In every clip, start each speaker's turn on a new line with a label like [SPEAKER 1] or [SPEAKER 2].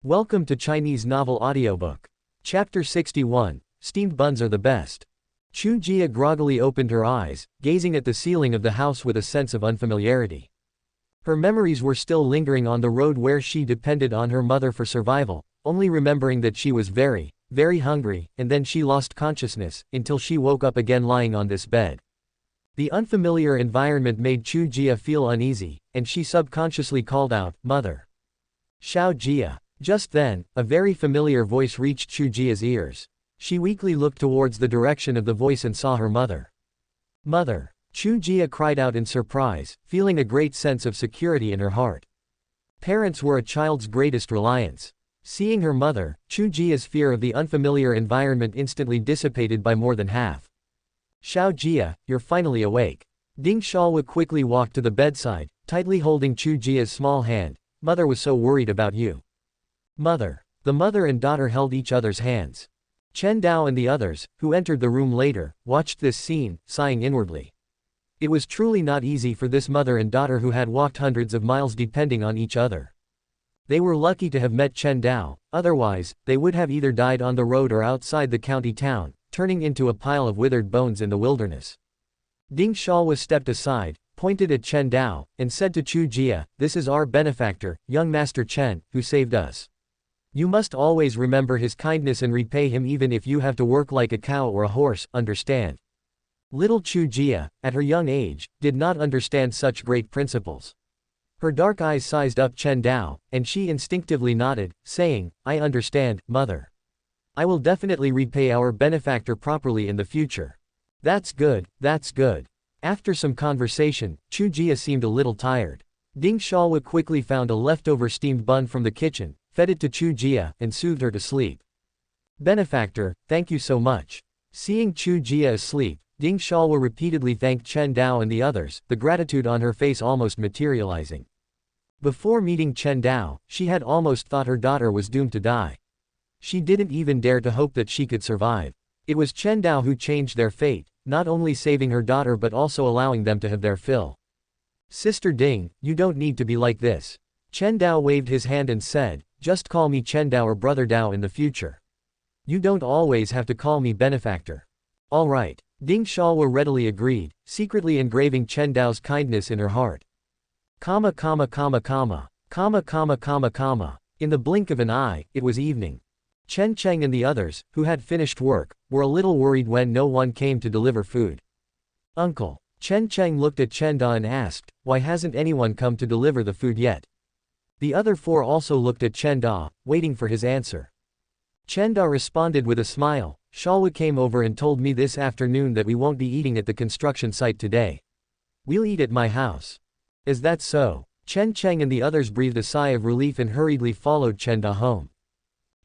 [SPEAKER 1] Welcome to Chinese Novel Audiobook. Chapter 61, Steamed Buns Are the Best. Chu Jia groggily opened her eyes, gazing at the ceiling of the house with a sense of unfamiliarity. Her memories were still lingering on the road where she depended on her mother for survival, only remembering that she was very, very hungry, and then she lost consciousness, until she woke up again lying on this bed. The unfamiliar environment made Chu Jia feel uneasy, and she subconsciously called out, "Mother." Xiao Jia. Just then, a very familiar voice reached Chu Jia's ears. She weakly looked towards the direction of the voice and saw her mother. "Mother!" Chu Jia cried out in surprise, feeling a great sense of security in her heart. Parents were a child's greatest reliance. Seeing her mother, Chu Jia's fear of the unfamiliar environment instantly dissipated by more than half. "Xiao Jia, you're finally awake." Ding Shalwa quickly walked to the bedside, tightly holding Chu Jia's small hand. "Mother was so worried about you." "Mother." The mother and daughter held each other's hands. Chen Dao and the others, who entered the room later, watched this scene, sighing inwardly. It was truly not easy for this mother and daughter who had walked hundreds of miles depending on each other. They were lucky to have met Chen Dao, otherwise, they would have either died on the road or outside the county town, turning into a pile of withered bones in the wilderness. Ding Shalwa stepped aside, pointed at Chen Dao, and said to Chu Jia, "This is our benefactor, young Master Chen, who saved us. You must always remember his kindness and repay him even if you have to work like a cow or a horse, understand?" Little Chu Jia, at her young age, did not understand such great principles. Her dark eyes sized up Chen Dao, and she instinctively nodded, saying, "I understand, mother. I will definitely repay our benefactor properly in the future." "That's good, that's good." After some conversation, Chu Jia seemed a little tired. Ding Shalwa quickly found a leftover steamed bun from the kitchen, fed it to Chu Jia, and soothed her to sleep. "Benefactor, thank you so much." Seeing Chu Jia asleep, Ding Shalwa repeatedly thanked Chen Dao and the others, the gratitude on her face almost materializing. Before meeting Chen Dao, she had almost thought her daughter was doomed to die. She didn't even dare to hope that she could survive. It was Chen Dao who changed their fate, not only saving her daughter but also allowing them to have their fill. "Sister Ding, you don't need to be like this." Chen Dao waved his hand and said, "Just call me Chen Dao or Brother Dao in the future. You don't always have to call me benefactor." "All right." Ding Shalwa readily agreed, secretly engraving Chen Dao's kindness in her heart. Comma comma comma comma. Comma comma comma comma. In the blink of an eye, it was evening. Chen Cheng and the others, who had finished work, were a little worried when no one came to deliver food. "Uncle." Chen Cheng looked at Chen Dao and asked, "Why hasn't anyone come to deliver the food yet?" The other four also looked at Chen Dao, waiting for his answer. Chen Dao responded with a smile, "Shalwa came over and told me this afternoon that we won't be eating at the construction site today. We'll eat at my house." "Is that so?" Chen Cheng and the others breathed a sigh of relief and hurriedly followed Chen Dao home.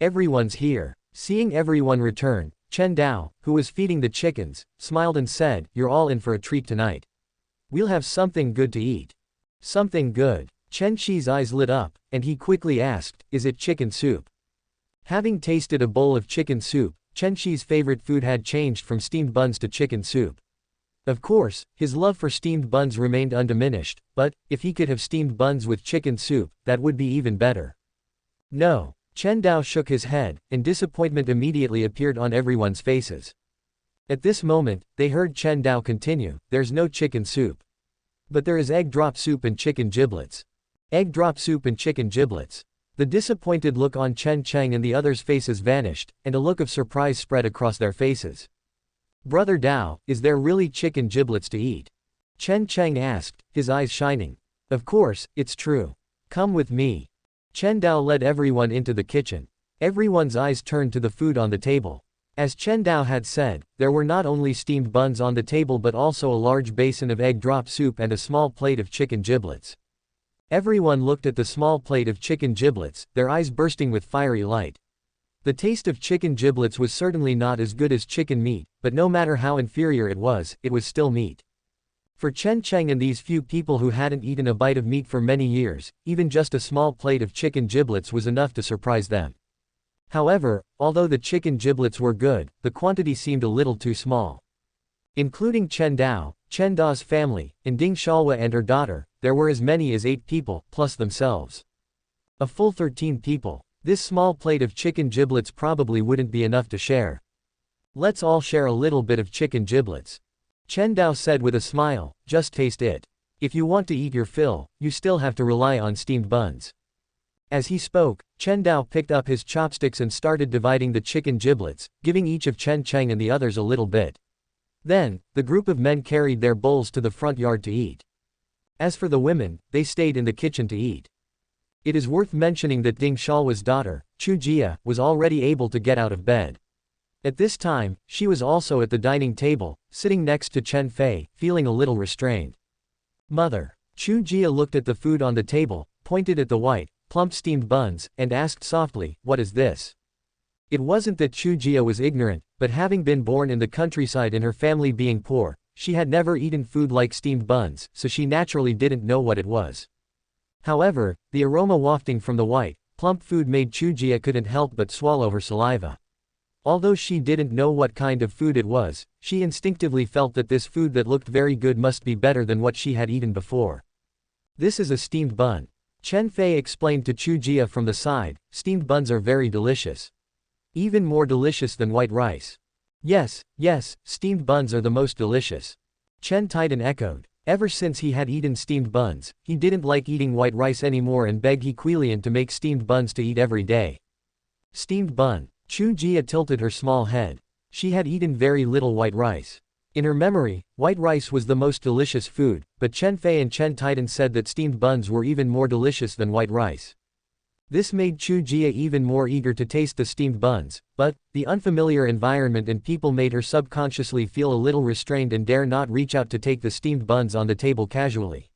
[SPEAKER 1] "Everyone's here." Seeing everyone return, Chen Dao, who was feeding the chickens, smiled and said, "You're all in for a treat tonight. We'll have something good to eat." "Something good?" Chen Qi's eyes lit up, and he quickly asked, "Is it chicken soup?" Having tasted a bowl of chicken soup, Chen Qi's favorite food had changed from steamed buns to chicken soup. Of course, his love for steamed buns remained undiminished, but, if he could have steamed buns with chicken soup, that would be even better. "No." Chen Dao shook his head, and disappointment immediately appeared on everyone's faces. At this moment, they heard Chen Dao continue, "There's no chicken soup. But there is egg drop soup and chicken giblets." Egg drop soup and chicken giblets. The disappointed look on Chen Cheng and the others' faces vanished, and a look of surprise spread across their faces. "Brother Dao, is there really chicken giblets to eat?" Chen Cheng asked, his eyes shining. "Of course, it's true. Come with me." Chen Dao led everyone into the kitchen. Everyone's eyes turned to the food on the table. As Chen Dao had said, there were not only steamed buns on the table but also a large basin of egg drop soup and a small plate of chicken giblets. Everyone looked at the small plate of chicken giblets, their eyes bursting with fiery light. The taste of chicken giblets was certainly not as good as chicken meat, but no matter how inferior it was still meat. For Chen Cheng and these few people who hadn't eaten a bite of meat for many years, even just a small plate of chicken giblets was enough to surprise them. However, although the chicken giblets were good, the quantity seemed a little too small. Including Chen Dao, Chen Dao's family, and Ding Shalwa and her daughter, there were as many as 8 people, plus themselves. A full 13 people. This small plate of chicken giblets probably wouldn't be enough to share. Let's all share a little bit of chicken giblets. Chen Dao said with a smile, just taste it. If you want to eat your fill, you still have to rely on steamed buns. As he spoke, Chen Dao picked up his chopsticks and started dividing the chicken giblets, giving each of Chen Cheng and the others a little bit. Then, the group of men carried their bowls to the front yard to eat. As for the women, they stayed in the kitchen to eat. It is worth mentioning that Ding Shalwa's daughter, Chu Jia, was already able to get out of bed. At this time, she was also at the dining table, sitting next to Chen Fei, feeling a little restrained. Mother. Chu Jia looked at the food on the table, pointed at the white, plump steamed buns, and asked softly, "What is this?" It wasn't that Chu Jia was ignorant, but having been born in the countryside and her family being poor, she had never eaten food like steamed buns, so she naturally didn't know what it was. However, the aroma wafting from the white, plump food made Chu Jia couldn't help but swallow her saliva. Although she didn't know what kind of food it was, she instinctively felt that this food that looked very good must be better than what she had eaten before. This is a steamed bun. Chen Fei explained to Chu Jia from the side, steamed buns are very delicious. Even more delicious than white rice. Yes, steamed buns are the most delicious. Chen Titan echoed. Ever since he had eaten steamed buns, he didn't like eating white rice anymore and begged Hequilian to make steamed buns to eat every day. Steamed bun. Chu Jia tilted her small head. She had eaten very little white rice. In her memory, white rice was the most delicious food, but Chen Fei and Chen Titan said that steamed buns were even more delicious than white rice. This made Chu Jia even more eager to taste the steamed buns, but the unfamiliar environment and people made her subconsciously feel a little restrained and dare not reach out to take the steamed buns on the table casually.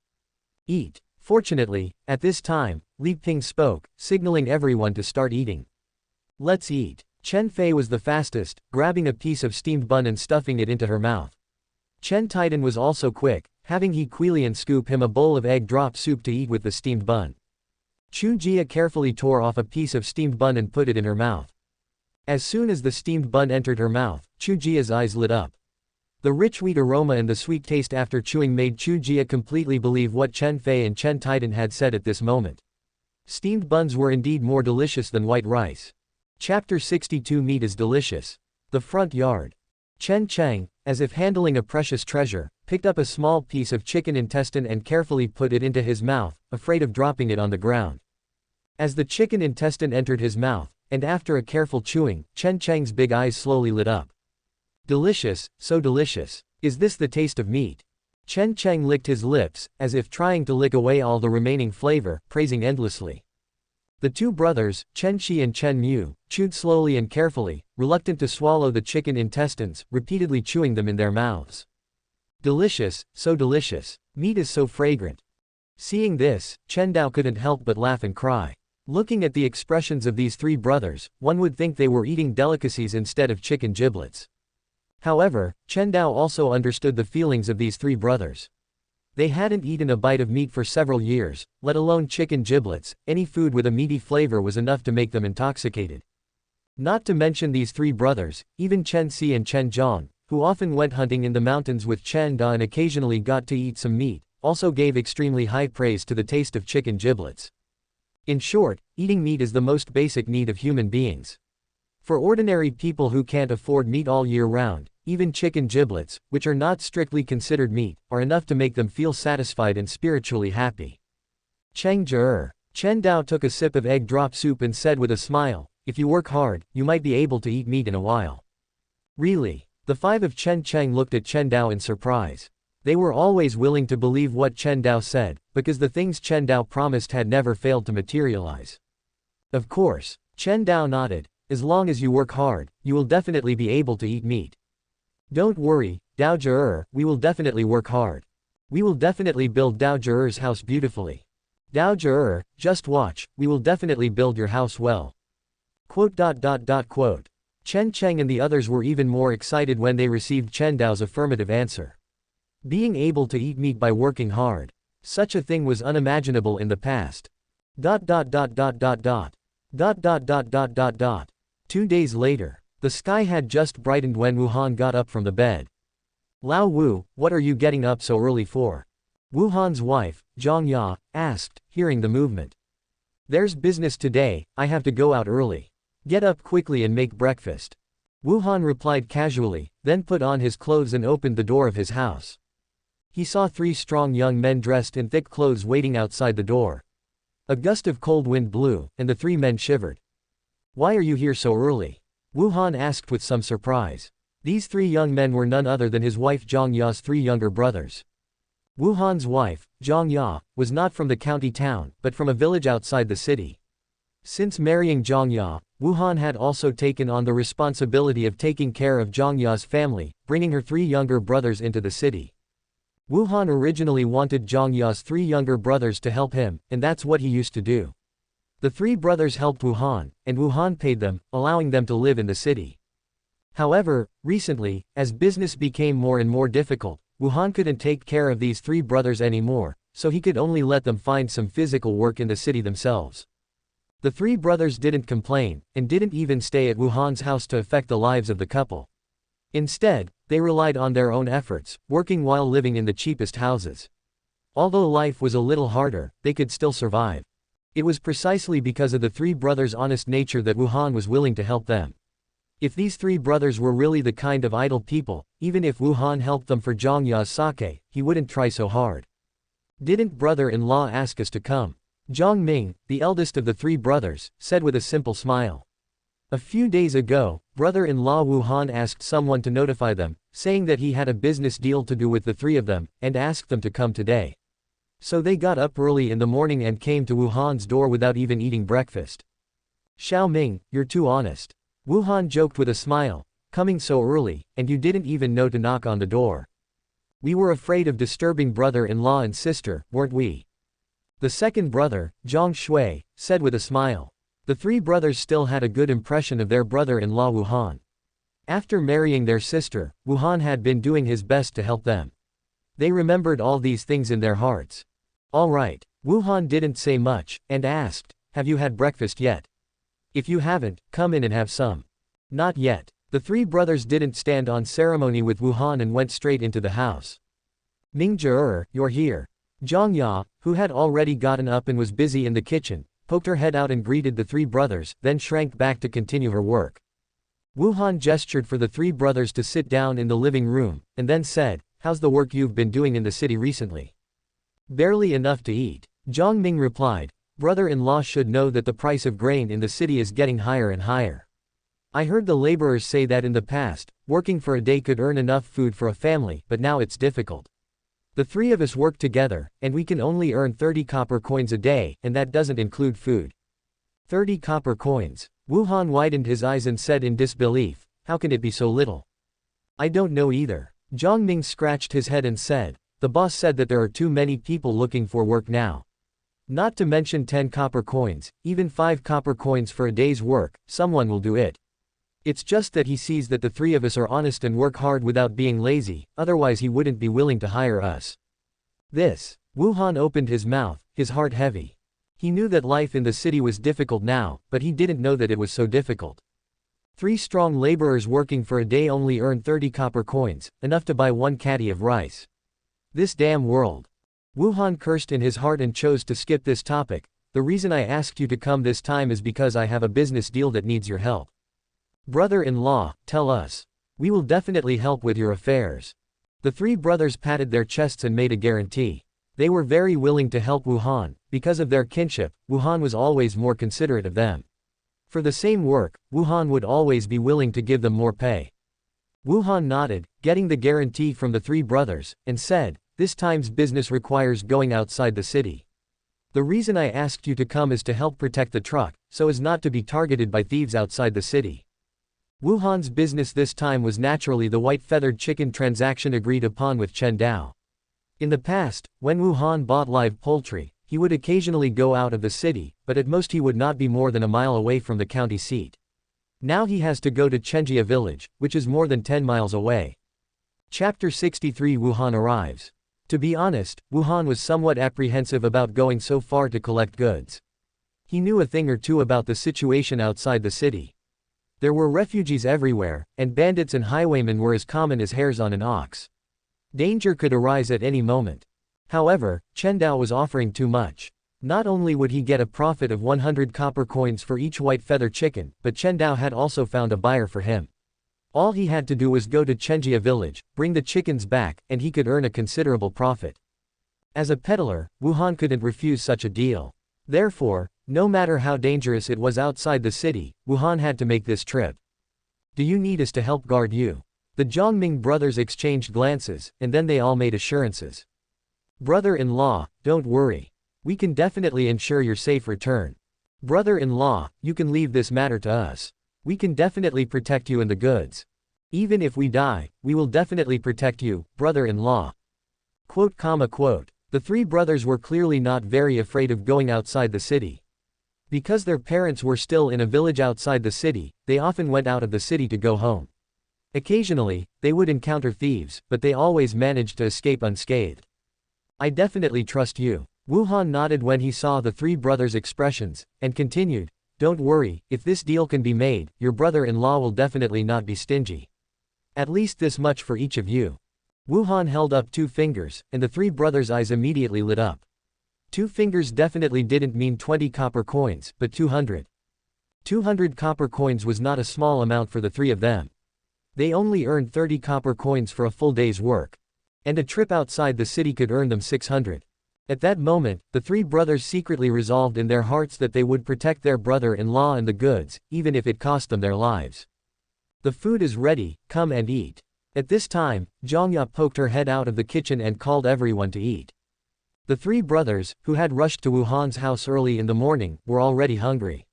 [SPEAKER 1] Eat. Fortunately, at this time, Li Ping spoke, signaling everyone to start eating. Let's eat. Chen Fei was the fastest, grabbing a piece of steamed bun and stuffing it into her mouth. Chen Titan was also quick, having Hequilian scoop him a bowl of egg drop soup to eat with the steamed bun. Chu Jia carefully tore off a piece of steamed bun and put it in her mouth. As soon as the steamed bun entered her mouth, Chu Jia's eyes lit up. The rich wheat aroma and the sweet taste after chewing made Chu Jia completely believe what Chen Fei and Chen Titan had said at this moment. Steamed buns were indeed more delicious than white rice. Chapter 62 Meat is delicious. The front yard. Chen Cheng, as if handling a precious treasure, picked up a small piece of chicken intestine and carefully put it into his mouth, afraid of dropping it on the ground. As the chicken intestine entered his mouth, and after a careful chewing, Chen Cheng's big eyes slowly lit up. Delicious, so delicious. Is this the taste of meat? Chen Cheng licked his lips, as if trying to lick away all the remaining flavor, praising endlessly. The two brothers, Chen Shi and Chen Mu, chewed slowly and carefully, reluctant to swallow the chicken intestines, repeatedly chewing them in their mouths. Delicious, so delicious. Meat is so fragrant. Seeing this, Chen Dao couldn't help but laugh and cry. Looking at the expressions of these three brothers, one would think they were eating delicacies instead of chicken giblets. However, Chen Dao also understood the feelings of these three brothers. They hadn't eaten a bite of meat for several years, let alone chicken giblets. Any food with a meaty flavor was enough to make them intoxicated. Not to mention these three brothers, even Chen Si and Chen Zhang, who often went hunting in the mountains with Chen Da and occasionally got to eat some meat, also gave extremely high praise to the taste of chicken giblets. In short, eating meat is the most basic need of human beings. For ordinary people who can't afford meat all year round, even chicken giblets, which are not strictly considered meat, are enough to make them feel satisfied and spiritually happy. Cheng Zhe. Chen Dao took a sip of egg drop soup and said with a smile, if you work hard, you might be able to eat meat in a while. Really? The five of Chen Cheng looked at Chen Dao in surprise. They were always willing to believe what Chen Dao said, because the things Chen Dao promised had never failed to materialize. Of course. Chen Dao nodded. As long as you work hard, you will definitely be able to eat meat. Don't worry, Dao Zhe, we will definitely work hard. We will definitely build Dao Zhe's house beautifully. Dao Zhe, just watch, we will definitely build your house well. Quote. Chen Cheng and the others were even more excited when they received Chen Dao's affirmative answer. Being able to eat meat by working hard. Such a thing was unimaginable in the past. 2 days later. The sky had just brightened when Wuhan got up from the bed. Lao Wu, what are you getting up so early for? Wuhan's wife, Zhang Ya, asked, hearing the movement. There's business today, I have to go out early. Get up quickly and make breakfast. Wu Han replied casually, then put on his clothes and opened the door of his house. He saw 3 strong young men dressed in thick clothes waiting outside the door. A gust of cold wind blew, and the 3 men shivered. Why are you here so early? Wu Han asked with some surprise. These 3 young men were none other than his wife Zhang Ya's 3 younger brothers. Wu Han's wife, Zhang Ya, was not from the county town, but from a village outside the city. Since marrying Zhang Ya, Wu Han had also taken on the responsibility of taking care of Zhang Ya's family, bringing her 3 younger brothers into the city. Wu Han originally wanted Zhang Ya's 3 younger brothers to help him, and that's what he used to do. The 3 brothers helped Wu Han, and Wu Han paid them, allowing them to live in the city. However, recently, as business became more and more difficult, Wu Han couldn't take care of these 3 brothers anymore, so he could only let them find some physical work in the city themselves. The 3 brothers didn't complain, and didn't even stay at Wu Han's house to affect the lives of the couple. Instead, they relied on their own efforts, working while living in the cheapest houses. Although life was a little harder, they could still survive. It was precisely because of the 3 brothers' honest nature that Wu Han was willing to help them. If these 3 brothers were really the kind of idle people, even if Wu Han helped them for Zhang Ya's sake, he wouldn't try so hard. Didn't brother-in-law ask us to come? Zhang Ming, the eldest of the 3 brothers, said with a simple smile. A few days ago, brother-in-law Wu Han asked someone to notify them, saying that he had a business deal to do with the 3 of them, and asked them to come today. So they got up early in the morning and came to Wu Han's door without even eating breakfast. Xiao Ming, you're too honest. Wu Han joked with a smile, coming so early, and you didn't even know to knock on the door. We were afraid of disturbing brother-in-law and sister, weren't we? The second brother, Zhang Shui, said with a smile. The 3 brothers still had a good impression of their brother-in-law Wu Han. After marrying their sister, Wu Han had been doing his best to help them. They remembered all these things in their hearts. All right. Wu Han didn't say much, and asked, have you had breakfast yet? If you haven't, come in and have some. Not yet. The 3 brothers didn't stand on ceremony with Wu Han and went straight into the house. Ming Zhe, you're here. Zhang Ya, who had already gotten up and was busy in the kitchen, poked her head out and greeted the 3 brothers, then shrank back to continue her work. Wu Han gestured for the 3 brothers to sit down in the living room, and then said, how's the work you've been doing in the city recently? Barely enough to eat. Zhang Ming replied, brother-in-law should know that the price of grain in the city is getting higher and higher. I heard the laborers say that in the past, working for a day could earn enough food for a family, but now it's difficult. The 3 of us work together, and we can only earn 30 copper coins a day, and that doesn't include food. 30 copper coins. Wu Han widened his eyes and said in disbelief, how can it be so little? I don't know either. Zhang Ming scratched his head and said, the boss said that there are too many people looking for work now. Not to mention 10 copper coins, even 5 copper coins for a day's work, someone will do it. It's just that he sees that the 3 of us are honest and work hard without being lazy, otherwise he wouldn't be willing to hire us. Wu Han opened his mouth, his heart heavy. He knew that life in the city was difficult now, but he didn't know that it was so difficult. 3 strong laborers working for a day only earn 30 copper coins, enough to buy 1 caddy of rice. This damn world. Wu Han cursed in his heart and chose to skip this topic. The reason I asked you to come this time is because I have a business deal that needs your help. Brother-in-law, tell us. We will definitely help with your affairs. The 3 brothers patted their chests and made a guarantee. They were very willing to help Wu Han. Because of their kinship, Wu Han was always more considerate of them. For the same work, Wu Han would always be willing to give them more pay. Wu Han nodded, getting the guarantee from the 3 brothers, and said, this time's business requires going outside the city. The reason I asked you to come is to help protect the truck, so as not to be targeted by thieves outside the city. Wu Han's business this time was naturally the white-feathered chicken transaction agreed upon with Chen Dao. In the past, when Wu Han bought live poultry, he would occasionally go out of the city, but at most he would not be more than a mile away from the county seat. Now he has to go to Chenjia village, which is more than 10 miles away. Chapter 63 Wu Han arrives. To be honest, Wu Han was somewhat apprehensive about going so far to collect goods. He knew a thing or two about the situation outside the city. There were refugees everywhere, and bandits and highwaymen were as common as hairs on an ox. Danger could arise at any moment. However, Chen Dao was offering too much. Not only would he get a profit of 100 copper coins for each white feather chicken, but Chen Dao had also found a buyer for him. All he had to do was go to Chenjia village, bring the chickens back, and he could earn a considerable profit. As a peddler, Wuhan couldn't refuse such a deal. Therefore, no matter how dangerous it was outside the city, Wuhan had to make this trip. Do you need us to help guard you? The Zhongming brothers exchanged glances, and then they all made assurances. Brother-in-law, don't worry. We can definitely ensure your safe return. Brother-in-law, you can leave this matter to us. We can definitely protect you and the goods. Even if we die, we will definitely protect you, brother-in-law. Quote. The three brothers were clearly not very afraid of going outside the city. Because their parents were still in a village outside the city, they often went out of the city to go home. Occasionally, they would encounter thieves, but they always managed to escape unscathed. I definitely trust you. Wuhan nodded when he saw the three brothers' expressions, and continued, don't worry, if this deal can be made, your brother-in-law will definitely not be stingy. At least this much for each of you. Wuhan held up 2 fingers, and the three brothers' eyes immediately lit up. 2 fingers definitely didn't mean 20 copper coins, but 200. 200 copper coins was not a small amount for the three of them. They only earned 30 copper coins for a full day's work. And a trip outside the city could earn them 600. At that moment, the three brothers secretly resolved in their hearts that they would protect their brother-in-law and the goods, even if it cost them their lives. The food is ready, come and eat. At this time, Zhongya poked her head out of the kitchen and called everyone to eat. The three brothers, who had rushed to Wuhan's house early in the morning, were already hungry.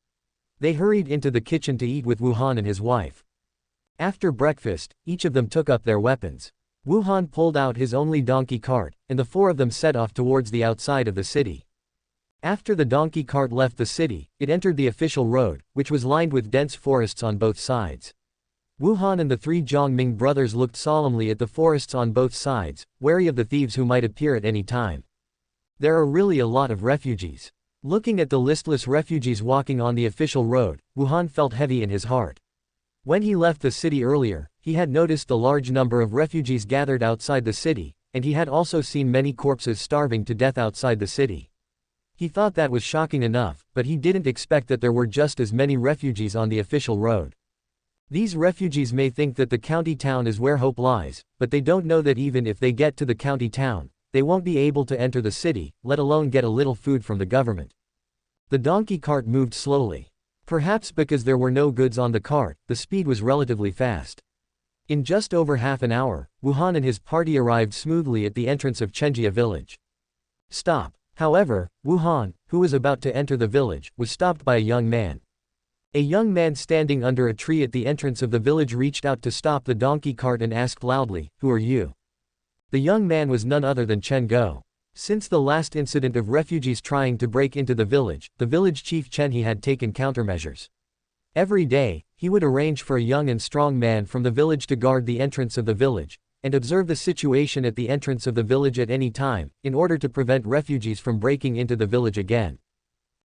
[SPEAKER 1] They hurried into the kitchen to eat with Wuhan and his wife. After breakfast, each of them took up their weapons. Wuhan pulled out his only donkey cart, and the 4 of them set off towards the outside of the city. After the donkey cart left the city, it entered the official road, which was lined with dense forests on both sides. Wuhan and the 3 Zhongming brothers looked solemnly at the forests on both sides, wary of the thieves who might appear at any time. There are really a lot of refugees. Looking at the listless refugees walking on the official road, Wuhan felt heavy in his heart. When he left the city earlier, he had noticed the large number of refugees gathered outside the city, and he had also seen many corpses starving to death outside the city. He thought that was shocking enough, but he didn't expect that there were just as many refugees on the official road. These refugees may think that the county town is where hope lies, but they don't know that even if they get to the county town, they won't be able to enter the city, let alone get a little food from the government. The donkey cart moved slowly. Perhaps because there were no goods on the cart, the speed was relatively fast. In just over half an hour, Wuhan and his party arrived smoothly at the entrance of Chenjia village. Stop. However, Wuhan, who was about to enter the village, was stopped by a young man. A young man standing under a tree at the entrance of the village reached out to stop the donkey cart and asked loudly, "Who are you?" The young man was none other than Chen Dao. Since the last incident of refugees trying to break into the village chief Chen He had taken countermeasures. Every day, he would arrange for a young and strong man from the village to guard the entrance of the village, and observe the situation at the entrance of the village at any time, in order to prevent refugees from breaking into the village again.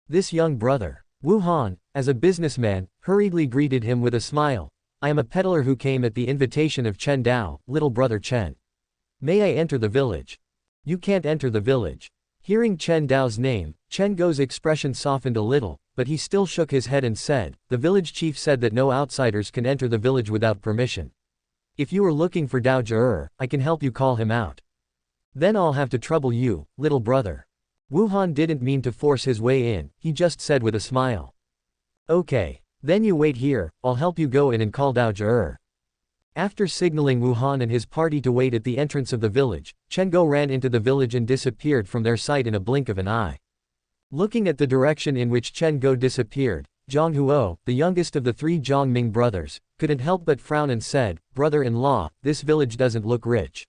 [SPEAKER 1] This young brother, Wuhan, as a businessman, hurriedly greeted him with a smile. "I am a peddler who came at the invitation of Chen Dao, little brother Chen. May I enter the village?" "You can't enter the village." Hearing Chen Dao's name, Chen Go's expression softened a little, but he still shook his head and said, "The village chief said that no outsiders can enter the village without permission. If you are looking for Dao Er, I can help you call him out. Then I'll have to trouble you, little brother." Wuhan didn't mean to force his way in, he just said with a smile. "Okay. Then you wait here, I'll help you go in and call Dao Er." After signaling Wuhan and his party to wait at the entrance of the village, Chen Go ran into the village and disappeared from their sight in a blink of an eye. Looking at the direction in which Chen Go disappeared, Zhang Huo, the youngest of the 3 Zhongming brothers, couldn't help but frown and said, "Brother-in-law, this village doesn't look rich.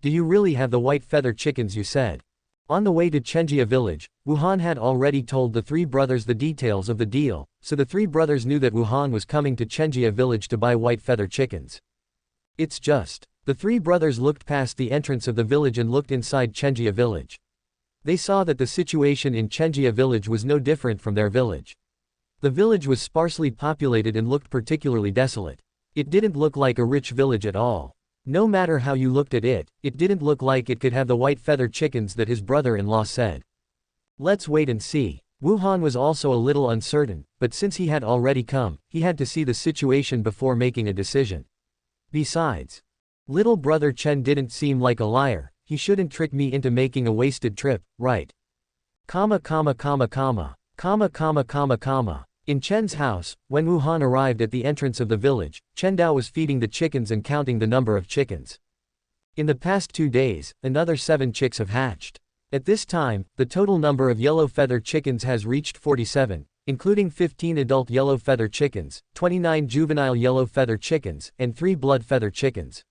[SPEAKER 1] Do you really have the white feather chickens you said?" On the way to Chenjia village, Wuhan had already told the 3 brothers the details of the deal, so the 3 brothers knew that Wuhan was coming to Chenjia village to buy white feather chickens. It's just. The 3 brothers looked past the entrance of the village and looked inside Chenjia village. They saw that the situation in Chenjia village was no different from their village. The village was sparsely populated and looked particularly desolate. It didn't look like a rich village at all. No matter how you looked at it, it didn't look like it could have the white feather chickens that his brother-in-law said. Let's wait and see. Wuhan was also a little uncertain, but since he had already come, he had to see the situation before making a decision. Besides, little brother Chen didn't seem like a liar, he shouldn't trick me into making a wasted trip, right? Comma comma comma comma. Comma comma comma comma. In Chen's house, when Wuhan arrived at the entrance of the village, Chen Dao was feeding the chickens and counting the number of chickens. In the past 2 days, another 7 chicks have hatched. At this time, the total number of yellow feather chickens has reached 47, including 15 adult yellow feather chickens, 29 juvenile yellow feather chickens, and 3 blood feather chickens.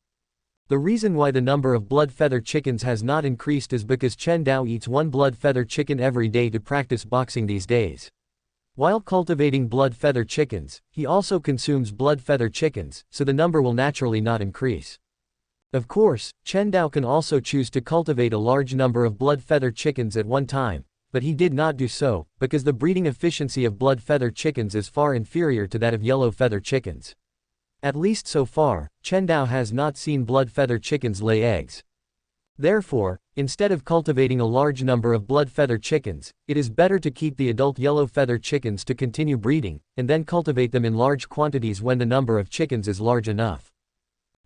[SPEAKER 1] The reason why the number of blood feather chickens has not increased is because Chen Dao eats 1 blood feather chicken every day to practice boxing these days. While cultivating blood feather chickens, he also consumes blood feather chickens, so the number will naturally not increase. Of course, Chen Dao can also choose to cultivate a large number of blood feather chickens at one time, but he did not do so, because the breeding efficiency of blood feather chickens is far inferior to that of yellow feather chickens. At least so far, Chen Dao has not seen blood feather chickens lay eggs. Therefore, instead of cultivating a large number of blood feather chickens, it is better to keep the adult yellow feather chickens to continue breeding, and then cultivate them in large quantities when the number of chickens is large enough.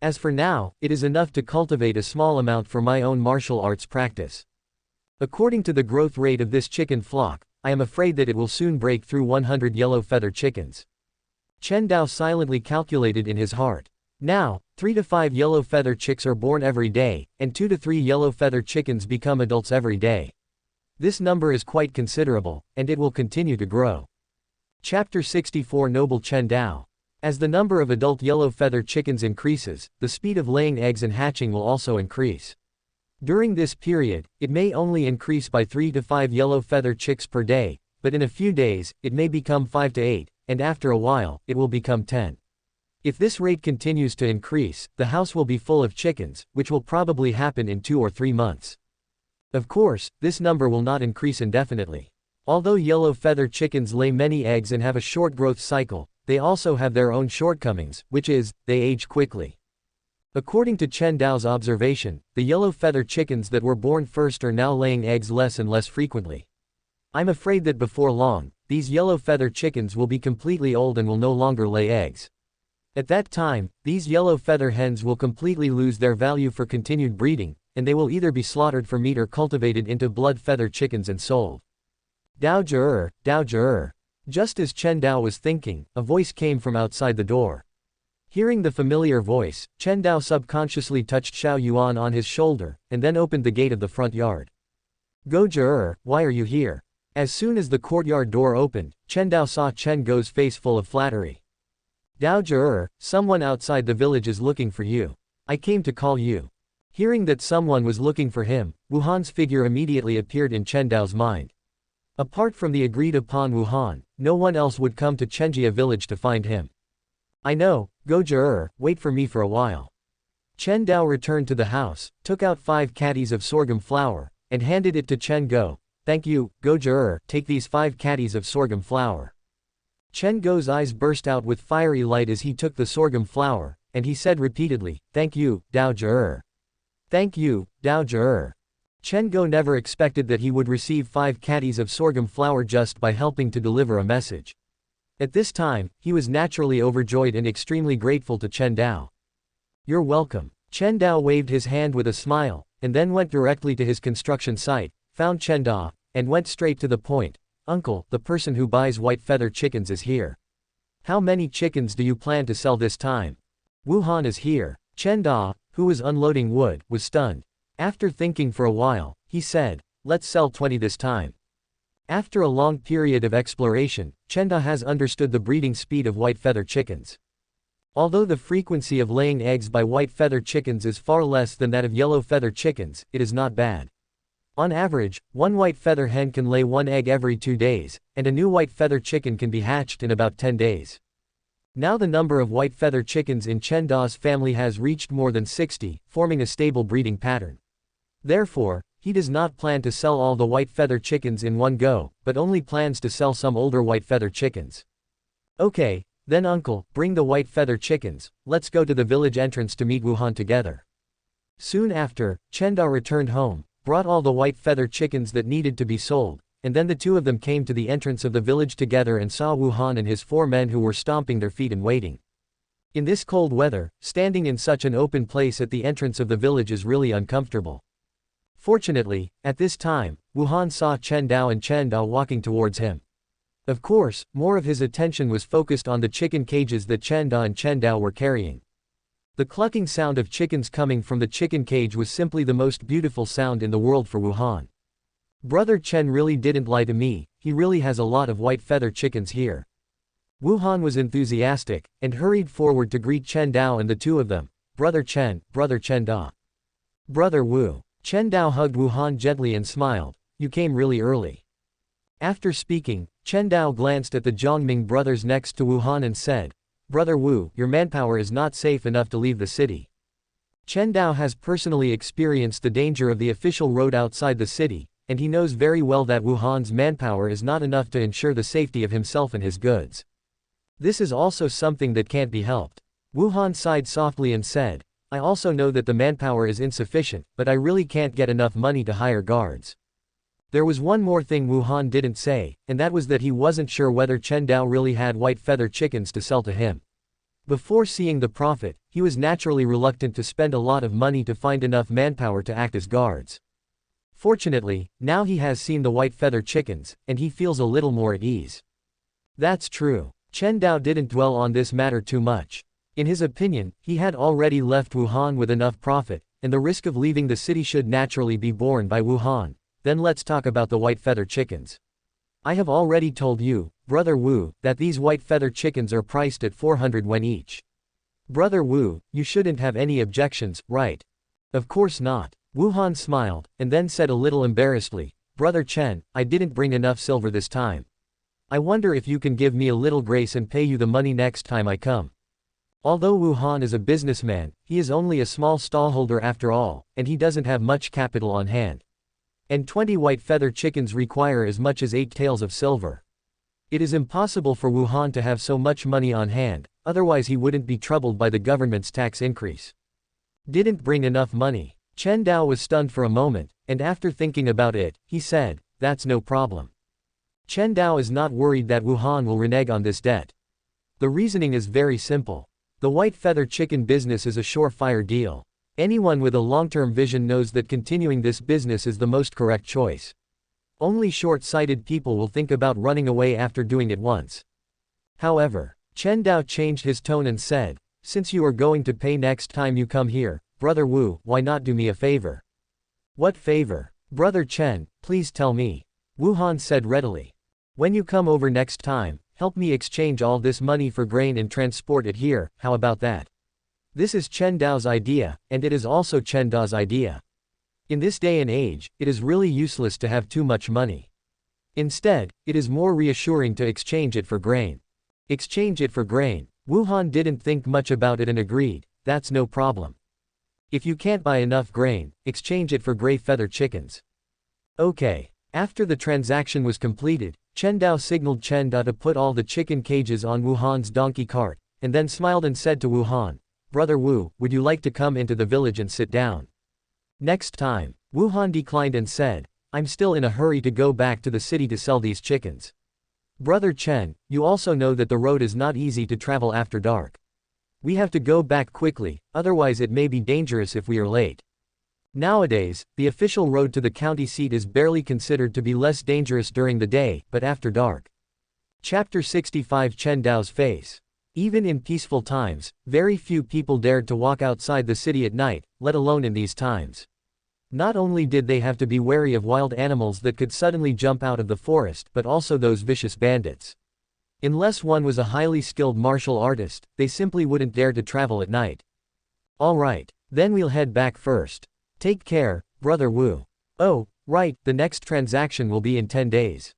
[SPEAKER 1] As for now, it is enough to cultivate a small amount for my own martial arts practice. According to the growth rate of this chicken flock, I am afraid that it will soon break through 100 yellow feather chickens. Chen Dao silently calculated in his heart. Now, 3 to 5 yellow feather chicks are born every day, and 2 to 3 yellow feather chickens become adults every day. This number is quite considerable, and it will continue to grow. Chapter 64 Noble Chen Dao. As the number of adult yellow feather chickens increases, the speed of laying eggs and hatching will also increase. During this period, it may only increase by 3 to 5 yellow feather chicks per day, but in a few days, it may become 5 to 8, and after a while, it will become 10. If this rate continues to increase, the house will be full of chickens, which will probably happen in 2 or 3 months. Of course, this number will not increase indefinitely. Although yellow feather chickens lay many eggs and have a short growth cycle, they also have their own shortcomings, which is, they age quickly. According to Chen Dao's observation, the yellow feather chickens that were born first are now laying eggs less and less frequently. I'm afraid that before long, these yellow feather chickens will be completely old and will no longer lay eggs. At that time, these yellow feather hens will completely lose their value for continued breeding, and they will either be slaughtered for meat or cultivated into blood feather chickens and sold. Dao Zhe, Dao Zhe. Just as Chen Dao was thinking, a voice came from outside the door. Hearing the familiar voice, Chen Dao subconsciously touched Xiao Yuan on his shoulder, and then opened the gate of the front yard. Go Zhe, why are you here? As soon as the courtyard door opened, Chen Dao saw Chen Go's face full of flattery. Dao Zhe, someone outside the village is looking for you. I came to call you. Hearing that someone was looking for him, Wuhan's figure immediately appeared in Chen Dao's mind. Apart from the agreed-upon Wuhan, no one else would come to Chenjia village to find him. I know, Go Zhe, wait for me for a while. Chen Dao returned to the house, took out 5 caddies of sorghum flour, and handed it to Chen Go. Thank you, Go Zhe, take these 5 caddies of sorghum flour. Chen Go's eyes burst out with fiery light as he took the sorghum flour, and he said repeatedly, Thank you, Dao Zhe. Thank you, Dao Zhe. Chen Go never expected that he would receive 5 caddies of sorghum flour just by helping to deliver a message. At this time, he was naturally overjoyed and extremely grateful to Chen Dao. You're welcome. Chen Dao waved his hand with a smile, and then went directly to his construction site, found Chen Dao, and went straight to the point. Uncle, the person who buys white feather chickens is here. How many chickens do you plan to sell this time? Wuhan is here. Chen Dao, who was unloading wood, was stunned. After thinking for a while, he said, let's sell 20 this time. After a long period of exploration, Chen Dao has understood the breeding speed of white feather chickens. Although the frequency of laying eggs by white feather chickens is far less than that of yellow feather chickens, it is not bad. On average, one white feather hen can lay 1 egg every 2 days, and a new white feather chicken can be hatched in about 10 days. Now the number of white feather chickens in Chen Dao's family has reached more than 60, forming a stable breeding pattern. Therefore, he does not plan to sell all the white feather chickens in one go, but only plans to sell some older white feather chickens. Okay, then uncle, bring the white feather chickens, let's go to the village entrance to meet Wuhan together. Soon after, Chen Dao returned home, brought all the white feather chickens that needed to be sold, and then the two of them came to the entrance of the village together and saw Wu Han and his 4 men who were stomping their feet and waiting. In this cold weather, standing in such an open place at the entrance of the village is really uncomfortable. Fortunately, at this time, Wu Han saw Chen Dao and Chen Dao walking towards him. Of course, more of his attention was focused on the chicken cages that Chen Dao and Chen Dao were carrying. The clucking sound of chickens coming from the chicken cage was simply the most beautiful sound in the world for Wu Han. Brother Chen really didn't lie to me, he really has a lot of white feather chickens here. Wu Han was enthusiastic, and hurried forward to greet Chen Dao and the two of them. Brother Chen Dao. Brother Wu. Chen Dao hugged Wu Han gently and smiled. You came really early. After speaking, Chen Dao glanced at the Zhongming brothers next to Wu Han and said, Brother Wu, your manpower is not safe enough to leave the city. Chen Dao has personally experienced the danger of the official road outside the city, and he knows very well that Wu Han's manpower is not enough to ensure the safety of himself and his goods. This is also something that can't be helped. Wu Han sighed softly and said, I also know that the manpower is insufficient, but I really can't get enough money to hire guards. There was one more thing Wu Han didn't say, and that was that he wasn't sure whether Chen Dao really had white feather chickens to sell to him. Before seeing the profit, he was naturally reluctant to spend a lot of money to find enough manpower to act as guards. Fortunately, now he has seen the white feather chickens, and he feels a little more at ease. That's true. Chen Dao didn't dwell on this matter too much. In his opinion, he had already left Wu Han with enough profit, and the risk of leaving the city should naturally be borne by Wu Han. Then let's talk about the white feather chickens. I have already told you, Brother Wu, that these white feather chickens are priced at 400 yuan each. Brother Wu, you shouldn't have any objections, right? Of course not. Wu Han smiled, and then said a little embarrassedly, Brother Chen, I didn't bring enough silver this time. I wonder if you can give me a little grace and pay you the money next time I come. Although Wu Han is a businessman, he is only a small stallholder after all, and he doesn't have much capital on hand. And 20 white feather chickens require as much as 8 taels of silver. It is impossible for Wu Han to have so much money on hand, otherwise he wouldn't be troubled by the government's tax increase. Didn't bring enough money. Chen Dao was stunned for a moment, and after thinking about it, he said, that's no problem. Chen Dao is not worried that Wu Han will renege on this debt. The reasoning is very simple. The white feather chicken business is a surefire deal. Anyone with a long-term vision knows that continuing this business is the most correct choice. Only short-sighted people will think about running away after doing it once. However, Chen Dao changed his tone and said, since you are going to pay next time you come here, Brother Wu, why not do me a favor? What favor? Brother Chen, please tell me. Wu Han said readily. When you come over next time, help me exchange all this money for grain and transport it here, how about that? This is Chen Dao's idea, and it is also Chen Dao's idea. In this day and age, it is really useless to have too much money. Instead, it is more reassuring to exchange it for grain. Exchange it for grain. Wu Han didn't think much about it and agreed, that's no problem. If you can't buy enough grain, exchange it for gray feather chickens. Okay. After the transaction was completed, Chen Dao signaled Chen Dao to put all the chicken cages on Wu Han's donkey cart, and then smiled and said to Wu Han, Brother Wu, would you like to come into the village and sit down? Next time. Wu Han declined and said, I'm still in a hurry to go back to the city to sell these chickens. Brother Chen, you also know that the road is not easy to travel after dark. We have to go back quickly, otherwise it may be dangerous if we are late. Nowadays, the official road to the county seat is barely considered to be less dangerous during the day, but after dark. Chapter 65 Chen Dao's face. Even in peaceful times, very few people dared to walk outside the city at night, let alone in these times. Not only did they have to be wary of wild animals that could suddenly jump out of the forest, but also those vicious bandits. Unless one was a highly skilled martial artist, they simply wouldn't dare to travel at night. Alright, then we'll head back first. Take care, Brother Wu. Oh, right, the next transaction will be in 10 days.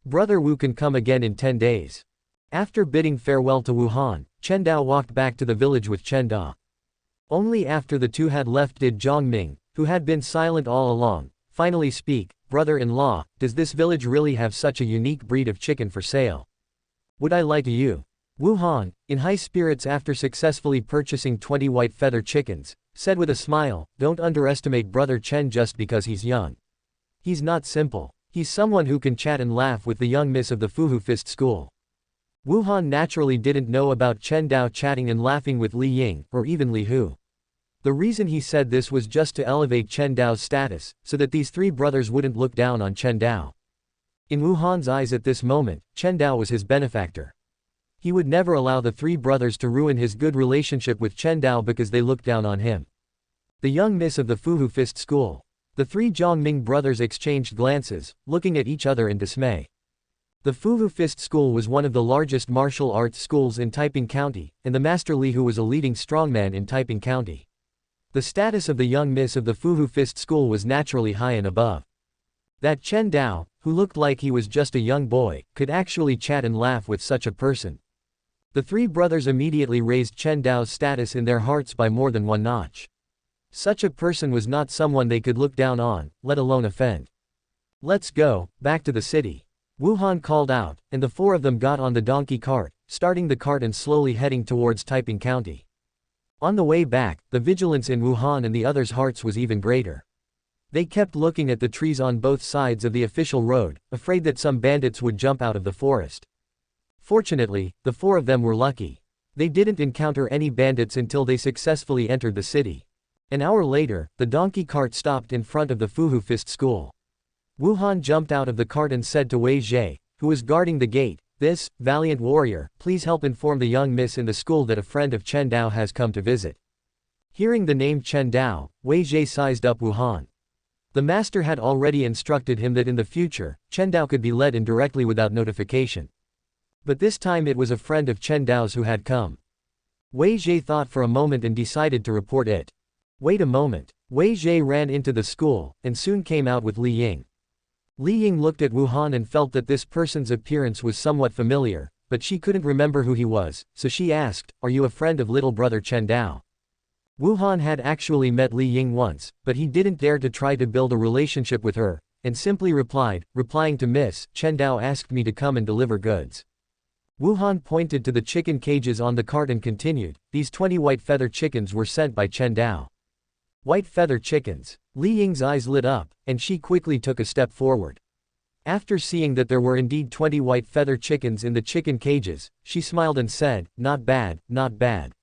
[SPEAKER 1] Brother Wu can come again in 10 days. After bidding farewell to Wu Han, Chen Dao walked back to the village with Chen Dao. Only after the two had left did Zhongming, who had been silent all along, finally speak, Brother-in-law, does this village really have such a unique breed of chicken for sale? Would I lie to you? Wu Han, in high spirits after successfully purchasing 20 white feather chickens, said with a smile, don't underestimate Brother Chen just because he's young. He's not simple. He's someone who can chat and laugh with the young miss of the Fuhu Fist School. Wu Han naturally didn't know about Chen Dao chatting and laughing with Li Ying, or even Li Hu. The reason he said this was just to elevate Chen Dao's status, so that these three brothers wouldn't look down on Chen Dao. In Wu Han's eyes at this moment, Chen Dao was his benefactor. He would never allow the three brothers to ruin his good relationship with Chen Dao because they looked down on him. The young miss of the Fuhu Fist School. The three Zhongming brothers exchanged glances, looking at each other in dismay. The Fuhu Fist School was one of the largest martial arts schools in Taiping County, and the Master Li Hu was a leading strongman in Taiping County. The status of the young miss of the Fuhu Fist School was naturally high and above. That Chen Dao, who looked like he was just a young boy, could actually chat and laugh with such a person. The three brothers immediately raised Chen Dao's status in their hearts by more than one notch. Such a person was not someone they could look down on, let alone offend. Let's go, back to the city. Wu Han called out, and the four of them got on the donkey cart, starting the cart and slowly heading towards Taiping County. On the way back, the vigilance in Wu Han and the others' hearts was even greater. They kept looking at the trees on both sides of the official road, afraid that some bandits would jump out of the forest. Fortunately, the four of them were lucky. They didn't encounter any bandits until they successfully entered the city. An hour later, the donkey cart stopped in front of the Fuhu Fist School. Wu Han jumped out of the cart and said to Wei Zhe, who was guarding the gate, "This, valiant warrior, please help inform the young miss in the school that a friend of Chen Dao has come to visit." Hearing the name Chen Dao, Wei Zhe sized up Wu Han. The master had already instructed him that in the future, Chen Dao could be let in directly without notification. But this time it was a friend of Chen Dao's who had come. Wei Zhe thought for a moment and decided to report it. Wait a moment. Wei Zhe ran into the school, and soon came out with Li Ying. Li Ying looked at Wu Han and felt that this person's appearance was somewhat familiar, but she couldn't remember who he was, so she asked, "Are you a friend of little brother Chen Dao?" Wu Han had actually met Li Ying once, but he didn't dare to try to build a relationship with her, and simply replying to Miss, "Chen Dao asked me to come and deliver goods." Wu Han pointed to the chicken cages on the cart and continued, "These 20 white feather chickens were sent by Chen Dao." White feather chickens. Li Ying's eyes lit up, and she quickly took a step forward. After seeing that there were indeed 20 white feather chickens in the chicken cages, she smiled and said, "Not bad, not bad.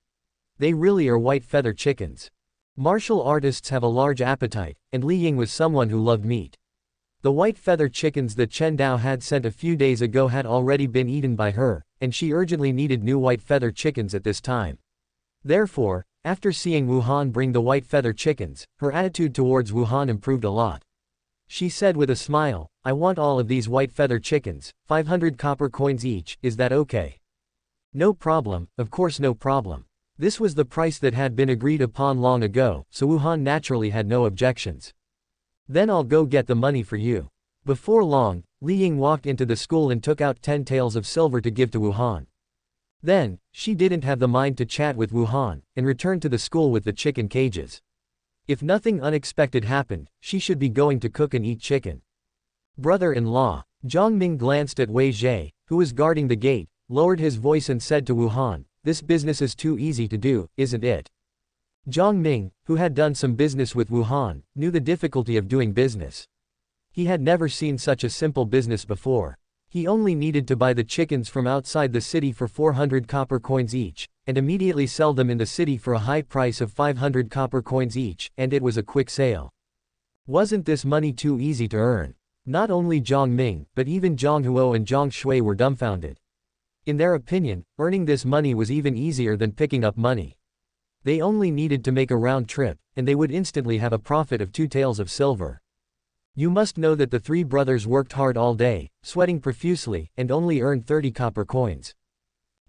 [SPEAKER 1] They really are white feather chickens." Martial artists have a large appetite, and Li Ying was someone who loved meat. The white feather chickens that Chen Dao had sent a few days ago had already been eaten by her, and she urgently needed new white feather chickens at this time. Therefore, after seeing Wu Han bring the white feather chickens, her attitude towards Wu Han improved a lot. She said with a smile, "I want all of these white feather chickens, 500 copper coins each, is that okay?" "No problem, of course no problem." This was the price that had been agreed upon long ago, so Wu Han naturally had no objections. "Then I'll go get the money for you." Before long, Li Ying walked into the school and took out 10 taels of silver to give to Wu Han. Then, she didn't have the mind to chat with Wu Han, and returned to the school with the chicken cages. If nothing unexpected happened, she should be going to cook and eat chicken. Brother-in-law. Zhang Ming glanced at Wei Zhe, who was guarding the gate, lowered his voice and said to Wu Han, "This business is too easy to do, isn't it?" Zhang Ming, who had done some business with Wu Han, knew the difficulty of doing business. He had never seen such a simple business before. He only needed to buy the chickens from outside the city for 400 copper coins each, and immediately sell them in the city for a high price of 500 copper coins each, and it was a quick sale. Wasn't this money too easy to earn? Not only Zhang Ming, but even Zhang Huo and Zhang Shui were dumbfounded. In their opinion, earning this money was even easier than picking up money. They only needed to make a round trip, and they would instantly have a profit of 2 taels of silver. You must know that the three brothers worked hard all day, sweating profusely, and only earned 30 copper coins.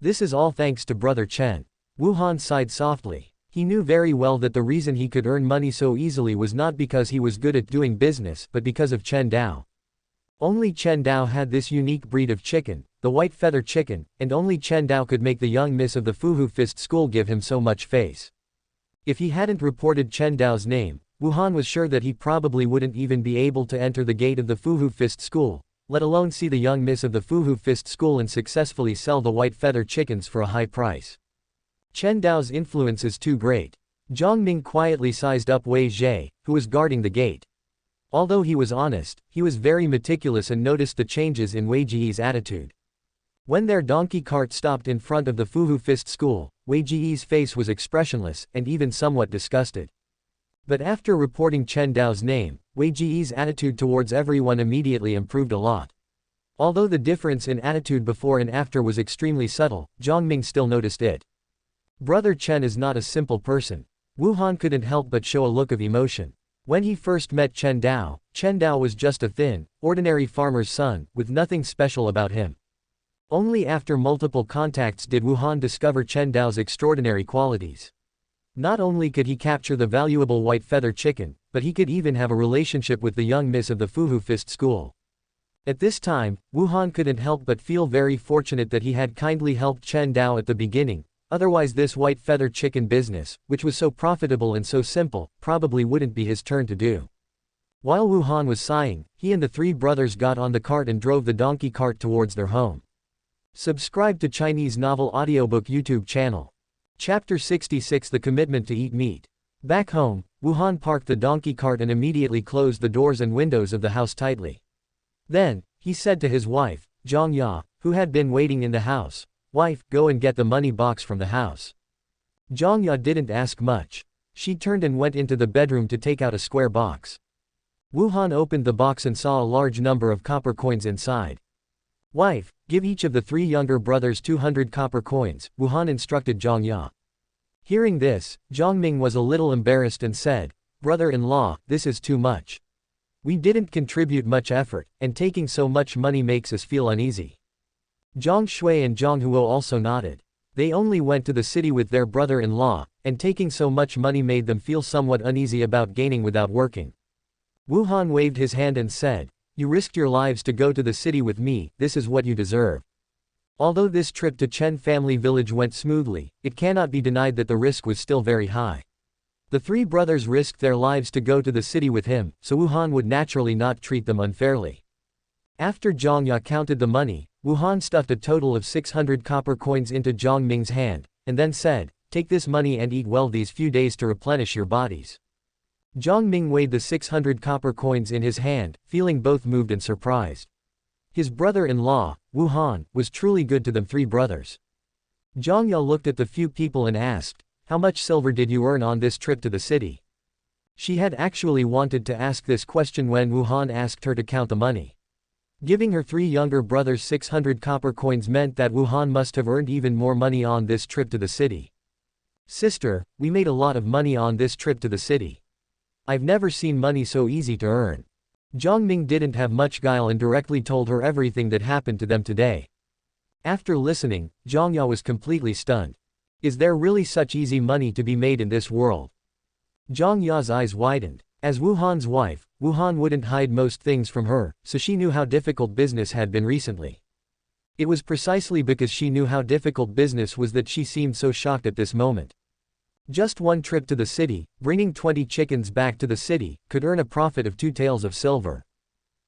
[SPEAKER 1] This is all thanks to brother Chen. Wu Han sighed softly. He knew very well that the reason he could earn money so easily was not because he was good at doing business but because of Chen Dao. Only Chen Dao had this unique breed of chicken, the white feather chicken, and only Chen Dao could make the young miss of the Fuhu Fist School give him so much face. If he hadn't reported Chen Dao's name, Wu Han was sure that he probably wouldn't even be able to enter the gate of the Fuhu Fist School, let alone see the young miss of the Fuhu Fist School and successfully sell the white feather chickens for a high price. Chen Dao's influence is too great. Zhang Ming quietly sized up Wei Zhe, who was guarding the gate. Although he was honest, he was very meticulous and noticed the changes in Wei Ji's attitude. When their donkey cart stopped in front of the Fuhu Fist school, Wei Ji's face was expressionless, and even somewhat disgusted. But after reporting Chen Dao's name, Wei Ji's attitude towards everyone immediately improved a lot. Although the difference in attitude before and after was extremely subtle, Zhang Ming still noticed it. Brother Chen is not a simple person. Wu Han couldn't help but show a look of emotion. When he first met Chen Dao was just a thin, ordinary farmer's son, with nothing special about him. Only after multiple contacts did Wu Han discover Chen Dao's extraordinary qualities. Not only could he capture the valuable white feather chicken, but he could even have a relationship with the young miss of the Fuhu Fist school. At this time, Wu Han couldn't help but feel very fortunate that he had kindly helped Chen Dao at the beginning, otherwise this white feather chicken business, which was so profitable and so simple, probably wouldn't be his turn to do. While Wu Han was sighing, he and the three brothers got on the cart and drove the donkey cart towards their home. Subscribe to Chinese Novel Audiobook YouTube channel. Chapter 66 The Commitment to Eat Meat. Back home, Wu Han parked the donkey cart and immediately closed the doors and windows of the house tightly. Then, he said to his wife, Zhang Ya, who had been waiting in the house, "Wife, go and get the money box from the house." Zhang Ya didn't ask much. She turned and went into the bedroom to take out a square box. Wu Han opened the box and saw a large number of copper coins inside. "Wife, give each of the three younger brothers 200 copper coins," Wu Han instructed Zhang Ya. Hearing this, Zhang Ming was a little embarrassed and said, "Brother-in-law, this is too much. We didn't contribute much effort, and taking so much money makes us feel uneasy." Zhang Shui and Zhang Huo also nodded. They only went to the city with their brother-in-law, and taking so much money made them feel somewhat uneasy about gaining without working. Wu Han waved his hand and said, "You risked your lives to go to the city with me, this is what you deserve." Although this trip to Chen family village went smoothly, it cannot be denied that the risk was still very high. The three brothers risked their lives to go to the city with him, so Wu Han would naturally not treat them unfairly. After Zhang Ya counted the money, Wu Han stuffed a total of 600 copper coins into Zhang Ming's hand, and then said, "Take this money and eat well these few days to replenish your bodies." Zhang Ming weighed the 600 copper coins in his hand, feeling both moved and surprised. His brother-in-law, Wu Han, was truly good to them three brothers. Zhang Ya looked at the few people and asked, "How much silver did you earn on this trip to the city?" She had actually wanted to ask this question when Wu Han asked her to count the money. Giving her three younger brothers 600 copper coins meant that Wu Han must have earned even more money on this trip to the city. "Sister, we made a lot of money on this trip to the city. I've never seen money so easy to earn." Zhang Ming didn't have much guile and directly told her everything that happened to them today. After listening, Zhang Ya was completely stunned. Is there really such easy money to be made in this world? Zhang Ya's eyes widened. As Wu Han's wife, Wu Han wouldn't hide most things from her, so she knew how difficult business had been recently. It was precisely because she knew how difficult business was that she seemed so shocked at this moment. Just one trip to the city, bringing 20 chickens back to the city, could earn a profit of 2 taels of silver.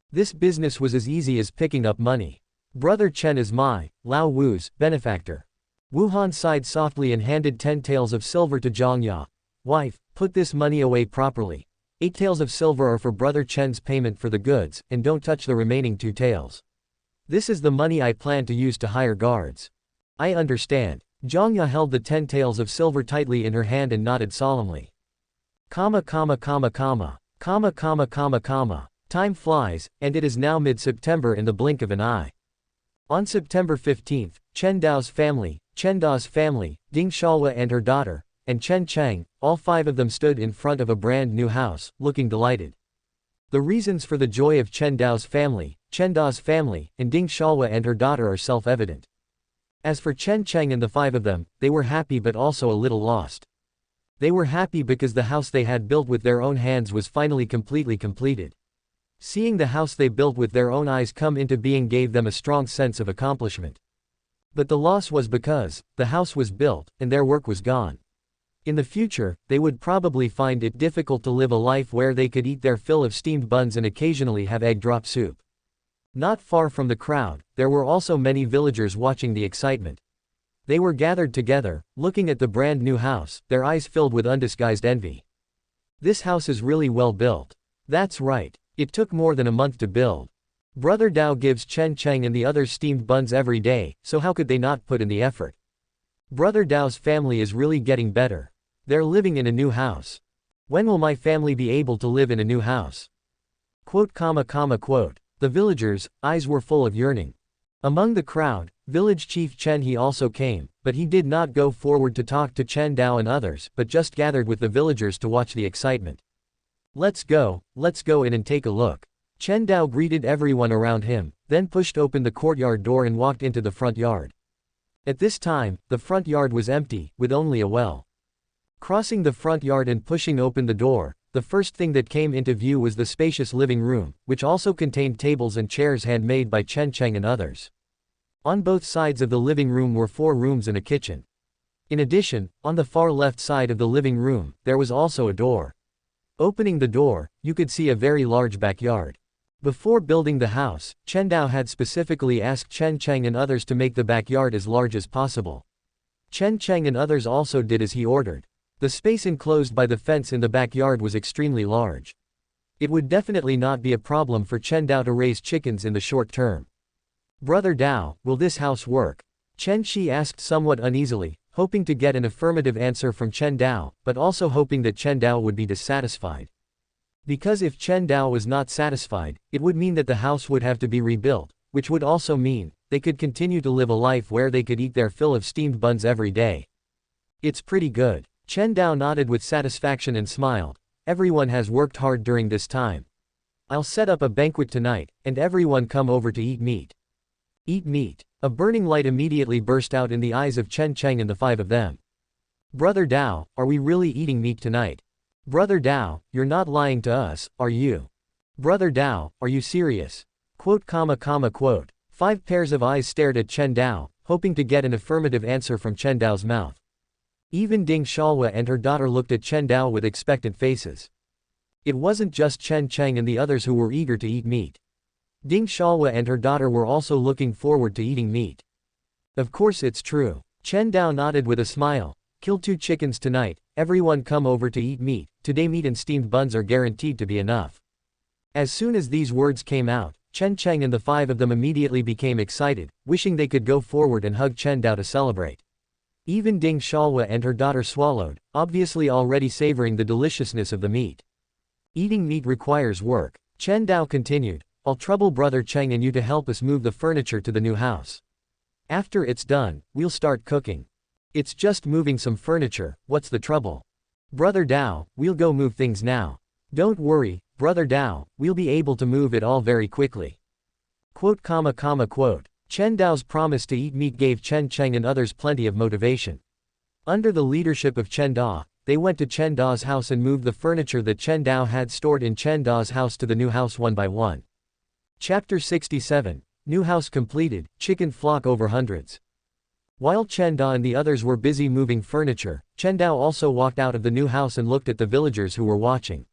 [SPEAKER 1] This business was as easy as picking up money. Brother Chen is my, Lao Wu's, benefactor. Wu Han sighed softly and handed 10 taels of silver to Zhang Ya. "Wife, put this money away properly. 8 taels of silver are for Brother Chen's payment for the goods, and don't touch the remaining 2 taels. This is the money I plan to use to hire guards." "I understand." Zhang Ya held the 10 taels of silver tightly in her hand and nodded solemnly. Time flies, and it is now mid-September in the blink of an eye. On September 15th, Chen Dao's family, Ding Shaohua and her daughter, and Chen Cheng, all 5 of them stood in front of a brand new house, looking delighted. The reasons for the joy of Chen Dao's family, and Ding Shaohua and her daughter are self-evident. As for Chen Cheng and the 5 of them, they were happy but also a little lost. They were happy because the house they had built with their own hands was finally completely completed. Seeing the house they built with their own eyes come into being gave them a strong sense of accomplishment. But the loss was because the house was built, and their work was gone. In the future, they would probably find it difficult to live a life where they could eat their fill of steamed buns and occasionally have egg drop soup. Not far from the crowd, there were also many villagers watching the excitement. They were gathered together, looking at the brand new house, their eyes filled with undisguised envy. "This house is really well built." "That's right. It took more than a month to build. Brother Dao gives Chen Cheng and the others steamed buns every day, so how could they not put in the effort? Brother Dao's family is really getting better. They're living in a new house. When will my family be able to live in a new house? Quote. The villagers' eyes were full of yearning. Among the crowd, village chief Chen He also came, but he did not go forward to talk to Chen Dao and others, but just gathered with the villagers to watch the excitement. Let's go in and take a look. Chen Dao greeted everyone around him, then pushed open the courtyard door and walked into the front yard. At this time, the front yard was empty, with only a well. Crossing the front yard and pushing open the door, the first thing that came into view was the spacious living room, which also contained tables and chairs handmade by Chen Cheng and others. On both sides of the living room were 4 rooms and a kitchen. In addition, on the far left side of the living room, there was also a door. Opening the door, you could see a very large backyard. Before building the house, Chen Dao had specifically asked Chen Cheng and others to make the backyard as large as possible. Chen Cheng and others also did as he ordered. The space enclosed by the fence in the backyard was extremely large. It would definitely not be a problem for Chen Dao to raise chickens in the short term. Brother Dao, will this house work? Chen Shi asked somewhat uneasily, hoping to get an affirmative answer from Chen Dao, but also hoping that Chen Dao would be dissatisfied. Because if Chen Dao was not satisfied, it would mean that the house would have to be rebuilt, which would also mean they could continue to live a life where they could eat their fill of steamed buns every day. It's pretty good. Chen Dao nodded with satisfaction and smiled. Everyone has worked hard during this time. I'll set up a banquet tonight, and everyone come over to eat meat. Eat meat. A burning light immediately burst out in the eyes of Chen Cheng and the 5 of them. Brother Dao, are we really eating meat tonight? Brother Dao, you're not lying to us, are you? Brother Dao, are you serious? Quote. 5 pairs of eyes stared at Chen Dao, hoping to get an affirmative answer from Chen Dao's mouth. Even Ding Shalwa and her daughter looked at Chen Dao with expectant faces. It wasn't just Chen Cheng and the others who were eager to eat meat. Ding Shalwa and her daughter were also looking forward to eating meat. Of course it's true. Chen Dao nodded with a smile. Kill 2 chickens tonight, everyone come over to eat meat, today meat and steamed buns are guaranteed to be enough. As soon as these words came out, Chen Cheng and the 5 of them immediately became excited, wishing they could go forward and hug Chen Dao to celebrate. Even Ding Shalwa and her daughter swallowed, obviously already savoring the deliciousness of the meat. Eating meat requires work. Chen Dao continued, I'll trouble Brother Cheng and you to help us move the furniture to the new house. After it's done, we'll start cooking. It's just moving some furniture, what's the trouble? Brother Dao, we'll go move things now. Don't worry, Brother Dao, we'll be able to move it all very quickly. Quote. Chen Dao's promise to eat meat gave Chen Cheng and others plenty of motivation. Under the leadership of Chen Dao, they went to Chen Dao's house and moved the furniture that Chen Dao had stored in Chen Dao's house to the new house one by one. Chapter 67. New house completed, chicken flock over hundreds. While Chen Dao and the others were busy moving furniture, Chen Dao also walked out of the new house and looked at the villagers who were watching.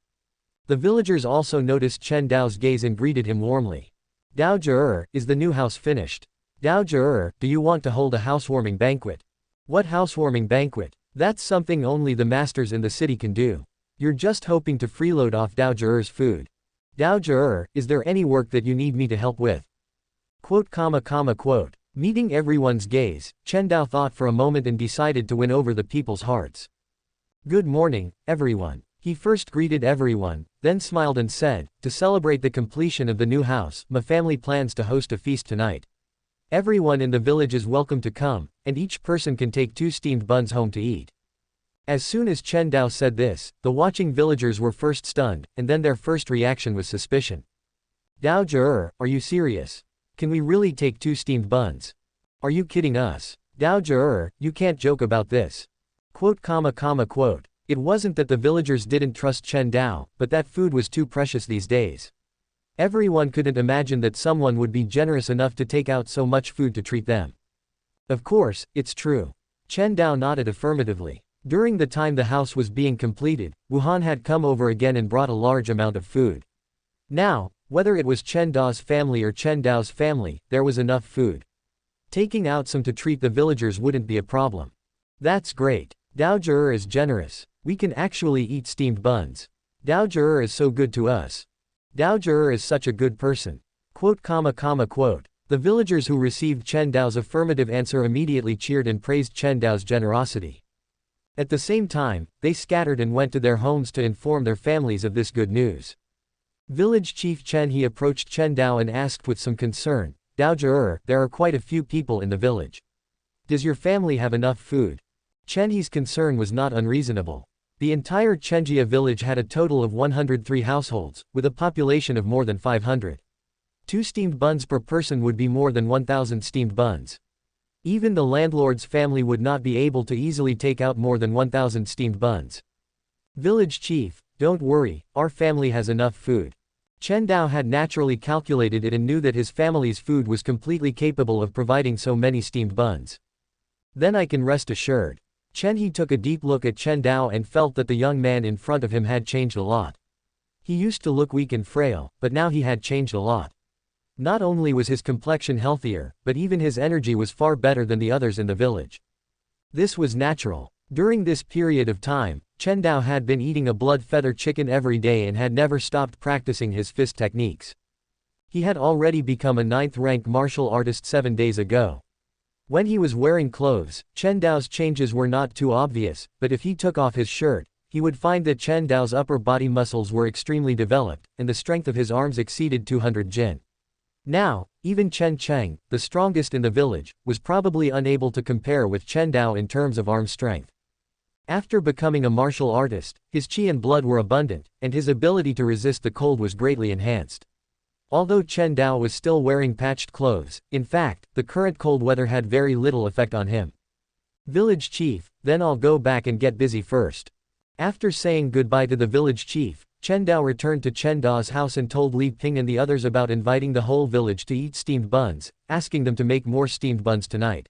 [SPEAKER 1] The villagers also noticed Chen Dao's gaze and greeted him warmly. Dao Zhe, is the new house finished? Dao Zhe, do you want to hold a housewarming banquet? What housewarming banquet? That's something only the masters in the city can do. You're just hoping to freeload off Dao Zhe's food. Dao Zhe, is there any work that you need me to help with? Quote. Meeting everyone's gaze, Chen Dao thought for a moment and decided to win over the people's hearts. Good morning, everyone. He first greeted everyone, then smiled and said, to celebrate the completion of the new house, my family plans to host a feast tonight. Everyone in the village is welcome to come, and each person can take 2 steamed buns home to eat. As soon as Chen Dao said this, the watching villagers were first stunned, and then their first reaction was suspicion. Dao Zhe, are you serious? Can we really take 2 steamed buns? Are you kidding us? Dao Zhe, you can't joke about this. Quote. It wasn't that the villagers didn't trust Chen Dao, but that food was too precious these days. Everyone couldn't imagine that someone would be generous enough to take out so much food to treat them. Of course, it's true. Chen Dao nodded affirmatively. During the time the house was being completed, Wuhan had come over again and brought a large amount of food. Now, whether it was Chen Dao's family or Chen Dao's family, there was enough food. Taking out some to treat the villagers wouldn't be a problem. That's great. Dao Zhe is generous. We can actually eat steamed buns. Dao Zhe is so good to us. Dao is such a good person. Quote. The villagers who received Chen Dao's affirmative answer immediately cheered and praised Chen Dao's generosity. At the same time, they scattered and went to their homes to inform their families of this good news. Village chief Chen He approached Chen Dao and asked with some concern, Dao, there are quite a few people in the village. Does your family have enough food? Chen He's concern was not unreasonable. The entire Chenjia village had a total of 103 households, with a population of more than 500. 2 steamed buns per person would be more than 1,000 steamed buns. Even the landlord's family would not be able to easily take out more than 1,000 steamed buns. Village chief, don't worry, our family has enough food. Chen Dao had naturally calculated it and knew that his family's food was completely capable of providing so many steamed buns. Then I can rest assured. Chen He took a deep look at Chen Dao and felt that the young man in front of him had changed a lot. He used to look weak and frail, but now he had changed a lot. Not only was his complexion healthier, but even his energy was far better than the others in the village. This was natural. During this period of time, Chen Dao had been eating a blood feather chicken every day and had never stopped practicing his fist techniques. He had already become a 9th-rank martial artist 7 days ago. When he was wearing clothes, Chen Dao's changes were not too obvious, but if he took off his shirt, he would find that Chen Dao's upper body muscles were extremely developed, and the strength of his arms exceeded 200 jin. Now, even Chen Cheng, the strongest in the village, was probably unable to compare with Chen Dao in terms of arm strength. After becoming a martial artist, his qi and blood were abundant, and his ability to resist the cold was greatly enhanced. Although Chen Dao was still wearing patched clothes, in fact, the current cold weather had very little effect on him. Village chief, then I'll go back and get busy first. After saying goodbye to the village chief, Chen Dao returned to Chen Dao's house and told Li Ping and the others about inviting the whole village to eat steamed buns, asking them to make more steamed buns tonight.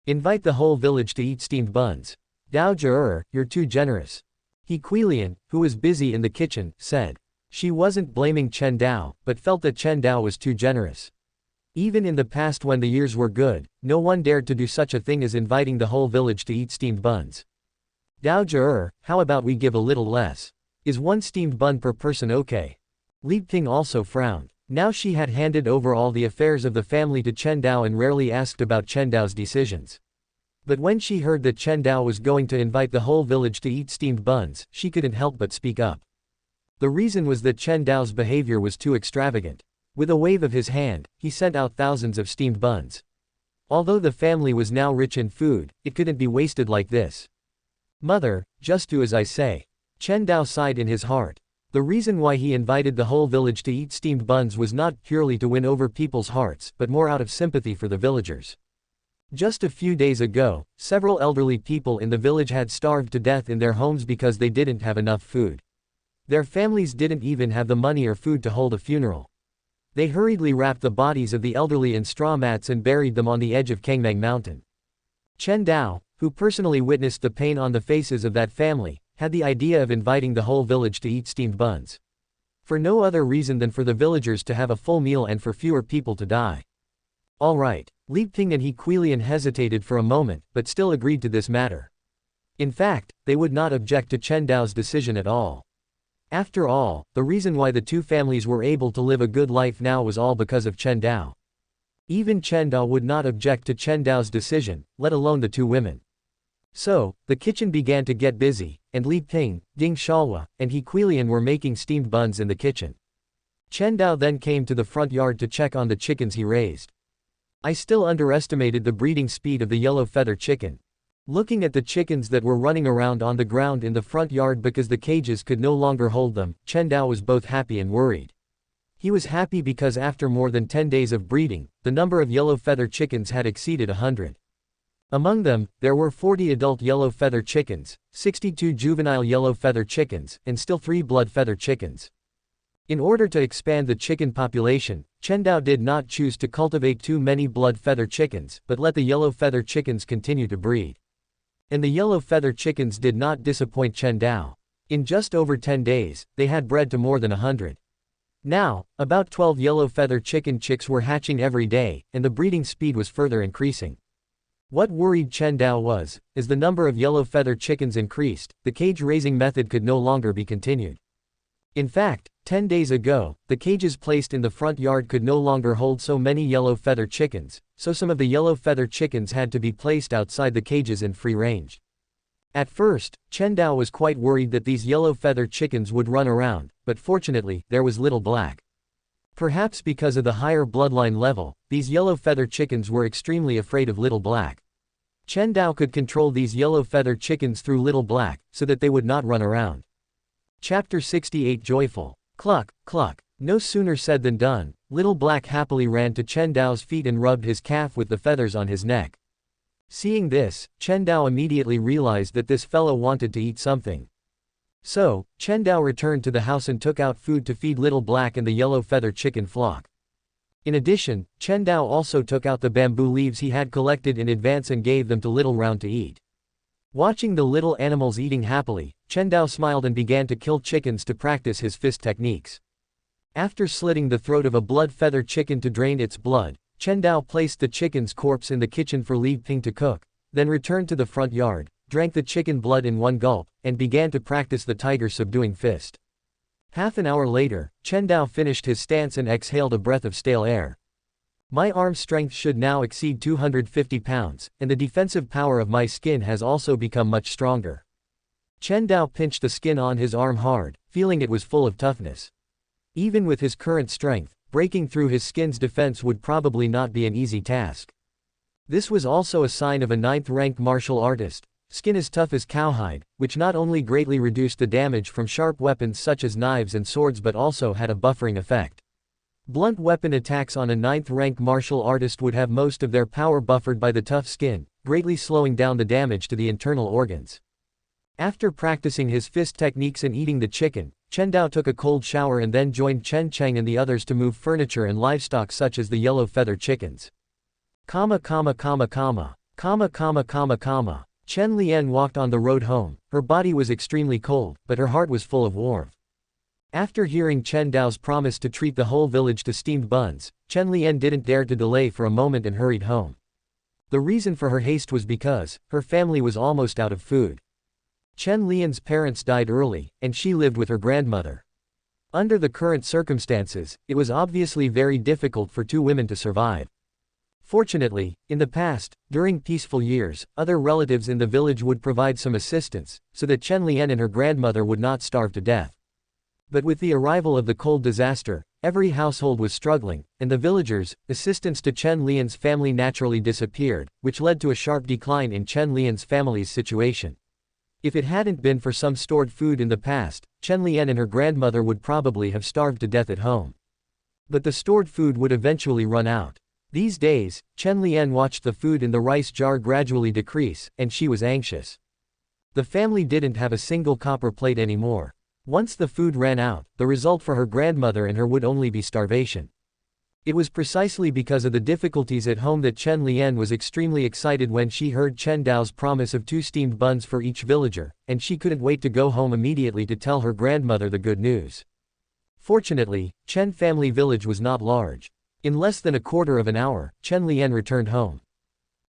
[SPEAKER 1] Invite the whole village to eat steamed buns. Dao, you're too generous. He Quilian, who was busy in the kitchen, said. She wasn't blaming Chen Dao, but felt that Chen Dao was too generous. Even in the past when the years were good, no one dared to do such a thing as inviting the whole village to eat steamed buns. Dao, how about we give a little less? Is 1 steamed bun per person okay? Li Ping also frowned. Now she had handed over all the affairs of the family to Chen Dao and rarely asked about Chen Dao's decisions. But when she heard that Chen Dao was going to invite the whole village to eat steamed buns, she couldn't help but speak up. The reason was that Chen Dao's behavior was too extravagant. With a wave of his hand, he sent out thousands of steamed buns. Although the family was now rich in food, it couldn't be wasted like this. Mother, just do as I say. Chen Dao sighed in his heart. The reason why he invited the whole village to eat steamed buns was not purely to win over people's hearts, but more out of sympathy for the villagers. Just a few days ago, several elderly people in the village had starved to death in their homes because they didn't have enough food. Their families didn't even have the money or food to hold a funeral. They hurriedly wrapped the bodies of the elderly in straw mats and buried them on the edge of Kangmeng Mountain. Chen Dao, who personally witnessed the pain on the faces of that family, had the idea of inviting the whole village to eat steamed buns. For no other reason than for the villagers to have a full meal and for fewer people to die. All right. Li Ping and He Quilian hesitated for a moment, but still agreed to this matter. In fact, they would not object to Chen Dao's decision at all. After all, the reason why the 2 families were able to live a good life now was all because of Chen Dao. Even Chen Dao would not object to Chen Dao's decision, let alone the 2 women. So, the kitchen began to get busy, and Li Ping, Ding Shalwa, and He Quilian were making steamed buns in the kitchen. Chen Dao then came to the front yard to check on the chickens he raised. I still underestimated the breeding speed of the yellow feather chicken. Looking at the chickens that were running around on the ground in the front yard because the cages could no longer hold them, Chen Dao was both happy and worried. He was happy because after more than 10 days of breeding, the number of yellow feather chickens had exceeded 100. Among them, there were 40 adult yellow feather chickens, 62 juvenile yellow feather chickens, and still 3 blood feather chickens. In order to expand the chicken population, Chen Dao did not choose to cultivate too many blood feather chickens, but let the yellow feather chickens continue to breed. And the yellow feather chickens did not disappoint Chen Dao. In just over 10 days, they had bred to more than 100. Now, about 12 yellow feather chicken chicks were hatching every day, and the breeding speed was further increasing. What worried Chen Dao was, as the number of yellow feather chickens increased, the cage raising method could no longer be continued. In fact, 10 days ago, the cages placed in the front yard could no longer hold so many yellow feather chickens, so some of the yellow feather chickens had to be placed outside the cages in free range. At first, Chen Dao was quite worried that these yellow feather chickens would run around, but fortunately, there was little black. Perhaps because of the higher bloodline level, these yellow feather chickens were extremely afraid of little black. Chen Dao could control these yellow feather chickens through little black, so that they would not run around. Chapter 68 Joyful. Cluck, cluck. No sooner said than done, little black happily ran to Chen Dao's feet and rubbed his calf with the feathers on his neck. Seeing this, Chen Dao immediately realized that this fellow wanted to eat something. So, Chen Dao returned to the house and took out food to feed little black and the yellow feather chicken flock. In addition, Chen Dao also took out the bamboo leaves he had collected in advance and gave them to little round to eat. Watching the little animals eating happily, Chen Dao smiled and began to kill chickens to practice his fist techniques. After slitting the throat of a blood feather chicken to drain its blood, Chen Dao placed the chicken's corpse in the kitchen for Li Ping to cook, then returned to the front yard, drank the chicken blood in one gulp, and began to practice the tiger subduing fist. Half an hour later, Chen Dao finished his stance and exhaled a breath of stale air. My arm strength should now exceed 250 pounds, and the defensive power of my skin has also become much stronger. Chen Dao pinched the skin on his arm hard, feeling it was full of toughness. Even with his current strength, breaking through his skin's defense would probably not be an easy task. This was also a sign of a 9th-rank martial artist, skin as tough as cowhide, which not only greatly reduced the damage from sharp weapons such as knives and swords but also had a buffering effect. Blunt weapon attacks on a 9th-rank martial artist would have most of their power buffered by the tough skin, greatly slowing down the damage to the internal organs. After practicing his fist techniques and eating the chicken, Chen Dao took a cold shower and then joined Chen Cheng and the others to move furniture and livestock such as the yellow feather chickens. Chen Lian walked on the road home. Her body was extremely cold, but her heart was full of warmth. After hearing Chen Dao's promise to treat the whole village to steamed buns, Chen Lian didn't dare to delay for a moment and hurried home. The reason for her haste was because her family was almost out of food. Chen Lian's parents died early, and she lived with her grandmother. Under the current circumstances, it was obviously very difficult for two women to survive. Fortunately, in the past, during peaceful years, other relatives in the village would provide some assistance, so that Chen Lian and her grandmother would not starve to death. But with the arrival of the cold disaster, every household was struggling, and the villagers' assistance to Chen Lian's family naturally disappeared, which led to a sharp decline in Chen Lian's family's situation. If it hadn't been for some stored food in the past, Chen Lian and her grandmother would probably have starved to death at home. But the stored food would eventually run out. These days, Chen Lian watched the food in the rice jar gradually decrease, and she was anxious. The family didn't have a single copper plate anymore. Once the food ran out, the result for her grandmother and her would only be starvation. It was precisely because of the difficulties at home that Chen Lian was extremely excited when she heard Chen Dao's promise of 2 steamed buns for each villager, and she couldn't wait to go home immediately to tell her grandmother the good news. Fortunately, Chen family village was not large. In less than a quarter of an hour, Chen Lian returned home.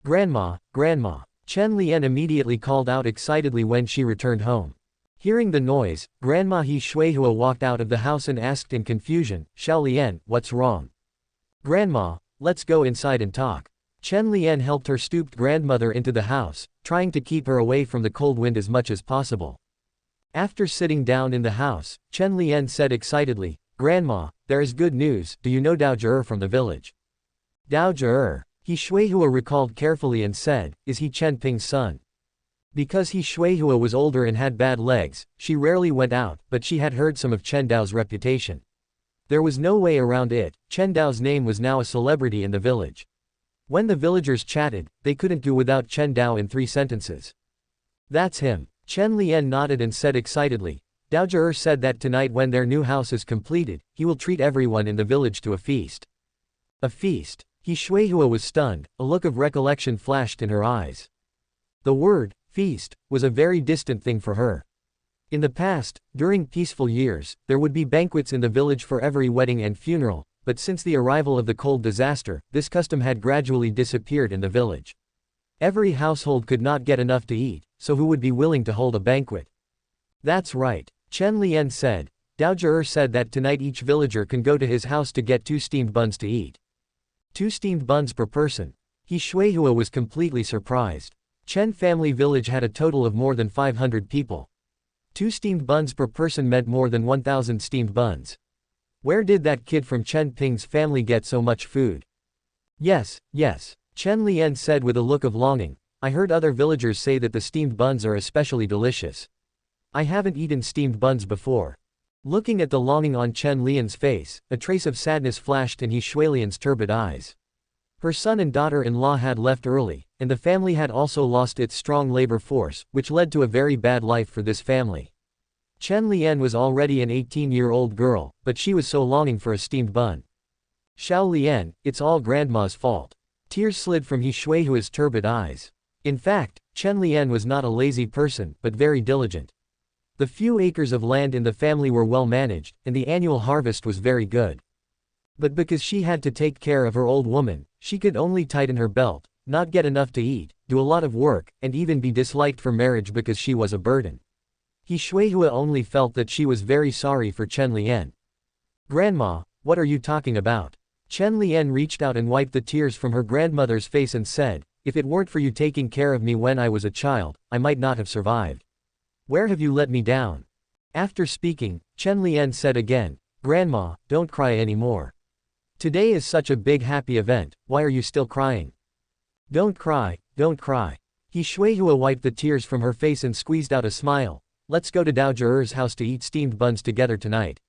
[SPEAKER 1] "Grandma, Grandma!" Chen Lian immediately called out excitedly when she returned home. Hearing the noise, Grandma He Shuihua walked out of the house and asked in confusion, "Xiao Lian, what's wrong?" "Grandma, let's go inside and talk." Chen Lian helped her stooped grandmother into the house, trying to keep her away from the cold wind as much as possible. After sitting down in the house, Chen Lian said excitedly, "Grandma, there is good news. Do you know Dao Zhe from the village?" "Dao Zhe?" He Shuihua recalled carefully and said, "Is he Chen Ping's son?" Because He Shuihua was older and had bad legs, she rarely went out, but she had heard some of Chen Dao's reputation. There was no way around it. Chen Dao's name was now a celebrity in the village. When the villagers chatted, they couldn't do without Chen Dao in 3 sentences. "That's him." Chen Lian nodded and said excitedly, "Dao Zhe said that tonight when their new house is completed, he will treat everyone in the village to a feast." A feast? He Shuihua was stunned, a look of recollection flashed in her eyes. The word, feast, was a very distant thing for her. In the past, during peaceful years, there would be banquets in the village for every wedding and funeral, but since the arrival of the cold disaster, this custom had gradually disappeared in the village. Every household could not get enough to eat, so who would be willing to hold a banquet? "That's right," Chen Lian said. Dao Zhi said that tonight each villager can go to his house to get 2 steamed buns to eat. 2 steamed buns per person. He Shuihua was completely surprised. Chen family village had a total of more than 500 people. 2 steamed buns per person meant more than 1,000 steamed buns. Where did that kid from Chen Ping's family get so much food? Yes, yes, Chen Lian said with a look of longing. I heard other villagers say that the steamed buns are especially delicious. I haven't eaten steamed buns before. Looking at the longing on Chen Lian's face, a trace of sadness flashed in He Shuilian's turbid eyes. Her son and daughter-in-law had left early, and the family had also lost its strong labor force, which led to a very bad life for this family. Chen Lian was already an 18-year-old girl, but she was so longing for a steamed bun. Xiao Lian, it's all grandma's fault. Tears slid from He Shuihua's turbid eyes. In fact, Chen Lian was not a lazy person, but very diligent. The few acres of land in the family were well managed, and the annual harvest was very good. But because she had to take care of her old woman, she could only tighten her belt, not get enough to eat, do a lot of work, and even be disliked for marriage because she was a burden. He Shuihua only felt that she was very sorry for Chen Lian. Grandma, what are you talking about? Chen Lian reached out and wiped the tears from her grandmother's face and said, if it weren't for you taking care of me when I was a child, I might not have survived. Where have you let me down? After speaking, Chen Lian said again, Grandma, don't cry anymore. Today is such a big happy event, why are you still crying? Don't cry, don't cry. He Shuihua wiped the tears from her face and squeezed out a smile. Let's go to Dao Zhi's house to eat steamed buns together tonight.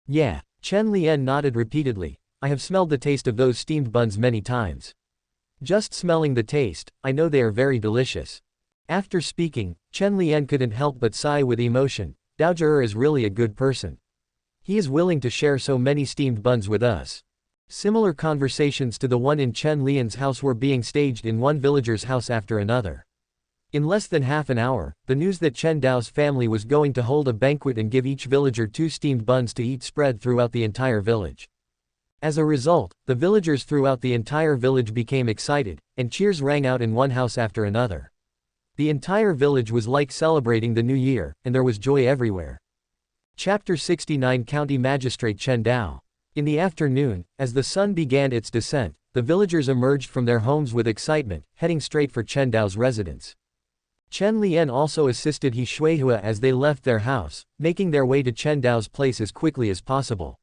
[SPEAKER 1] Yeah, Chen Lian nodded repeatedly. I have smelled the taste of those steamed buns many times. Just smelling the taste, I know they are very delicious. After speaking, Chen Lian couldn't help but sigh with emotion. Dao Zhi is really a good person. He is willing to share so many steamed buns with us. Similar conversations to the one in Chen Lian's house were being staged in one villager's house after another. In less than half an hour, the news that Chen Dao's family was going to hold a banquet and give each villager 2 steamed buns to eat spread throughout the entire village. As a result, the villagers throughout the entire village became excited, and cheers rang out in one house after another. The entire village was like celebrating the new year, and there was joy everywhere. Chapter 69 County Magistrate Chen Dao. In the afternoon, as the sun began its descent, the villagers emerged from their homes with excitement, heading straight for Chen Dao's residence. Chen Lian also assisted He Shuihua as they left their house, making their way to Chen Dao's place as quickly as possible.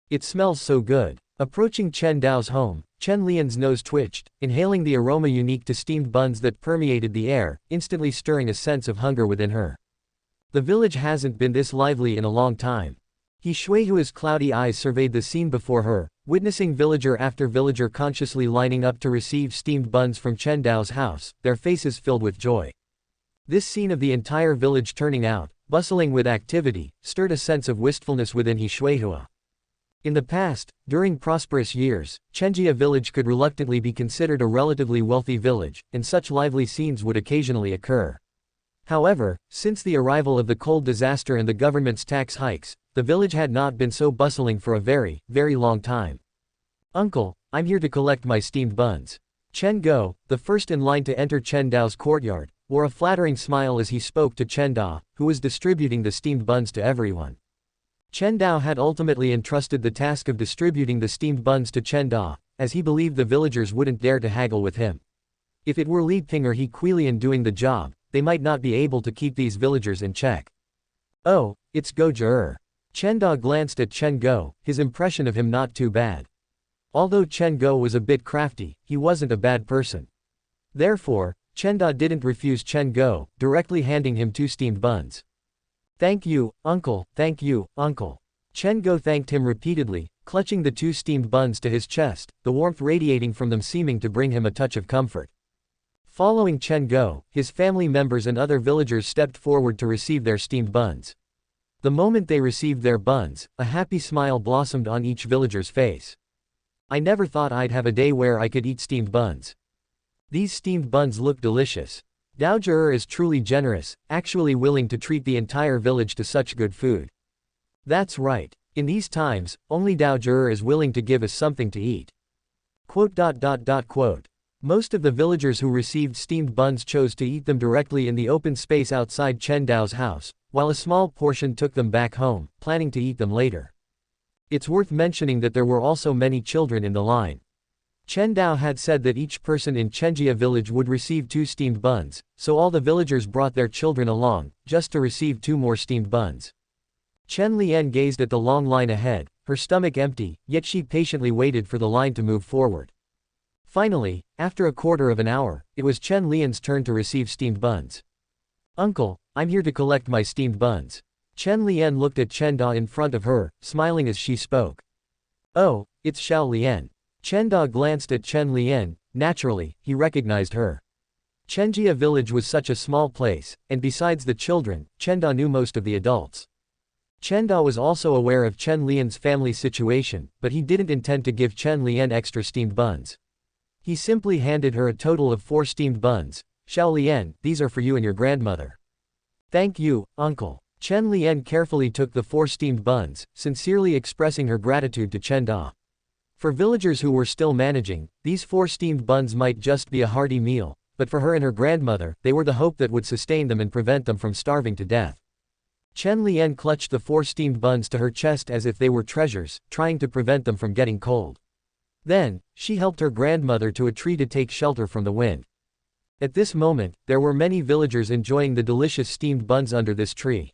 [SPEAKER 1] It smells so good. Approaching Chen Dao's home, Chen Lian's nose twitched, inhaling the aroma unique to steamed buns that permeated the air, instantly stirring a sense of hunger within her. The village hasn't been this lively in a long time. He Shuihua's cloudy eyes surveyed the scene before her, witnessing villager after villager consciously lining up to receive steamed buns from Chen Dao's house, their faces filled with joy. This scene of the entire village turning out, bustling with activity, stirred a sense of wistfulness within He Shuihua. In the past, during prosperous years, Chenjia village could reluctantly be considered a relatively wealthy village, and such lively scenes would occasionally occur. However, since the arrival of the coal disaster and the government's tax hikes, the village had not been so bustling for a very, very long time. Uncle, I'm here to collect my steamed buns. Chen Go, the first in line to enter Chen Dao's courtyard, wore a flattering smile as he spoke to Chen Dao, who was distributing the steamed buns to everyone. Chen Dao had ultimately entrusted the task of distributing the steamed buns to Chen Dao, as he believed the villagers wouldn't dare to haggle with him. If it were Li Ping or He Quilian doing the job, they might not be able to keep these villagers in check. Oh, it's Go Zhi. Chen Dao glanced at Chen Go, his impression of him not too bad. Although Chen Go was a bit crafty, he wasn't a bad person. Therefore, Chen Dao didn't refuse Chen Go, directly handing him 2 steamed buns. Thank you, uncle, thank you, uncle. Chen Go thanked him repeatedly, clutching the 2 steamed buns to his chest, the warmth radiating from them seeming to bring him a touch of comfort. Following Chen Go, his family members and other villagers stepped forward to receive their steamed buns. The moment they received their buns, a happy smile blossomed on each villager's face. I never thought I'd have a day where I could eat steamed buns. These steamed buns look delicious. Dao Zhi is truly generous, actually willing to treat the entire village to such good food. That's right. In these times, only Dao Zhi is willing to give us something to eat. Quote. Most of the villagers who received steamed buns chose to eat them directly in the open space outside Chen Dao's house, while a small portion took them back home, planning to eat them later. It's worth mentioning that there were also many children in the line. Chen Dao had said that each person in Chenjia village would receive 2 steamed buns, so all the villagers brought their children along, just to receive 2 more steamed buns. Chen Lian gazed at the long line ahead, her stomach empty, yet she patiently waited for the line to move forward. Finally, after a quarter of an hour, it was Chen Lian's turn to receive steamed buns. "Uncle, I'm here to collect my steamed buns." Chen Lian looked at Chen Dao in front of her, smiling as she spoke. "Oh, it's Xiao Lian." Chen Dao glanced at Chen Lian. Naturally, he recognized her. Chenjia village was such a small place, and besides the children, Chen Dao knew most of the adults. Chen Dao was also aware of Chen Lian's family situation, but he didn't intend to give Chen Lian extra steamed buns. He simply handed her a total of 4 steamed buns. "Xiao Lian, these are for you and your grandmother." "Thank you, uncle." Chen Lian carefully took the 4 steamed buns, sincerely expressing her gratitude to Chen Dao. For villagers who were still managing, these 4 steamed buns might just be a hearty meal, but for her and her grandmother, they were the hope that would sustain them and prevent them from starving to death. Chen Lian clutched the 4 steamed buns to her chest as if they were treasures, trying to prevent them from getting cold. Then, she helped her grandmother to a tree to take shelter from the wind. At this moment, there were many villagers enjoying the delicious steamed buns under this tree.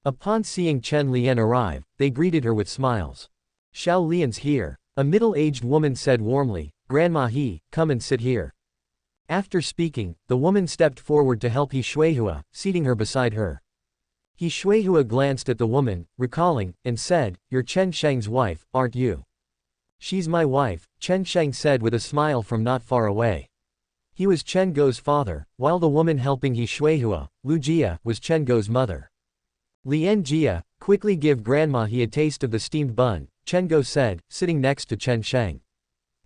[SPEAKER 1] Upon seeing Chen Lian arrive, they greeted her with smiles. "Xiao Lian's here," a middle-aged woman said warmly. "Grandma He, come and sit here." After speaking, the woman stepped forward to help He Shuihua, seating her beside her. He Shuihua glanced at the woman, recalling, and said, "You're Chen Sheng's wife, aren't you?" "She's my wife," Chen Sheng said with a smile from not far away. He was Chen Go's father, while the woman helping He Shuihua, Lu Jia, was Chen Go's mother. "Lian Jia, quickly give Grandma He a taste of the steamed bun," Chen Go said, sitting next to Chen Sheng.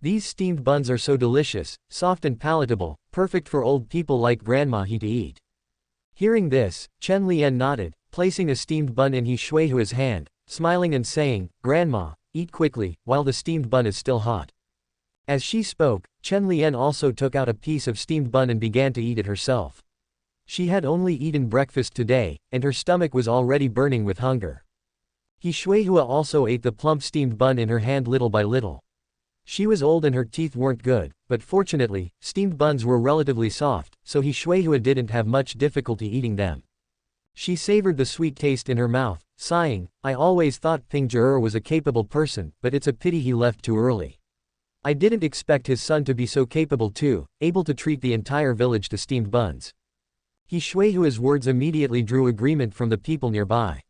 [SPEAKER 1] "These steamed buns are so delicious, soft and palatable, perfect for old people like Grandma He to eat." Hearing this, Chen Lian nodded, placing a steamed bun in He Shuihua's hand, smiling and saying, "Grandma, eat quickly, while the steamed bun is still hot." As she spoke, Chen Lian also took out a piece of steamed bun and began to eat it herself. She had only eaten breakfast today, and her stomach was already burning with hunger. He Shuihua also ate the plump steamed bun in her hand little by little. She was old and her teeth weren't good, but fortunately, steamed buns were relatively soft, so He Shuihua didn't have much difficulty eating them. She savored the sweet taste in her mouth, sighing, "I always thought Ping Zhe was a capable person, but it's a pity he left too early. I didn't expect his son to be so capable too, able to treat the entire village to steamed buns." He Shuihua's words immediately drew agreement from the people nearby.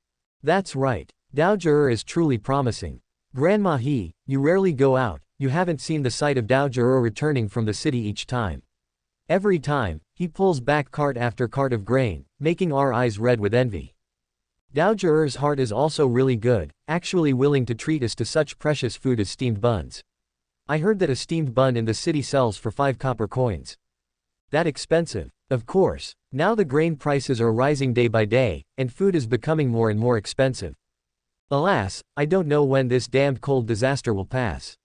[SPEAKER 1] "That's right. Dao Zhe is truly promising. Grandma He, you rarely go out, you haven't seen the sight of Dao Zhe returning from the city each time. Every time, he pulls back cart after cart of grain, making our eyes red with envy. Dao Zhe's heart is also really good, actually willing to treat us to such precious food as steamed buns. I heard that a steamed bun in the city sells for 5 copper coins. That expensive. Of course, now the grain prices are rising day by day, and food is becoming more and more expensive. Alas, I don't know when this damned cold disaster will pass.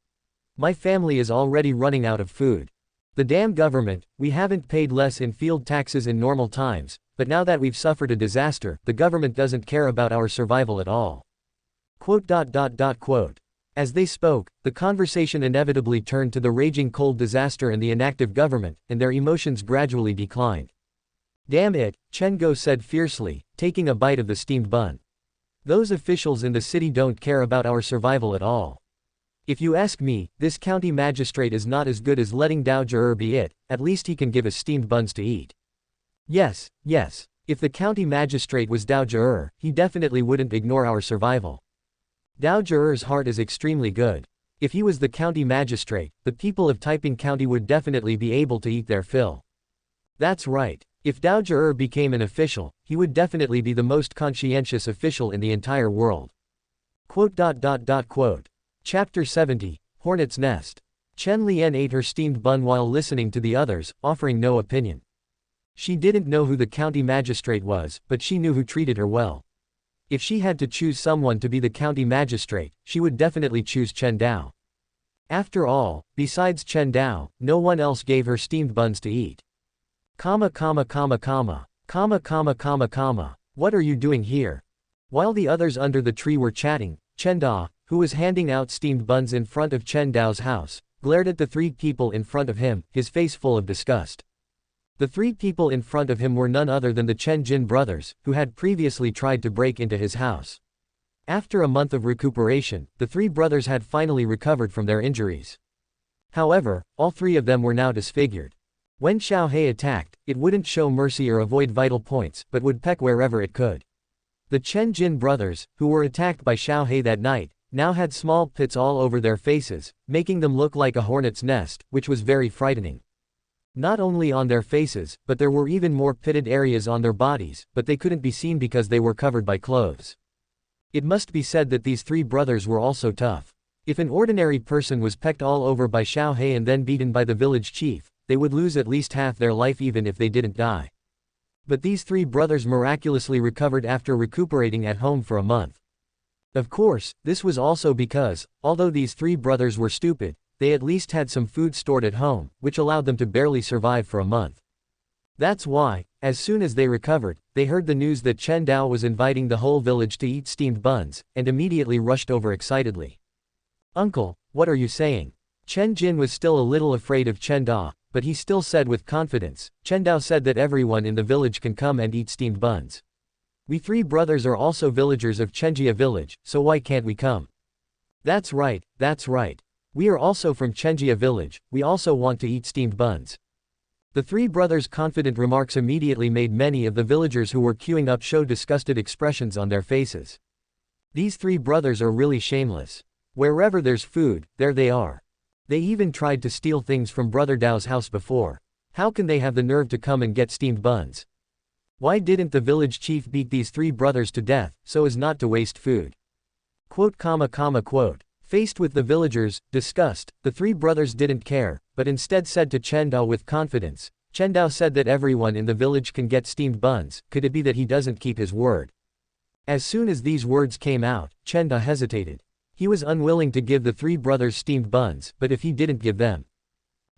[SPEAKER 1] My family is already running out of food. The damn government, we haven't paid less in field taxes in normal times, but now that we've suffered a disaster, the government doesn't care about our survival at all." As they spoke, the conversation inevitably turned to the raging cold disaster and the inactive government, and their emotions gradually declined. "Damn it," Chen Go said fiercely, taking a bite of the steamed bun. "Those officials in the city don't care about our survival at all. If you ask me, this county magistrate is not as good as letting Dao Zhe be it, at least he can give us steamed buns to eat. Yes, if the county magistrate was Dao Zhe, he definitely wouldn't ignore our survival. Dao Zhe's heart is extremely good. If he was the county magistrate, the people of Taiping County would definitely be able to eat their fill. That's right. If Dao Zhe became an official, he would definitely be the most conscientious official in the entire world." Chapter 70, Hornet's Nest. Chen Lian ate her steamed bun while listening to the others, offering no opinion. She didn't know who the county magistrate was, but she knew who treated her well. If she had to choose someone to be the county magistrate, she would definitely choose Chen Dao. After all, besides Chen Dao, no one else gave her steamed buns to eat. What are you doing here? While the others under the tree were chatting, Chen Dao, who was handing out steamed buns in front of Chen Dao's house, glared at the three people in front of him, his face full of disgust. The three people in front of him were none other than the Chen Jin brothers, who had previously tried to break into his house. After a month of recuperation, the three brothers had finally recovered from their injuries. However, all three of them were now disfigured. When Xiao He attacked, it wouldn't show mercy or avoid vital points, but would peck wherever it could. The Chen Jin brothers, who were attacked by Xiao He that night, now had small pits all over their faces, making them look like a hornet's nest, which was very frightening. Not only on their faces, but there were even more pitted areas on their bodies, but they couldn't be seen because they were covered by clothes. It must be said that these three brothers were also tough. If an ordinary person was pecked all over by Xiao He and then beaten by the village chief, they would lose at least half their life even if they didn't die. But these three brothers miraculously recovered after recuperating at home for a month. Of course, this was also because, although these three brothers were stupid, they at least had some food stored at home, which allowed them to barely survive for a month. That's why, as soon as they recovered, they heard the news that Chen Dao was inviting the whole village to eat steamed buns, and immediately rushed over excitedly. "Uncle, what are you saying?" Chen Jin was still a little afraid of Chen Dao, but he still said with confidence, "Chen Dao said that everyone in the village can come and eat steamed buns. We three brothers are also villagers of Chenjia village, so why can't we come?" That's right, that's right. We are also from Chenjia village, we also want to eat steamed buns." The three brothers' confident remarks immediately made many of the villagers who were queuing up show disgusted expressions on their faces. These three brothers are really shameless. Wherever there's food, there they are. They even tried to steal things from Brother Dao's house before. How can they have the nerve to come and get steamed buns? Why didn't the village chief beat these three brothers to death, so as not to waste food? Quote. Faced with the villagers' disgust, the three brothers didn't care, but instead said to Chen Dao with confidence, "Chen Dao said that everyone in the village can get steamed buns, could it be that he doesn't keep his word?" As soon as these words came out, Chen Dao hesitated. He was unwilling to give the three brothers steamed buns, but if he didn't give them,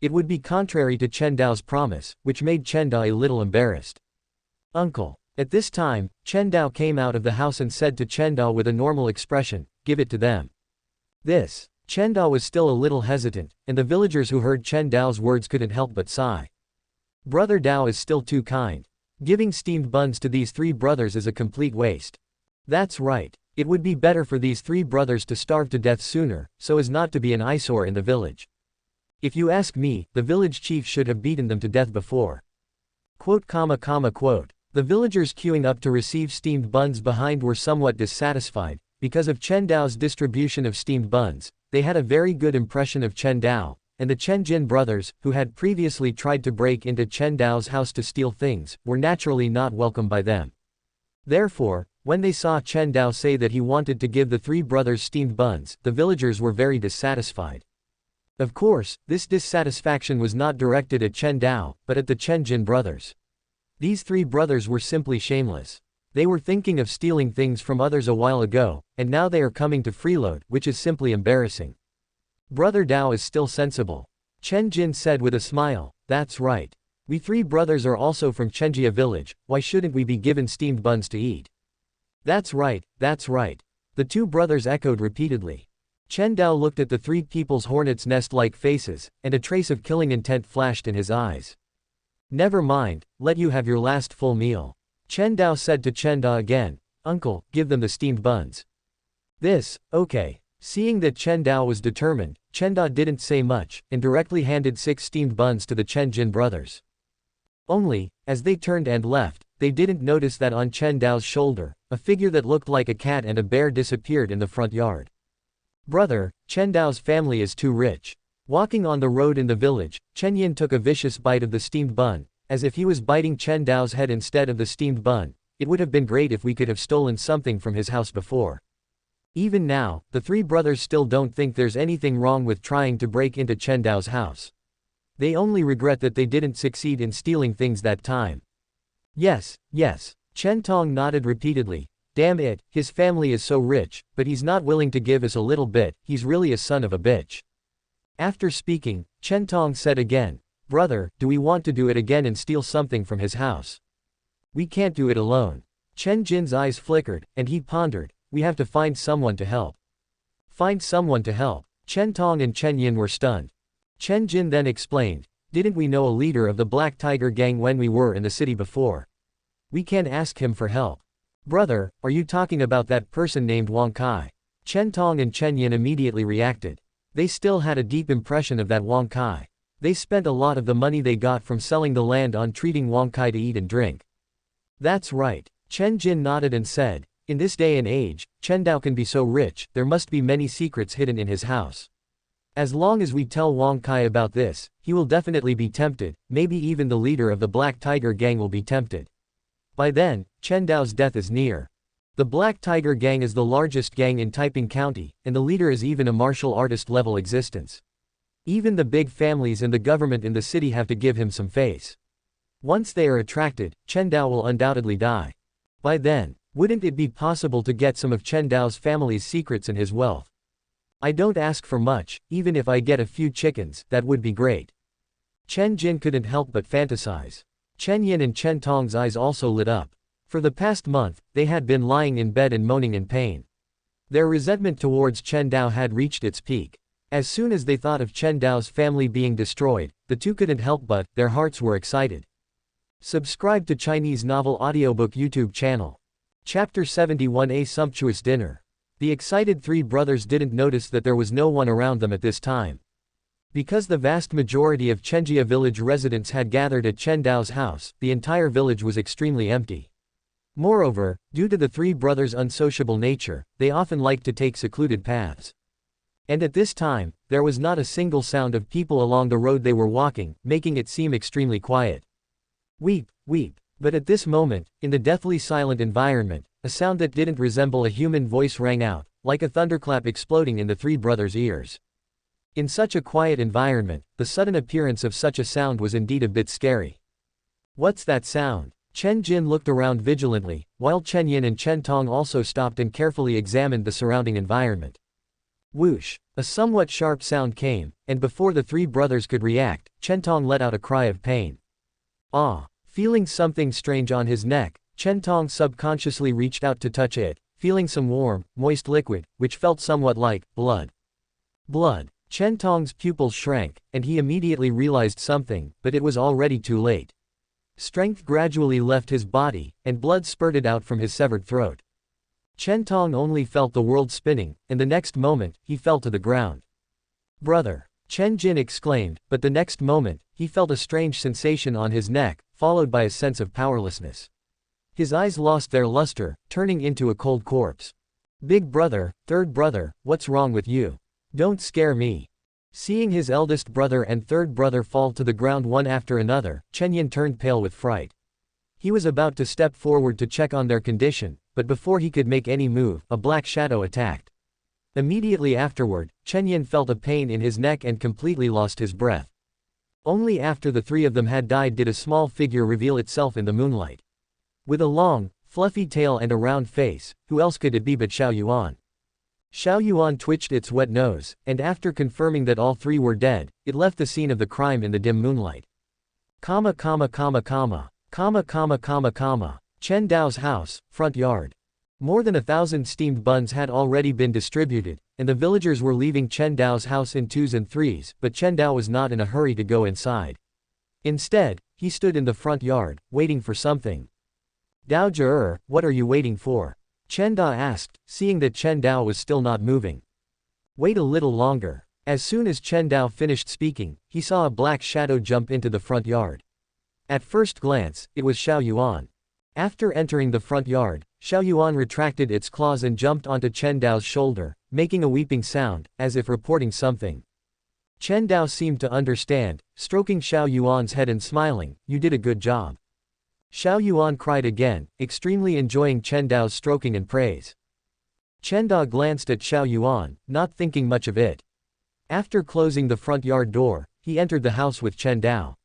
[SPEAKER 1] it would be contrary to Chen Dao's promise, which made Chen Dao a little embarrassed. "Uncle." At this time, Chen Dao came out of the house and said to Chen Dao with a normal expression, "Give it to them." Chen Dao was still a little hesitant, and the villagers who heard Chen Dao's words couldn't help but sigh. Brother Dao is still too kind. Giving steamed buns to these three brothers is a complete waste. That's right. It would be better for these three brothers to starve to death sooner, so as not to be an eyesore in the village. If you ask me, the village chief should have beaten them to death before. Quote. The villagers queuing up to receive steamed buns behind were somewhat dissatisfied. Because of Chen Dao's distribution of steamed buns, they had a very good impression of Chen Dao, and the Chen Jin brothers, who had previously tried to break into Chen Dao's house to steal things, were naturally not welcomed by them. Therefore, when they saw Chen Dao say that he wanted to give the three brothers steamed buns, the villagers were very dissatisfied. Of course, this dissatisfaction was not directed at Chen Dao, but at the Chen Jin brothers. These three brothers were simply shameless. They were thinking of stealing things from others a while ago, and now they are coming to freeload, which is simply embarrassing. Brother Dao is still sensible. Chen Jin said with a smile, "That's right. We three brothers are also from Chenjia village, why shouldn't we be given steamed buns to eat?" That's right, that's right. The two brothers echoed repeatedly. Chen Dao looked at the three people's hornet's nest-like faces, and a trace of killing intent flashed in his eyes. "Never mind, let you have your last full meal." Chen Dao said to Chen Dao again, "Uncle, give them the steamed buns." Okay. Seeing that Chen Dao was determined, Chen Dao didn't say much, and directly handed 6 steamed buns to the Chen Jin brothers. Only, as they turned and left, they didn't notice that on Chen Dao's shoulder, a figure that looked like a cat and a bear disappeared in the front yard. "Brother, Chen Dao's family is too rich." Walking on the road in the village, Chen Yin took a vicious bite of the steamed bun, as if he was biting Chen Dao's head instead of the steamed bun. It would have been great if we could have stolen something from his house before. Even now, the three brothers still don't think there's anything wrong with trying to break into Chen Dao's house. They only regret that they didn't succeed in stealing things that time. Yes. Chen Tong nodded repeatedly. Damn it, his family is so rich, but he's not willing to give us a little bit, he's really a son of a bitch. After speaking, Chen Tong said again, "Brother, do we want to do it again and steal something from his house? We can't do it alone." Chen Jin's eyes flickered, and he pondered, we have to find someone to help. Find someone to help. Chen Tong and Chen Yin were stunned. Chen Jin then explained, didn't we know a leader of the Black Tiger gang when we were in the city before? We can ask him for help. Brother, are you talking about that person named Wang Kai? Chen Tong and Chen Yin immediately reacted. They still had a deep impression of that Wang Kai. They spent a lot of the money they got from selling the land on treating Wang Kai to eat and drink. That's right. Chen Jin nodded and said, in this day and age, Chen Dao can be so rich, there must be many secrets hidden in his house. As long as we tell Wang Kai about this, he will definitely be tempted, maybe even the leader of the Black Tiger gang will be tempted. By then, Chen Dao's death is near. The Black Tiger gang is the largest gang in Taiping County, and the leader is even a martial artist level existence. Even the big families and the government in the city have to give him some face. Once they are attracted, Chen Dao will undoubtedly die. By then, wouldn't it be possible to get some of Chen Dao's family's secrets and his wealth? I don't ask for much, even if I get a few chickens, that would be great. Chen Jin couldn't help but fantasize. Chen Yin and Chen Tong's eyes also lit up. For the past month, they had been lying in bed and moaning in pain. Their resentment towards Chen Dao had reached its peak. As soon as they thought of Chen Dao's family being destroyed, the two couldn't help but, their hearts were excited. Subscribe to Chinese Novel Audiobook YouTube channel. Chapter 71 A Sumptuous Dinner. The excited three brothers didn't notice that there was no one around them at this time. Because the vast majority of Chenjia village residents had gathered at Chen Dao's house, the entire village was extremely empty. Moreover, due to the three brothers' unsociable nature, they often liked to take secluded paths. And at this time, there was not a single sound of people along the road they were walking, making it seem extremely quiet. Weep, weep. But at this moment, in the deathly silent environment, a sound that didn't resemble a human voice rang out, like a thunderclap exploding in the three brothers' ears. In such a quiet environment, the sudden appearance of such a sound was indeed a bit scary. What's that sound? Chen Jin looked around vigilantly, while Chen Yin and Chen Tong also stopped and carefully examined the surrounding environment. Whoosh! A somewhat sharp sound came, and before the three brothers could react, Chen Tong let out a cry of pain. Ah! Feeling something strange on his neck, Chen Tong subconsciously reached out to touch it, feeling some warm, moist liquid, which felt somewhat like blood. Blood. Chen Tong's pupils shrank, and he immediately realized something, but it was already too late. Strength gradually left his body, and blood spurted out from his severed throat. Chen Tong only felt the world spinning, and the next moment, he fell to the ground. Brother! Chen Jin exclaimed, but the next moment, he felt a strange sensation on his neck, followed by a sense of powerlessness. His eyes lost their luster, turning into a cold corpse. Big brother, third brother, what's wrong with you? Don't scare me. Seeing his eldest brother and third brother fall to the ground one after another, Chen Yin turned pale with fright. He was about to step forward to check on their condition, but before he could make any move, a black shadow attacked. Immediately afterward, Chen Yin felt a pain in his neck and completely lost his breath. Only after the three of them had died did a small figure reveal itself in the moonlight. With a long, fluffy tail and a round face, who else could it be but Xiao Yuan? Xiao Yuan twitched its wet nose, and after confirming that all three were dead, it left the scene of the crime in the dim moonlight. Chen Dao's house, front yard. More than 1,000 steamed buns had already been distributed, and the villagers were leaving Chen Dao's house in twos and threes, but Chen Dao was not in a hurry to go inside. Instead, he stood in the front yard, waiting for something. Dao Jie, what are you waiting for? Chen Dao asked, seeing that Chen Dao was still not moving. Wait a little longer. As soon as Chen Dao finished speaking, he saw a black shadow jump into the front yard. At first glance, it was Xiao Yuan. After entering the front yard, Xiao Yuan retracted its claws and jumped onto Chen Dao's shoulder, making a weeping sound, as if reporting something. Chen Dao seemed to understand, stroking Xiao Yuan's head and smiling, "You did a good job." Xiao Yuan cried again, extremely enjoying Chen Dao's stroking and praise. Chen Dao glanced at Xiao Yuan, not thinking much of it. After closing the front yard door, he entered the house with Chen Dao.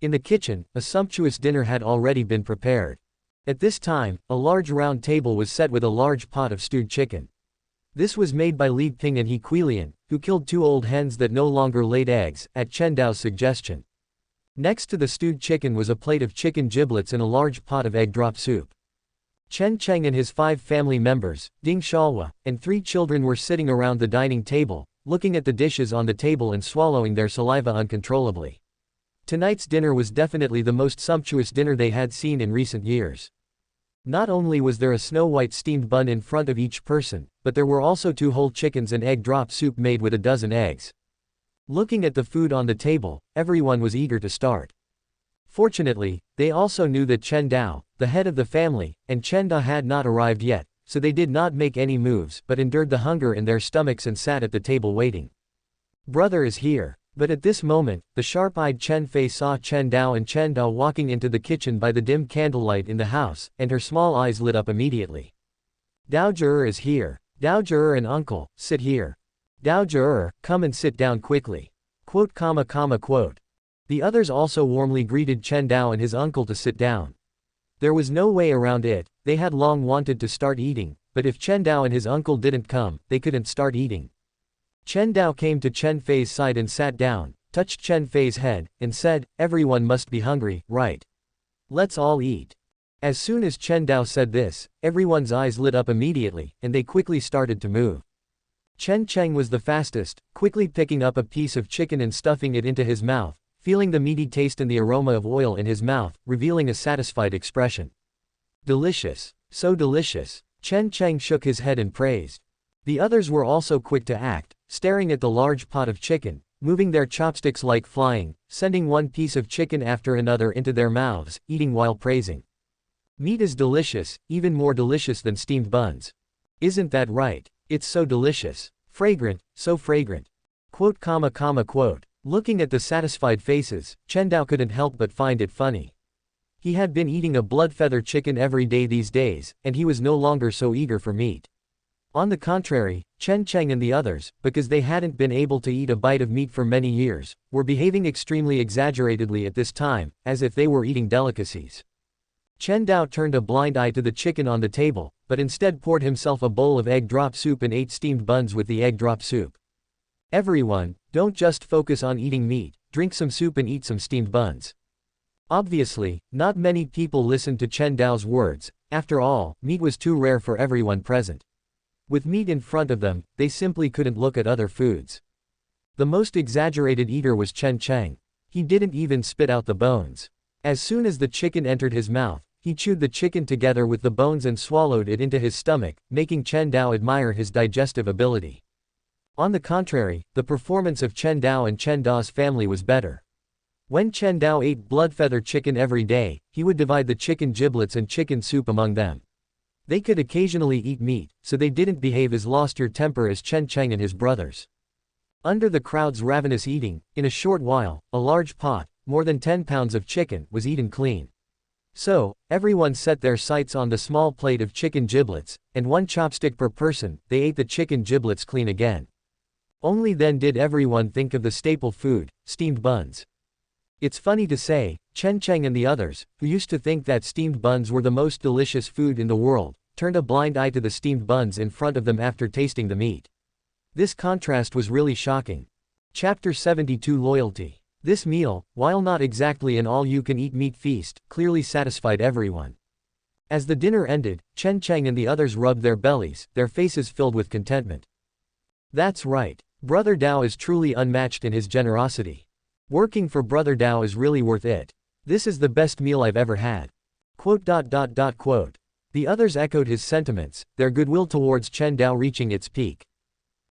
[SPEAKER 1] In the kitchen, a sumptuous dinner had already been prepared. At this time, a large round table was set with a large pot of stewed chicken. This was made by Li Ping and He Quilian, who killed 2 old hens that no longer laid eggs, at Chen Dao's suggestion. Next to the stewed chicken was a plate of chicken giblets and a large pot of egg drop soup. Chen Cheng and his 5 family members, Ding Shalwa, and 3 children were sitting around the dining table, looking at the dishes on the table and swallowing their saliva uncontrollably. Tonight's dinner was definitely the most sumptuous dinner they had seen in recent years. Not only was there a snow-white steamed bun in front of each person, but there were also 2 whole chickens and egg drop soup made with a dozen eggs. Looking at the food on the table, everyone was eager to start. Fortunately, they also knew that Chen Dao, the head of the family, and Chen Da had not arrived yet, so they did not make any moves but endured the hunger in their stomachs and sat at the table waiting. Brother is here. But at this moment, the sharp-eyed Chen Fei saw Chen Dao and Chen Dao walking into the kitchen by the dim candlelight in the house, and her small eyes lit up immediately. Dao Zhe is here. Dao Zhe and uncle, sit here. Dao Zhe, come and sit down quickly. Quote. The others also warmly greeted Chen Dao and his uncle to sit down. There was no way around it, they had long wanted to start eating, but if Chen Dao and his uncle didn't come, they couldn't start eating. Chen Dao came to Chen Fei's side and sat down, touched Chen Fei's head, and said, everyone must be hungry, right? Let's all eat. As soon as Chen Dao said this, everyone's eyes lit up immediately, and they quickly started to move. Chen Cheng was the fastest, quickly picking up a piece of chicken and stuffing it into his mouth, feeling the meaty taste and the aroma of oil in his mouth, revealing a satisfied expression. Delicious. So delicious. Chen Cheng shook his head and praised. The others were also quick to act, staring at the large pot of chicken, moving their chopsticks like flying, sending one piece of chicken after another into their mouths, eating while praising. Meat is delicious, even more delicious than steamed buns. Isn't that right? It's so delicious. Fragrant, so fragrant. Quote. Looking at the satisfied faces, Chen Dao couldn't help but find it funny. He had been eating a blood-feather chicken every day these days, and he was no longer so eager for meat. On the contrary, Chen Cheng and the others, because they hadn't been able to eat a bite of meat for many years, were behaving extremely exaggeratedly at this time, as if they were eating delicacies. Chen Dao turned a blind eye to the chicken on the table, but instead poured himself a bowl of egg drop soup and 8 steamed buns with the egg drop soup. Everyone, don't just focus on eating meat, drink some soup and eat some steamed buns. Obviously, not many people listened to Chen Dao's words. After all, meat was too rare for everyone present. With meat in front of them, they simply couldn't look at other foods. The most exaggerated eater was Chen Cheng. He didn't even spit out the bones. As soon as the chicken entered his mouth, he chewed the chicken together with the bones and swallowed it into his stomach, making Chen Dao admire his digestive ability. On the contrary, the performance of Chen Dao and Chen Dao's family was better. When Chen Dao ate blood-feather chicken every day, he would divide the chicken giblets and chicken soup among them. They could occasionally eat meat, so they didn't behave as lost-your-temper as Chen Cheng and his brothers. Under the crowd's ravenous eating, in a short while, a large pot, more than 10 pounds of chicken, was eaten clean. So, everyone set their sights on the small plate of chicken giblets, and 1 chopstick per person. They ate the chicken giblets clean again. Only then did everyone think of the staple food, steamed buns. It's funny to say, Chen Cheng and the others, who used to think that steamed buns were the most delicious food in the world, turned a blind eye to the steamed buns in front of them after tasting the meat. This contrast was really shocking. Chapter 72 Loyalty. This meal, while not exactly an all-you-can-eat meat feast, clearly satisfied everyone. As the dinner ended, Chen Cheng and the others rubbed their bellies, their faces filled with contentment. That's right. Brother Dao is truly unmatched in his generosity. Working for Brother Dao is really worth it. This is the best meal I've ever had. Quote. The others echoed his sentiments, their goodwill towards Chen Dao reaching its peak.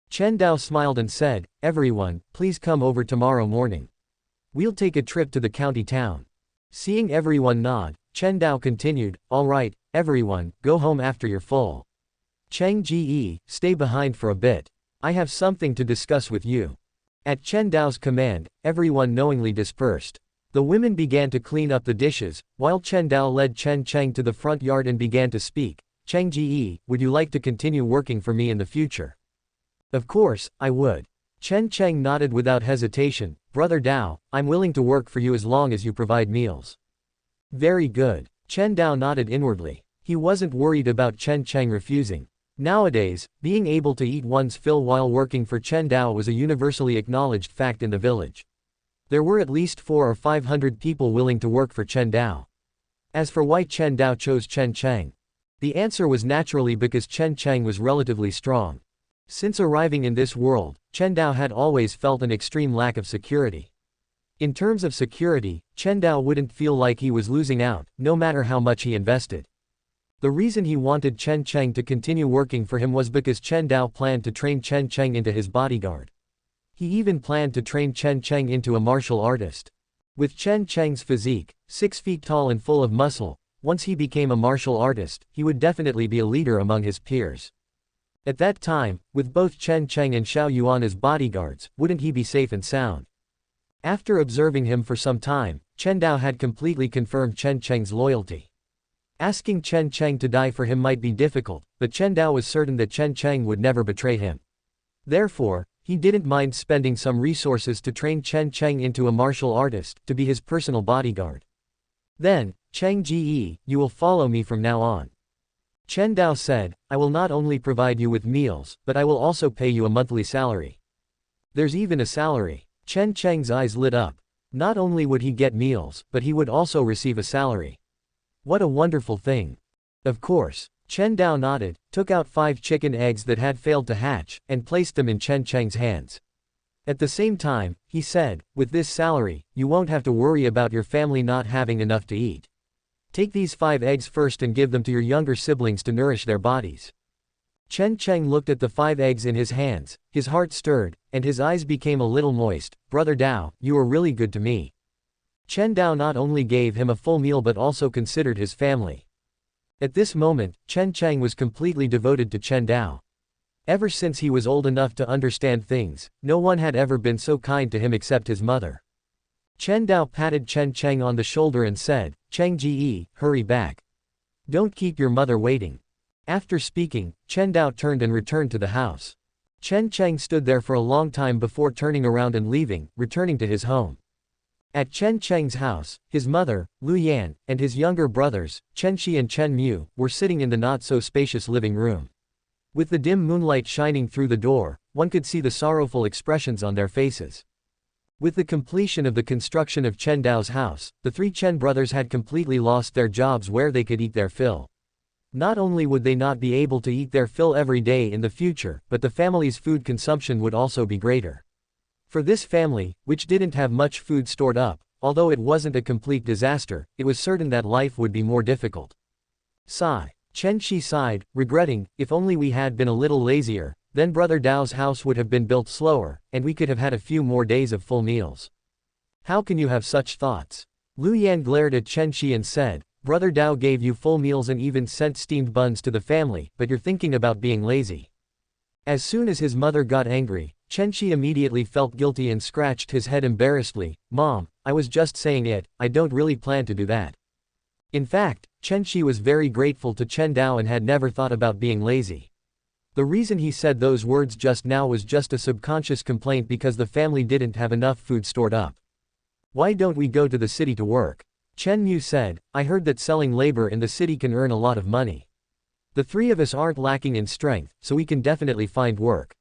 [SPEAKER 1] Chen Dao smiled and said, everyone, please come over tomorrow morning. We'll take a trip to the county town. Seeing everyone nod, Chen Dao continued, all right, everyone, go home after you're full. Cheng Ji, stay behind for a bit. I have something to discuss with you. At Chen Dao's command, everyone knowingly dispersed. The women began to clean up the dishes, while Chen Dao led Chen Cheng to the front yard and began to speak. Cheng Ji, would you like to continue working for me in the future? Of course, I would. Chen Cheng nodded without hesitation. Brother Dao, I'm willing to work for you as long as you provide meals. Very good. Chen Dao nodded inwardly. He wasn't worried about Chen Cheng refusing. Nowadays, being able to eat one's fill while working for Chen Dao was a universally acknowledged fact in the village. There were at least 400 or 500 people willing to work for Chen Dao. As for why Chen Dao chose Chen Cheng, The answer was naturally because Chen Cheng was relatively strong. Since arriving in this world, Chen Dao had always felt an extreme lack of security. In terms of security, Chen Dao wouldn't feel like he was losing out, no matter how much he invested. The reason he wanted Chen Cheng to continue working for him was because Chen Dao planned to train Chen Cheng into his bodyguard. He even planned to train Chen Cheng into a martial artist. With Chen Cheng's physique, 6 feet tall and full of muscle, once he became a martial artist, he would definitely be a leader among his peers. At that time, with both Chen Cheng and Xiao Yuan as bodyguards, wouldn't he be safe and sound? After observing him for some time, Chen Dao had completely confirmed Chen Cheng's loyalty. Asking Chen Cheng to die for him might be difficult, but Chen Dao was certain that Chen Cheng would never betray him. Therefore, he didn't mind spending some resources to train Chen Cheng into a martial artist, to be his personal bodyguard. Then, Cheng Ji, you will follow me from now on. Chen Dao said, I will not only provide you with meals, but I will also pay you a monthly salary. There's even a salary. Chen Cheng's eyes lit up. Not only would he get meals, but he would also receive a salary. What a wonderful thing. Of course. Chen Dao nodded, took out 5 chicken eggs that had failed to hatch, and placed them in Chen Cheng's hands. At the same time, he said, with this salary, you won't have to worry about your family not having enough to eat. Take these 5 eggs first and give them to your younger siblings to nourish their bodies. Chen Cheng looked at the 5 eggs in his hands, his heart stirred, and his eyes became a little moist. Brother Dao, you are really good to me. Chen Dao not only gave him a full meal but also considered his family. At this moment, Chen Cheng was completely devoted to Chen Dao. Ever since he was old enough to understand things, no one had ever been so kind to him except his mother. Chen Dao patted Chen Cheng on the shoulder and said, Cheng Ji, hurry back. Don't keep your mother waiting. After speaking, Chen Dao turned and returned to the house. Chen Cheng stood there for a long time before turning around and leaving, returning to his home. At Chen Cheng's house, his mother, Lu Yan, and his younger brothers, Chen Shi and Chen Mu, were sitting in the not-so-spacious living room. With the dim moonlight shining through the door, one could see the sorrowful expressions on their faces. With the completion of the construction of Chen Dao's house, the 3 Chen brothers had completely lost their jobs where they could eat their fill. Not only would they not be able to eat their fill every day in the future, but the family's food consumption would also be greater. For this family, which didn't have much food stored up, although it wasn't a complete disaster, it was certain that life would be more difficult. Sigh. Chen Shi sighed, regretting, if only we had been a little lazier, then Brother Dao's house would have been built slower, and we could have had a few more days of full meals. How can you have such thoughts? Lu Yan glared at Chen Shi and said, Brother Dao gave you full meals and even sent steamed buns to the family, but you're thinking about being lazy. As soon as his mother got angry, Chen Shi immediately felt guilty and scratched his head embarrassedly. Mom, I was just saying it, I don't really plan to do that. In fact, Chen Shi was very grateful to Chen Dao and had never thought about being lazy. The reason he said those words just now was just a subconscious complaint because the family didn't have enough food stored up. Why don't we go to the city to work? Chen Mu said, I heard that selling labor in the city can earn a lot of money. The 3 of us aren't lacking in strength, so we can definitely find work.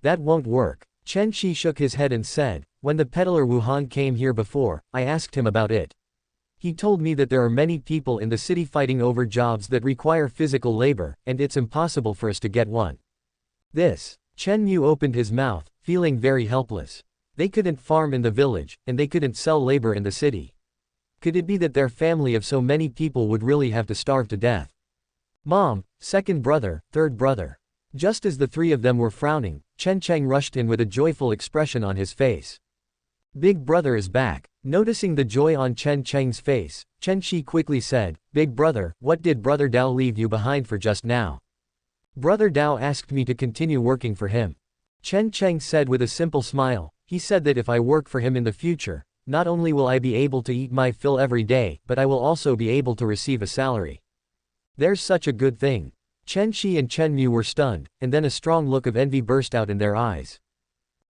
[SPEAKER 1] That won't work. Chen Shi shook his head and said, when the peddler Wuhan came here before, I asked him about it. He told me that there are many people in the city fighting over jobs that require physical labor, and it's impossible for us to get one. This. Chen Mu opened his mouth, feeling very helpless. They couldn't farm in the village, and they couldn't sell labor in the city. Could it be that their family of so many people would really have to starve to death? Mom, second brother, third brother. Just as the 3 of them were frowning, Chen Cheng rushed in with a joyful expression on his face. Big brother is back. Noticing the joy on Chen Cheng's face, Chen Shi quickly said, Big brother, what did Brother Dao leave you behind for just now? Brother Dao asked me to continue working for him. Chen Cheng said with a simple smile, he said that if I work for him in the future, not only will I be able to eat my fill every day, but I will also be able to receive a salary. There's such a good thing. Chen Shi and Chen Mu were stunned, and then a strong look of envy burst out in their eyes.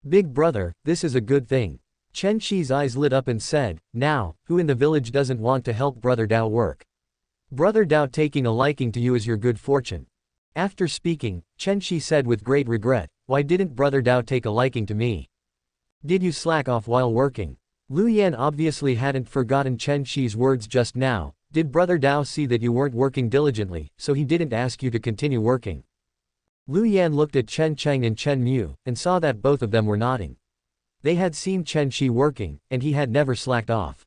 [SPEAKER 1] Big brother, this is a good thing. Chen Shi's eyes lit up and said, now, who in the village doesn't want to help Brother Dao work? Brother Dao taking a liking to you is your good fortune. After speaking, Chen Shi said with great regret, why didn't Brother Dao take a liking to me? Did you slack off while working? Lu Yan obviously hadn't forgotten Chen Shi's words just now, Did Brother Dao see that you weren't working diligently, so he didn't ask you to continue working? Lu Yan looked at Chen Cheng and Chen Mu, and saw that both of them were nodding. They had seen Chen Shi working, and he had never slacked off.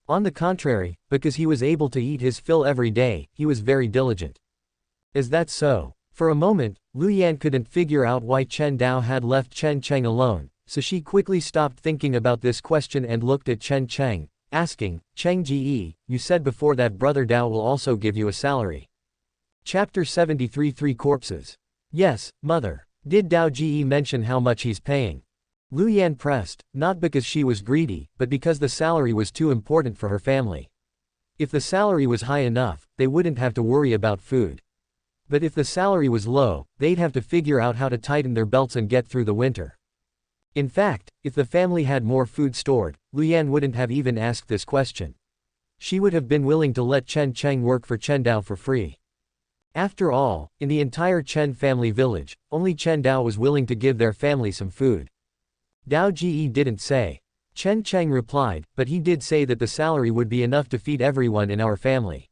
[SPEAKER 1] On the contrary, because he was able to eat his fill every day, he was very diligent. Is that so? For a moment, Lu Yan couldn't figure out why Chen Dao had left Chen Cheng alone, so she quickly stopped thinking about this question and looked at Chen Cheng, asking, Cheng Ji, you said before that Brother Dao will also give you a salary. Chapter 73 Three Corpses. Yes, mother. Did Dao Ji mention how much he's paying? Lu Yan pressed, not because she was greedy, but because the salary was too important for her family. If the salary was high enough, they wouldn't have to worry about food. But if the salary was low, they'd have to figure out how to tighten their belts and get through the winter. In fact, if the family had more food stored, Lu Yan wouldn't have even asked this question. She would have been willing to let Chen Cheng work for Chen Dao for free. After all, in the entire Chen family village, only Chen Dao was willing to give their family some food. Dao Ji didn't say. Chen Cheng replied, but he did say that the salary would be enough to feed everyone in our family.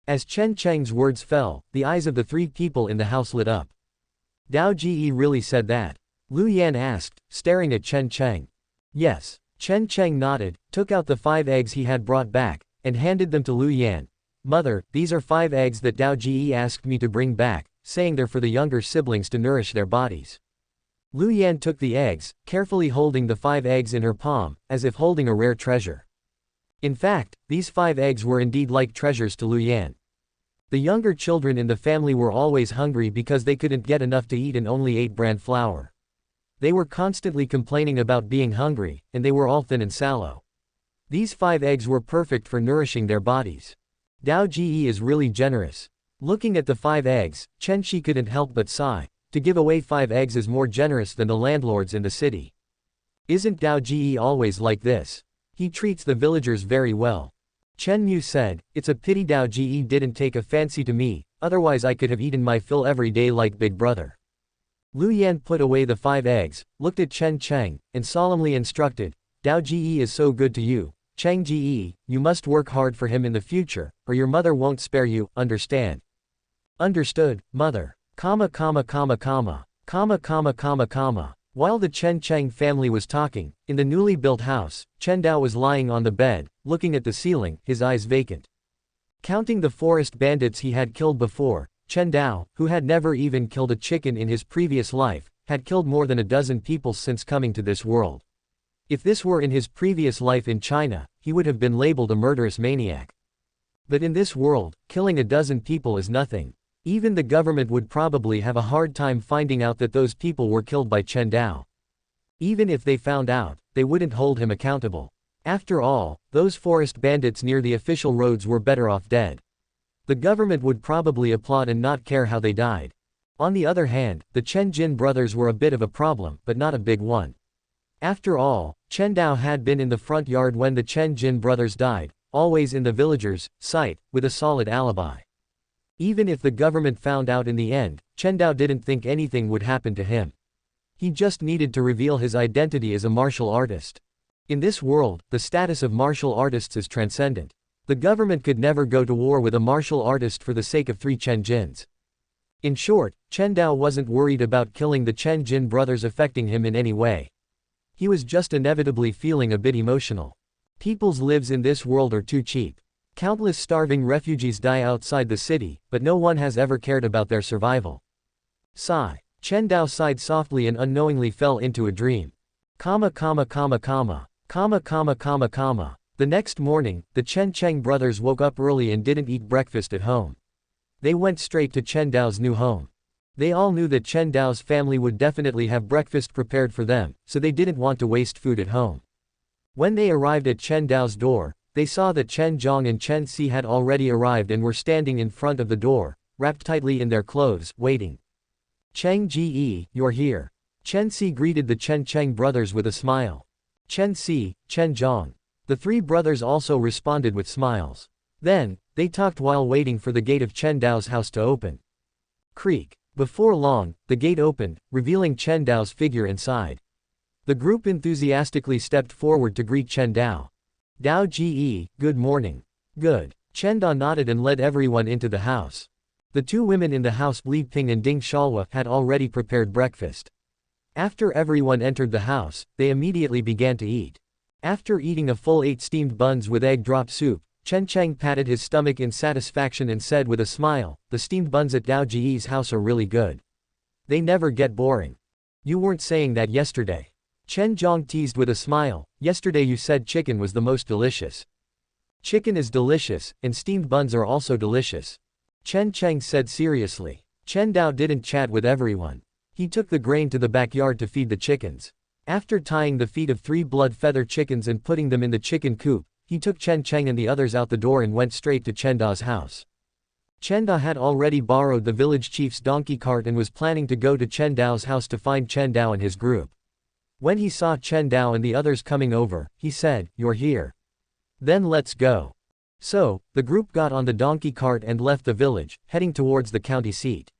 [SPEAKER 1] As Chen Cheng's words fell, the eyes of the three people in the house lit up. Dao Ji really said that? Lu Yan asked, staring at Chen Cheng. Yes. Chen Cheng nodded, took out the 5 eggs he had brought back, and handed them to Lu Yan. Mother, these are 5 eggs that Dao Ji asked me to bring back, saying they're for the younger siblings to nourish their bodies. Lu Yan took the eggs, carefully holding the 5 eggs in her palm, as if holding a rare treasure. In fact, these 5 eggs were indeed like treasures to Lu Yan. The younger children in the family were always hungry because they couldn't get enough to eat and only ate bran flour. They were constantly complaining about being hungry, and they were all thin and sallow. These 5 eggs were perfect for nourishing their bodies. Dao Ji is really generous. Looking at the 5 eggs, Chen Shi couldn't help but sigh. To give away 5 eggs is more generous than the landlords in the city. Isn't Dao Ji always like this? He treats the villagers very well. Chen Mu said, it's a pity Dao Ji didn't take a fancy to me, otherwise I could have eaten my fill every day like Big Brother. Lu Yan put away the 5 eggs, looked at Chen Cheng, and solemnly instructed, Dao Ji is so good to you, Cheng Ji, you must work hard for him in the future, or your mother won't spare you, understand? Understood, mother. While the Chen Cheng family was talking, in the newly built house, Chen Dao was lying on the bed, looking at the ceiling, his eyes vacant. Counting the forest bandits he had killed before, Chen Dao, who had never even killed a chicken in his previous life, had killed more than a dozen people since coming to this world. If this were in his previous life in China, he would have been labeled a murderous maniac. But in this world, killing a dozen people is nothing. Even the government would probably have a hard time finding out that those people were killed by Chen Dao. Even if they found out, they wouldn't hold him accountable. After all, those forest bandits near the official roads were better off dead. The government would probably applaud and not care how they died. On the other hand, the Chen Jin brothers were a bit of a problem, but not a big one. After all, Chen Dao had been in the front yard when the Chen Jin brothers died, always in the villagers' sight, with a solid alibi. Even if the government found out in the end, Chen Dao didn't think anything would happen to him. He just needed to reveal his identity as a martial artist. In this world, the status of martial artists is transcendent. The government could never go to war with a martial artist for the sake of 3 Chen Jins. In short, Chen Dao wasn't worried about killing the Chen Jin brothers affecting him in any way. He was just inevitably feeling a bit emotional. People's lives in this world are too cheap. Countless starving refugees die outside the city, but no one has ever cared about their survival. Sigh. Chen Dao sighed softly and unknowingly fell into a dream. The next morning, the Chen Cheng brothers woke up early and didn't eat breakfast at home. They went straight to Chen Dao's new home. They all knew that Chen Dao's family would definitely have breakfast prepared for them, so they didn't want to waste food at home. When they arrived at Chen Dao's door, they saw that Chen Zhong and Chen Si had already arrived and were standing in front of the door, wrapped tightly in their clothes, waiting. Cheng Ji, you're here. Chen Si greeted the Chen Cheng brothers with a smile. Chen Si, Chen Zhong. The 3 brothers also responded with smiles. Then, they talked while waiting for the gate of Chen Dao's house to open. Creak. Before long, the gate opened, revealing Chen Dao's figure inside. The group enthusiastically stepped forward to greet Chen Dao. Dao Ji, good morning. Good. Chen Dao nodded and led everyone into the house. The two women in the house, Li Ping and Ding Shalwa, had already prepared breakfast. After everyone entered the house, they immediately began to eat. After eating a full 8 steamed buns with egg drop soup, Chen Cheng patted his stomach in satisfaction and said with a smile, "The steamed buns at Dao Ji's house are really good. They never get boring." "You weren't saying that yesterday." Chen Zhong teased with a smile, "Yesterday you said chicken was the most delicious." "Chicken is delicious, and steamed buns are also delicious," Chen Cheng said seriously. Chen Dao didn't chat with everyone. He took the grain to the backyard to feed the chickens. After tying the feet of 3 blood feather chickens and putting them in the chicken coop, he took Chen Cheng and the others out the door and went straight to Chen Dao's house. Chen Dao had already borrowed the village chief's donkey cart and was planning to go to Chen Dao's house to find Chen Dao and his group. When he saw Chen Dao and the others coming over, he said, "You're here. Then let's go." So, the group got on the donkey cart and left the village, heading towards the county seat.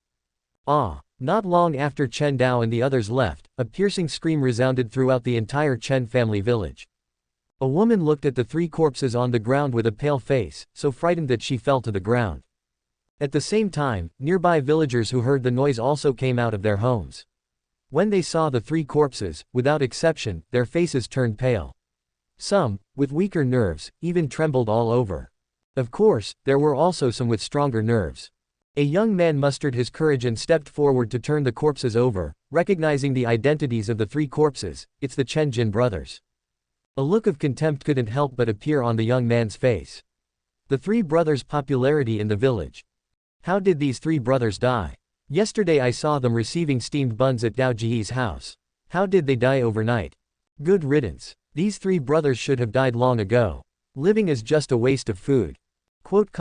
[SPEAKER 1] Not long after Chen Dao and the others left, a piercing scream resounded throughout the entire Chen family village. A woman looked at the 3 corpses on the ground with a pale face, so frightened that she fell to the ground. At the same time, nearby villagers who heard the noise also came out of their homes. When they saw the 3 corpses, without exception, their faces turned pale. Some, with weaker nerves, even trembled all over. Of course, there were also some with stronger nerves. A young man mustered his courage and stepped forward to turn the corpses over, recognizing the identities of the 3 corpses. "It's the Chen Jin brothers." A look of contempt couldn't help but appear on the young man's face. The 3 brothers' popularity in the village. How did these 3 brothers die? Yesterday I saw them receiving steamed buns at Dao Ji's house. How did they die overnight? Good riddance. These 3 brothers should have died long ago. Living is just a waste of food. Quote.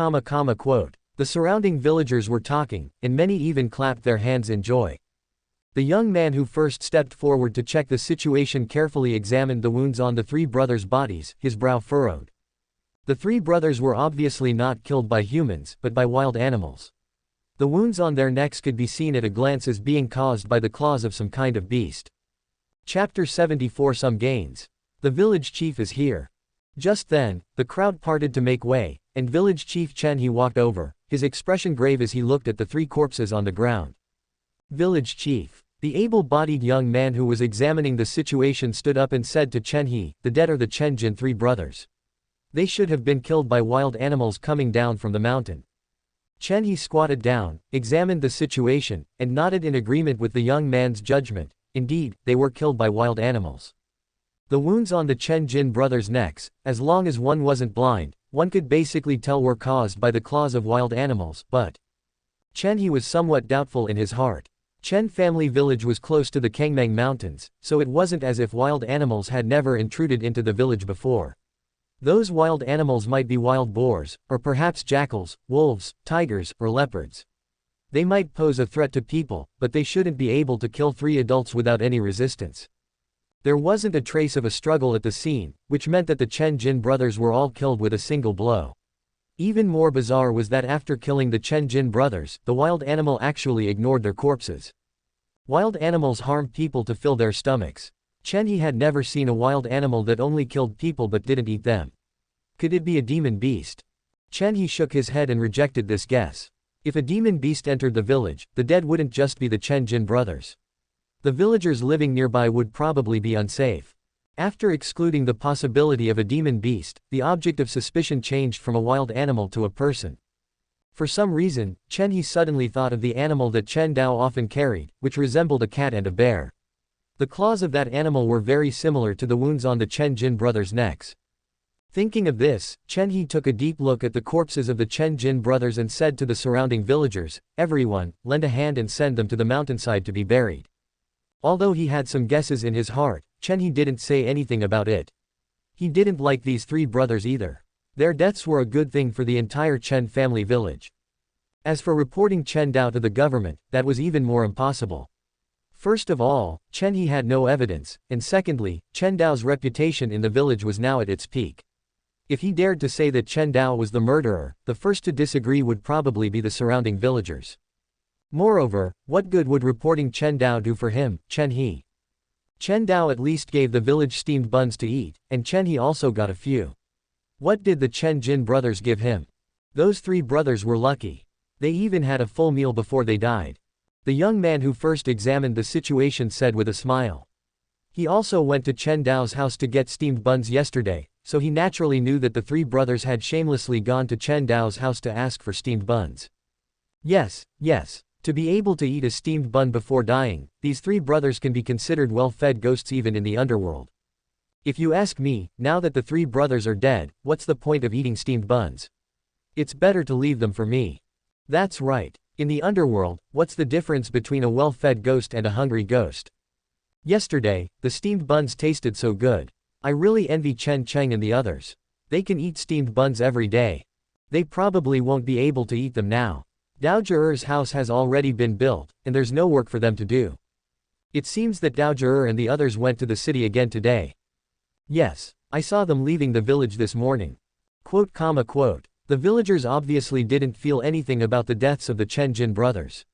[SPEAKER 1] The surrounding villagers were talking, and many even clapped their hands in joy. The young man who first stepped forward to check the situation carefully examined the wounds on the 3 brothers' bodies, his brow furrowed. The 3 brothers were obviously not killed by humans, but by wild animals. The wounds on their necks could be seen at a glance as being caused by the claws of some kind of beast. Chapter 74. Some gains. The village chief is here. Just then, the crowd parted to make way, and village chief Chen He walked over, his expression grave as he looked at the 3 corpses on the ground. Village chief. The able-bodied young man who was examining the situation stood up and said to Chen He, "The dead are the Chen Jin 3 brothers. They should have been killed by wild animals coming down from the mountain." Chen He squatted down, examined the situation, and nodded in agreement with the young man's judgment. Indeed, they were killed by wild animals. The wounds on the Chen Jin brothers' necks, as long as one wasn't blind, one could basically tell were caused by the claws of wild animals, but Chen He was somewhat doubtful in his heart. Chen family village was close to the Kangmeng Mountains, so it wasn't as if wild animals had never intruded into the village before. Those wild animals might be wild boars, or perhaps jackals, wolves, tigers, or leopards. They might pose a threat to people, but they shouldn't be able to kill 3 adults without any resistance. There wasn't a trace of a struggle at the scene, which meant that the Chen Jin brothers were all killed with a single blow. Even more bizarre was that after killing the Chen Jin brothers, the wild animal actually ignored their corpses. Wild animals harm people to fill their stomachs. Chen He had never seen a wild animal that only killed people but didn't eat them. Could it be a demon beast? Chen He shook his head and rejected this guess. If a demon beast entered the village, the dead wouldn't just be the Chen Jin brothers. The villagers living nearby would probably be unsafe. After excluding the possibility of a demon beast, the object of suspicion changed from a wild animal to a person. For some reason, Chen He suddenly thought of the animal that Chen Dao often carried, which resembled a cat and a bear. The claws of that animal were very similar to the wounds on the Chen Jin brothers' necks. Thinking of this, Chen He took a deep look at the corpses of the Chen Jin brothers and said to the surrounding villagers, "Everyone, lend a hand and send them to the mountainside to be buried." Although he had some guesses in his heart, Chen He didn't say anything about it. He didn't like these 3 brothers either. Their deaths were a good thing for the entire Chen family village. As for reporting Chen Dao to the government, that was even more impossible. First of all, Chen He had no evidence, and secondly, Chen Dao's reputation in the village was now at its peak. If he dared to say that Chen Dao was the murderer, the first to disagree would probably be the surrounding villagers. Moreover, what good would reporting Chen Dao do for him, Chen He? Chen Dao at least gave the village steamed buns to eat, and Chen He also got a few. What did the Chen Jin brothers give him? Those three brothers were lucky. They even had a full meal before they died. The young man who first examined the situation said with a smile. He also went to Chen Dao's house to get steamed buns yesterday, so he naturally knew that the three brothers had shamelessly gone to Chen Dao's house to ask for steamed buns. Yes, yes. To be able to eat a steamed bun before dying, these three brothers can be considered well-fed ghosts even in the underworld. If you ask me, now that the three brothers are dead, what's the point of eating steamed buns? It's better to leave them for me. That's right. In the underworld, what's the difference between a well-fed ghost and a hungry ghost? Yesterday, the steamed buns tasted so good. I really envy Chen Cheng and the others. They can eat steamed buns every day. They probably won't be able to eat them now. Dao Zhi'er's house has already been built, and there's no work for them to do. It seems that Dao Zhi'er and the others went to the city again today. Yes, I saw them leaving the village this morning. Quote. The villagers obviously didn't feel anything about the deaths of the Chen Jin brothers.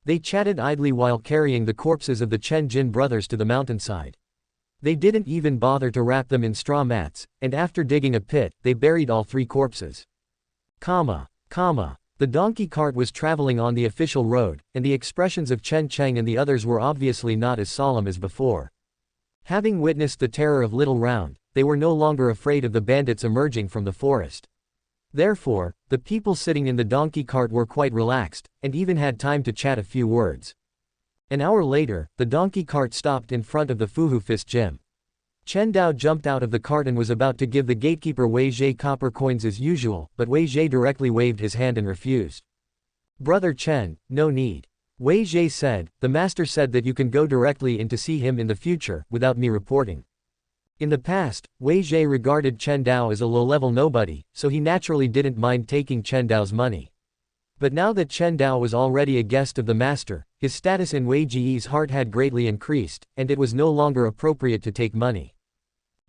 [SPEAKER 1] They chatted idly while carrying the corpses of the Chen Jin brothers to the mountainside. They didn't even bother to wrap them in straw mats, and after digging a pit, they buried all three corpses. The donkey cart was traveling on the official road, and the expressions of Chen Cheng and the others were obviously not as solemn as before. Having witnessed the terror of Little Round, they were no longer afraid of the bandits emerging from the forest. Therefore, the people sitting in the donkey cart were quite relaxed, and even had time to chat a few words. An hour later, the donkey cart stopped in front of the Fuhu Fist gym. Chen Dao jumped out of the cart and was about to give the gatekeeper Wei Zhe copper coins as usual, but Wei Zhe directly waved his hand and refused. Brother Chen, no need. Wei Zhe said, the master said that you can go directly in to see him in the future, without me reporting. In the past, Wei Zhe regarded Chen Dao as a low-level nobody, so he naturally didn't mind taking Chen Dao's money. But now that Chen Dao was already a guest of the master, his status in Wei Ji's heart had greatly increased, and it was no longer appropriate to take money.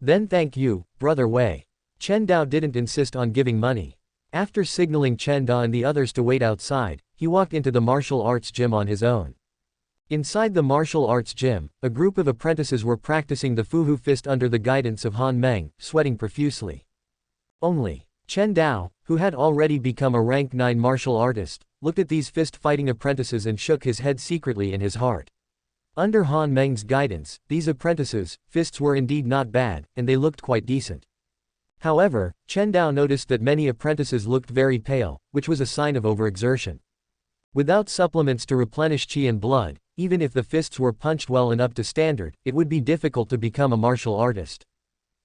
[SPEAKER 1] Then thank you, Brother Wei. Chen Dao didn't insist on giving money. After signaling Chen Dao and the others to wait outside, he walked into the martial arts gym on his own. Inside the martial arts gym, a group of apprentices were practicing the Fuhu Fist under the guidance of Han Meng, sweating profusely. Only Chen Dao, who had already become a rank 9 martial artist, looked at these fist-fighting apprentices and shook his head secretly in his heart. Under Han Meng's guidance, these apprentices' fists were indeed not bad, and they looked quite decent. However, Chen Dao noticed that many apprentices looked very pale, which was a sign of overexertion. Without supplements to replenish qi and blood, even if the fists were punched well and up to standard, it would be difficult to become a martial artist.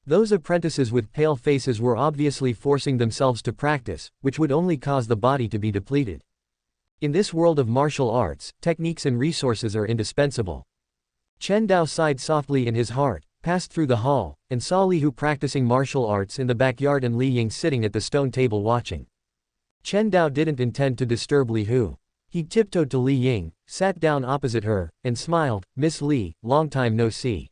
[SPEAKER 1] Those apprentices with pale faces were obviously forcing themselves to practice, which would only cause the body to be depleted. In this world of martial arts, techniques and resources are indispensable. Chen Dao sighed softly in his heart, passed through the hall, and saw Li Hu practicing martial arts in the backyard and Li Ying sitting at the stone table watching. Chen Dao didn't intend to disturb Li Hu. He tiptoed to Li Ying, sat down opposite her, and smiled, Miss Li, long time no see.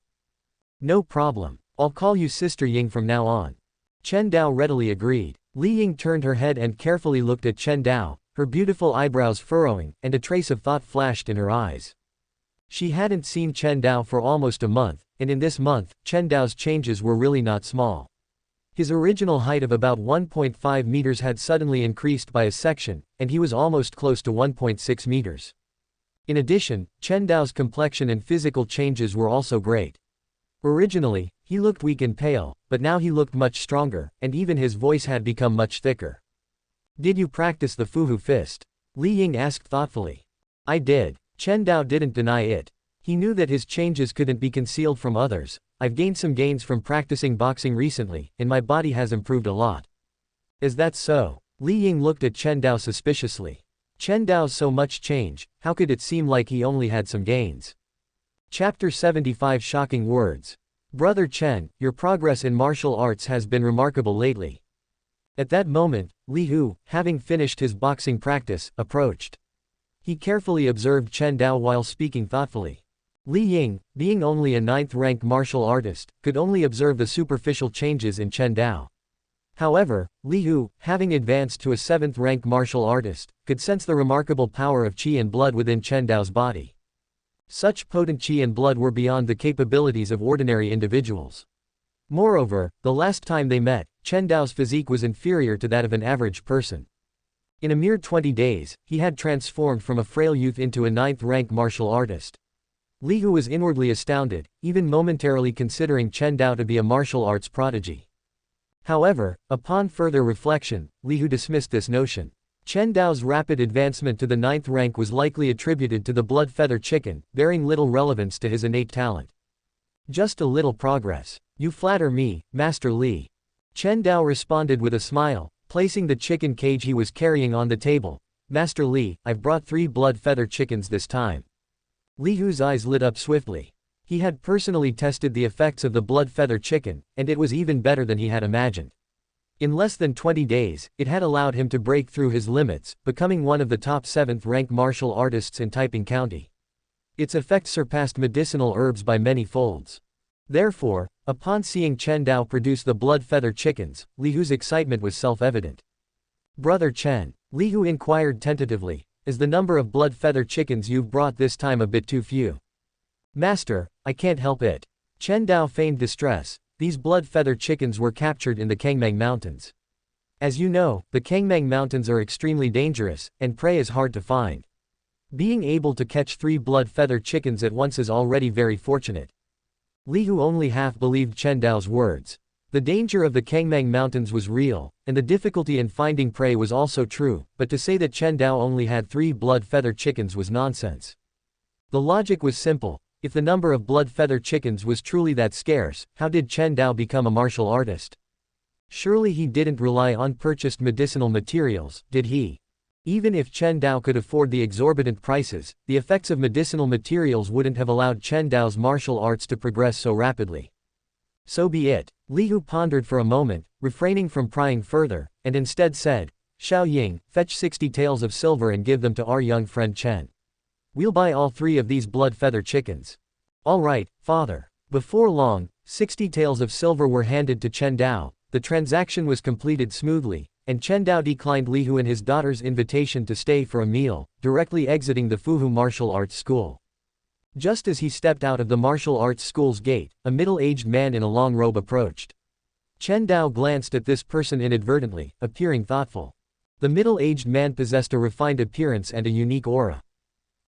[SPEAKER 1] No problem. I'll call you Sister Ying from now on. Chen Dao readily agreed. Li Ying turned her head and carefully looked at Chen Dao, her beautiful eyebrows furrowing, and a trace of thought flashed in her eyes. She hadn't seen Chen Dao for almost a month, and in this month, Chen Dao's changes were really not small. His original height of about 1.5 meters had suddenly increased by a section, and he was almost close to 1.6 meters. In addition, Chen Dao's complexion and physical changes were also great. Originally, he looked weak and pale, but now he looked much stronger, and even his voice had become much thicker. Did you practice the Fuhu Fist? Li Ying asked thoughtfully. I did. Chen Dao didn't deny it. He knew that his changes couldn't be concealed from others. I've gained some gains from practicing boxing recently, and my body has improved a lot. Is that so? Li Ying looked at Chen Dao suspiciously. Chen Dao's so much change, how could it seem like he only had some gains? Chapter 75 Shocking Words. Brother Chen, your progress in martial arts has been remarkable lately. At that moment, Li Hu, having finished his boxing practice, approached. He carefully observed Chen Dao while speaking thoughtfully. Li Ying, being only a 9th-rank martial artist, could only observe the superficial changes in Chen Dao. However, Li Hu, having advanced to a 7th-rank martial artist, could sense the remarkable power of qi and blood within Chen Dao's body. Such potent qi and blood were beyond the capabilities of ordinary individuals. Moreover, the last time they met, Chen Dao's physique was inferior to that of an average person. In a mere 20 days, he had transformed from a frail youth into a ninth-rank martial artist. Li Hu was inwardly astounded, even momentarily considering Chen Dao to be a martial arts prodigy. However, upon further reflection, Li Hu dismissed this notion. Chen Dao's rapid advancement to the ninth rank was likely attributed to the blood feather chicken, bearing little relevance to his innate talent. Just a little progress. You flatter me, Master Li. Chen Dao responded with a smile, placing the chicken cage he was carrying on the table. Master Li, I've brought 3 blood feather chickens this time. Li Hu's eyes lit up swiftly. He had personally tested the effects of the blood feather chicken, and it was even better than he had imagined. In less than 20 days, it had allowed him to break through his limits, becoming one of the top 7th-rank martial artists in Taiping County. Its effects surpassed medicinal herbs by many folds. Therefore, upon seeing Chen Dao produce the blood feather chickens, Li Hu's excitement was self-evident. Brother Chen, Li Hu inquired tentatively, is the number of blood feather chickens you've brought this time a bit too few? Master, I can't help it. Chen Dao feigned distress. These blood feather chickens were captured in the Kangmang Mountains. As you know, the Kangmang Mountains are extremely dangerous, and prey is hard to find. Being able to catch 3 blood feather chickens at once is already very fortunate. Li Hu only half believed Chen Dao's words. The danger of the Kangmang Mountains was real, and the difficulty in finding prey was also true, but to say that Chen Dao only had 3 blood feather chickens was nonsense. The logic was simple. If the number of blood feather chickens was truly that scarce, how did Chen Dao become a martial artist? Surely he didn't rely on purchased medicinal materials, did he? Even if Chen Dao could afford the exorbitant prices, the effects of medicinal materials wouldn't have allowed Chen Dao's martial arts to progress so rapidly. So be it. Li Hu pondered for a moment, refraining from prying further, and instead said, Xiao Ying, fetch 60 taels of silver and give them to our young friend Chen. We'll buy all 3 of these blood feather chickens. All right, father. Before long, 60 taels of silver were handed to Chen Dao. The transaction was completed smoothly, and Chen Dao declined Li Hu and his daughter's invitation to stay for a meal, directly exiting the Fuhu martial arts school. Just as he stepped out of the martial arts school's gate, a middle-aged man in a long robe approached. Chen Dao glanced at this person inadvertently, appearing thoughtful. The middle-aged man possessed a refined appearance and a unique aura.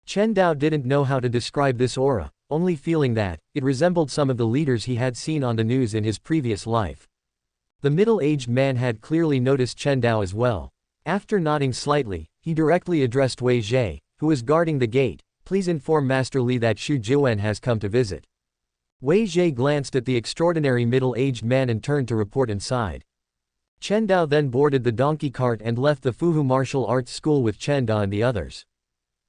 [SPEAKER 1] Chen Dao didn't know how to describe this aura, only feeling that it resembled some of the leaders he had seen on the news in his previous life. The middle-aged man had clearly noticed Chen Dao as well. After nodding slightly, he directly addressed Wei Zhe, who was guarding the gate. Please inform Master Li that Xu Jiwen has come to visit. Wei Zhe glanced at the extraordinary middle-aged man and turned to report inside. Chen Dao then boarded the donkey cart and left the Fuhu martial arts school with Chen Dao and the others.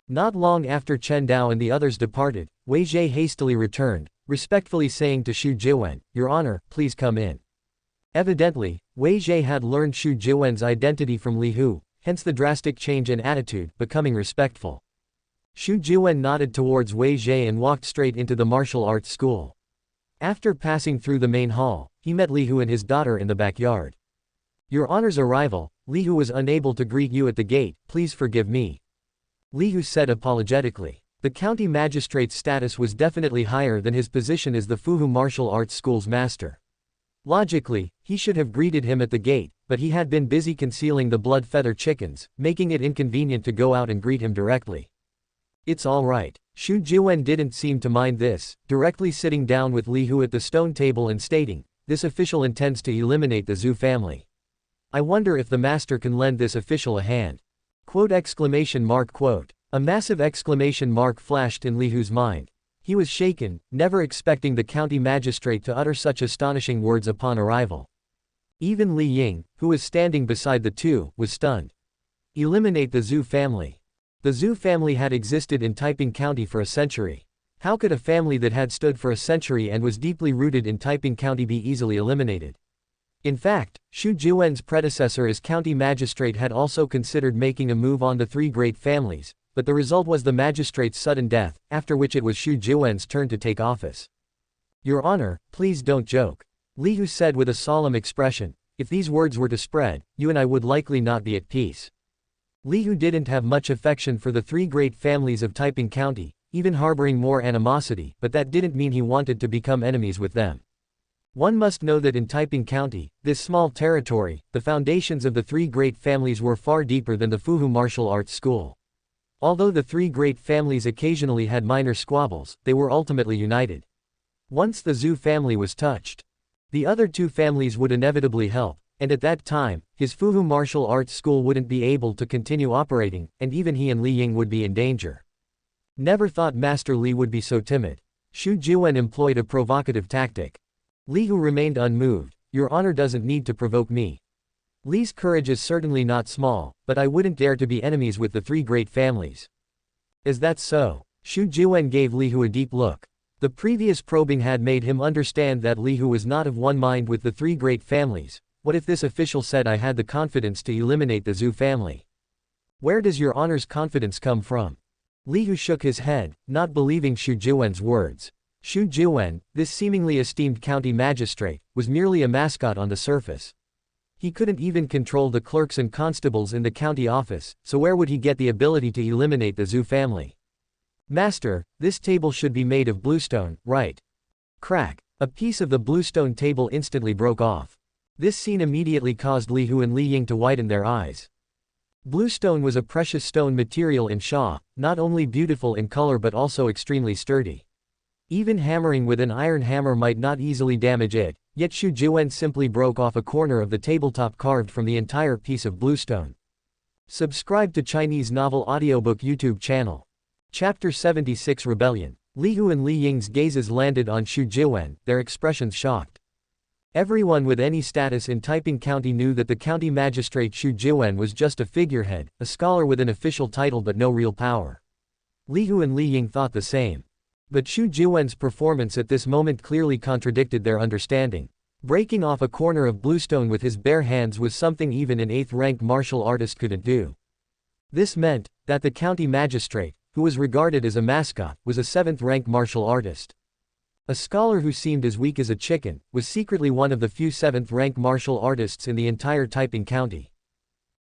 [SPEAKER 1] Not long after Chen Dao and the others departed, Wei Zhe hastily returned, respectfully saying to Xu Jiwen, Your Honor, please come in. Evidently, Wei Zhe had learned Xu Jiwen's identity from Li Hu, hence the drastic change in attitude, becoming respectful. Xu Jiwen nodded towards Wei Zhe and walked straight into the martial arts school. After passing through the main hall, he met Li Hu and his daughter in the backyard. Your Honor's arrival, Li Hu was unable to greet you at the gate, please forgive me. Li Hu said apologetically. The county magistrate's status was definitely higher than his position as the Fuhu martial arts school's master. Logically, he should have greeted him at the gate, but he had been busy concealing the blood feather chickens, making it inconvenient to go out and greet him directly. It's all right. Xu Jiwen didn't seem to mind this, directly sitting down with Li Hu at the stone table and stating, this official intends to eliminate the Zhu family. I wonder if the master can lend this official a hand. Quote exclamation mark quote. A massive exclamation mark flashed in Li Hu's mind. He was shaken, never expecting the county magistrate to utter such astonishing words upon arrival. Even Li Ying, who was standing beside the two, was stunned. Eliminate the Zhu family. The Zhu family had existed in Taiping County for a century. How could a family that had stood for a century and was deeply rooted in Taiping County be easily eliminated? In fact, Xu Jiwen's predecessor as county magistrate had also considered making a move on the 3 great families, but the result was the magistrate's sudden death, after which it was Xu Jiwen's turn to take office. Your Honor, please don't joke. Li Hu said with a solemn expression, if these words were to spread, you and I would likely not be at peace. Li Hu didn't have much affection for the 3 great families of Taiping County, even harboring more animosity, but that didn't mean he wanted to become enemies with them. One must know that in Taiping County, this small territory, the foundations of the three great families were far deeper than the Fuhu martial arts school. Although the three great families occasionally had minor squabbles, they were ultimately united. Once the Zhu family was touched, the other two families would inevitably help, and at that time, his Fuhu martial arts school wouldn't be able to continue operating, and even he and Li Ying would be in danger. Never thought Master Li would be so timid. Xu Jiwen employed a provocative tactic. Li Hu remained unmoved. Your honor doesn't need to provoke me. Li's courage is certainly not small, but I wouldn't dare to be enemies with the three great families. Is that so? Xu Jiwen gave Li Hu a deep look. The previous probing had made him understand that Li Hu was not of one mind with the three great families. What if this official said I had the confidence to eliminate the Zhu family? Where does your honor's confidence come from? Li Hu shook his head, not believing Xu Jiwen's words. Xu Jiwen, this seemingly esteemed county magistrate, was merely a mascot on the surface. He couldn't even control the clerks and constables in the county office, so where would he get the ability to eliminate the Zhu family? Master, this table should be made of bluestone, right? Crack. A piece of the bluestone table instantly broke off. This scene immediately caused Li Hu and Li Ying to widen their eyes. Bluestone was a precious stone material in Sha, not only beautiful in color but also extremely sturdy. Even hammering with an iron hammer might not easily damage it, yet Xu Jiwen simply broke off a corner of the tabletop carved from the entire piece of bluestone. Subscribe to Chinese Novel Audiobook YouTube channel. Chapter 76 Rebellion. Li Hu and Li Ying's gazes landed on Xu Jiwen, their expressions shocked. Everyone with any status in Taiping County knew that the county magistrate Xu Jiwen was just a figurehead, a scholar with an official title but no real power. Li Hu and Li Ying thought the same. But Xu Jiwen's performance at this moment clearly contradicted their understanding. Breaking off a corner of bluestone with his bare hands was something even an 8th-rank martial artist couldn't do. This meant that the county magistrate, who was regarded as a mascot, was a 7th-rank martial artist. A scholar who seemed as weak as a chicken, was secretly one of the few 7th-rank martial artists in the entire Taiping County.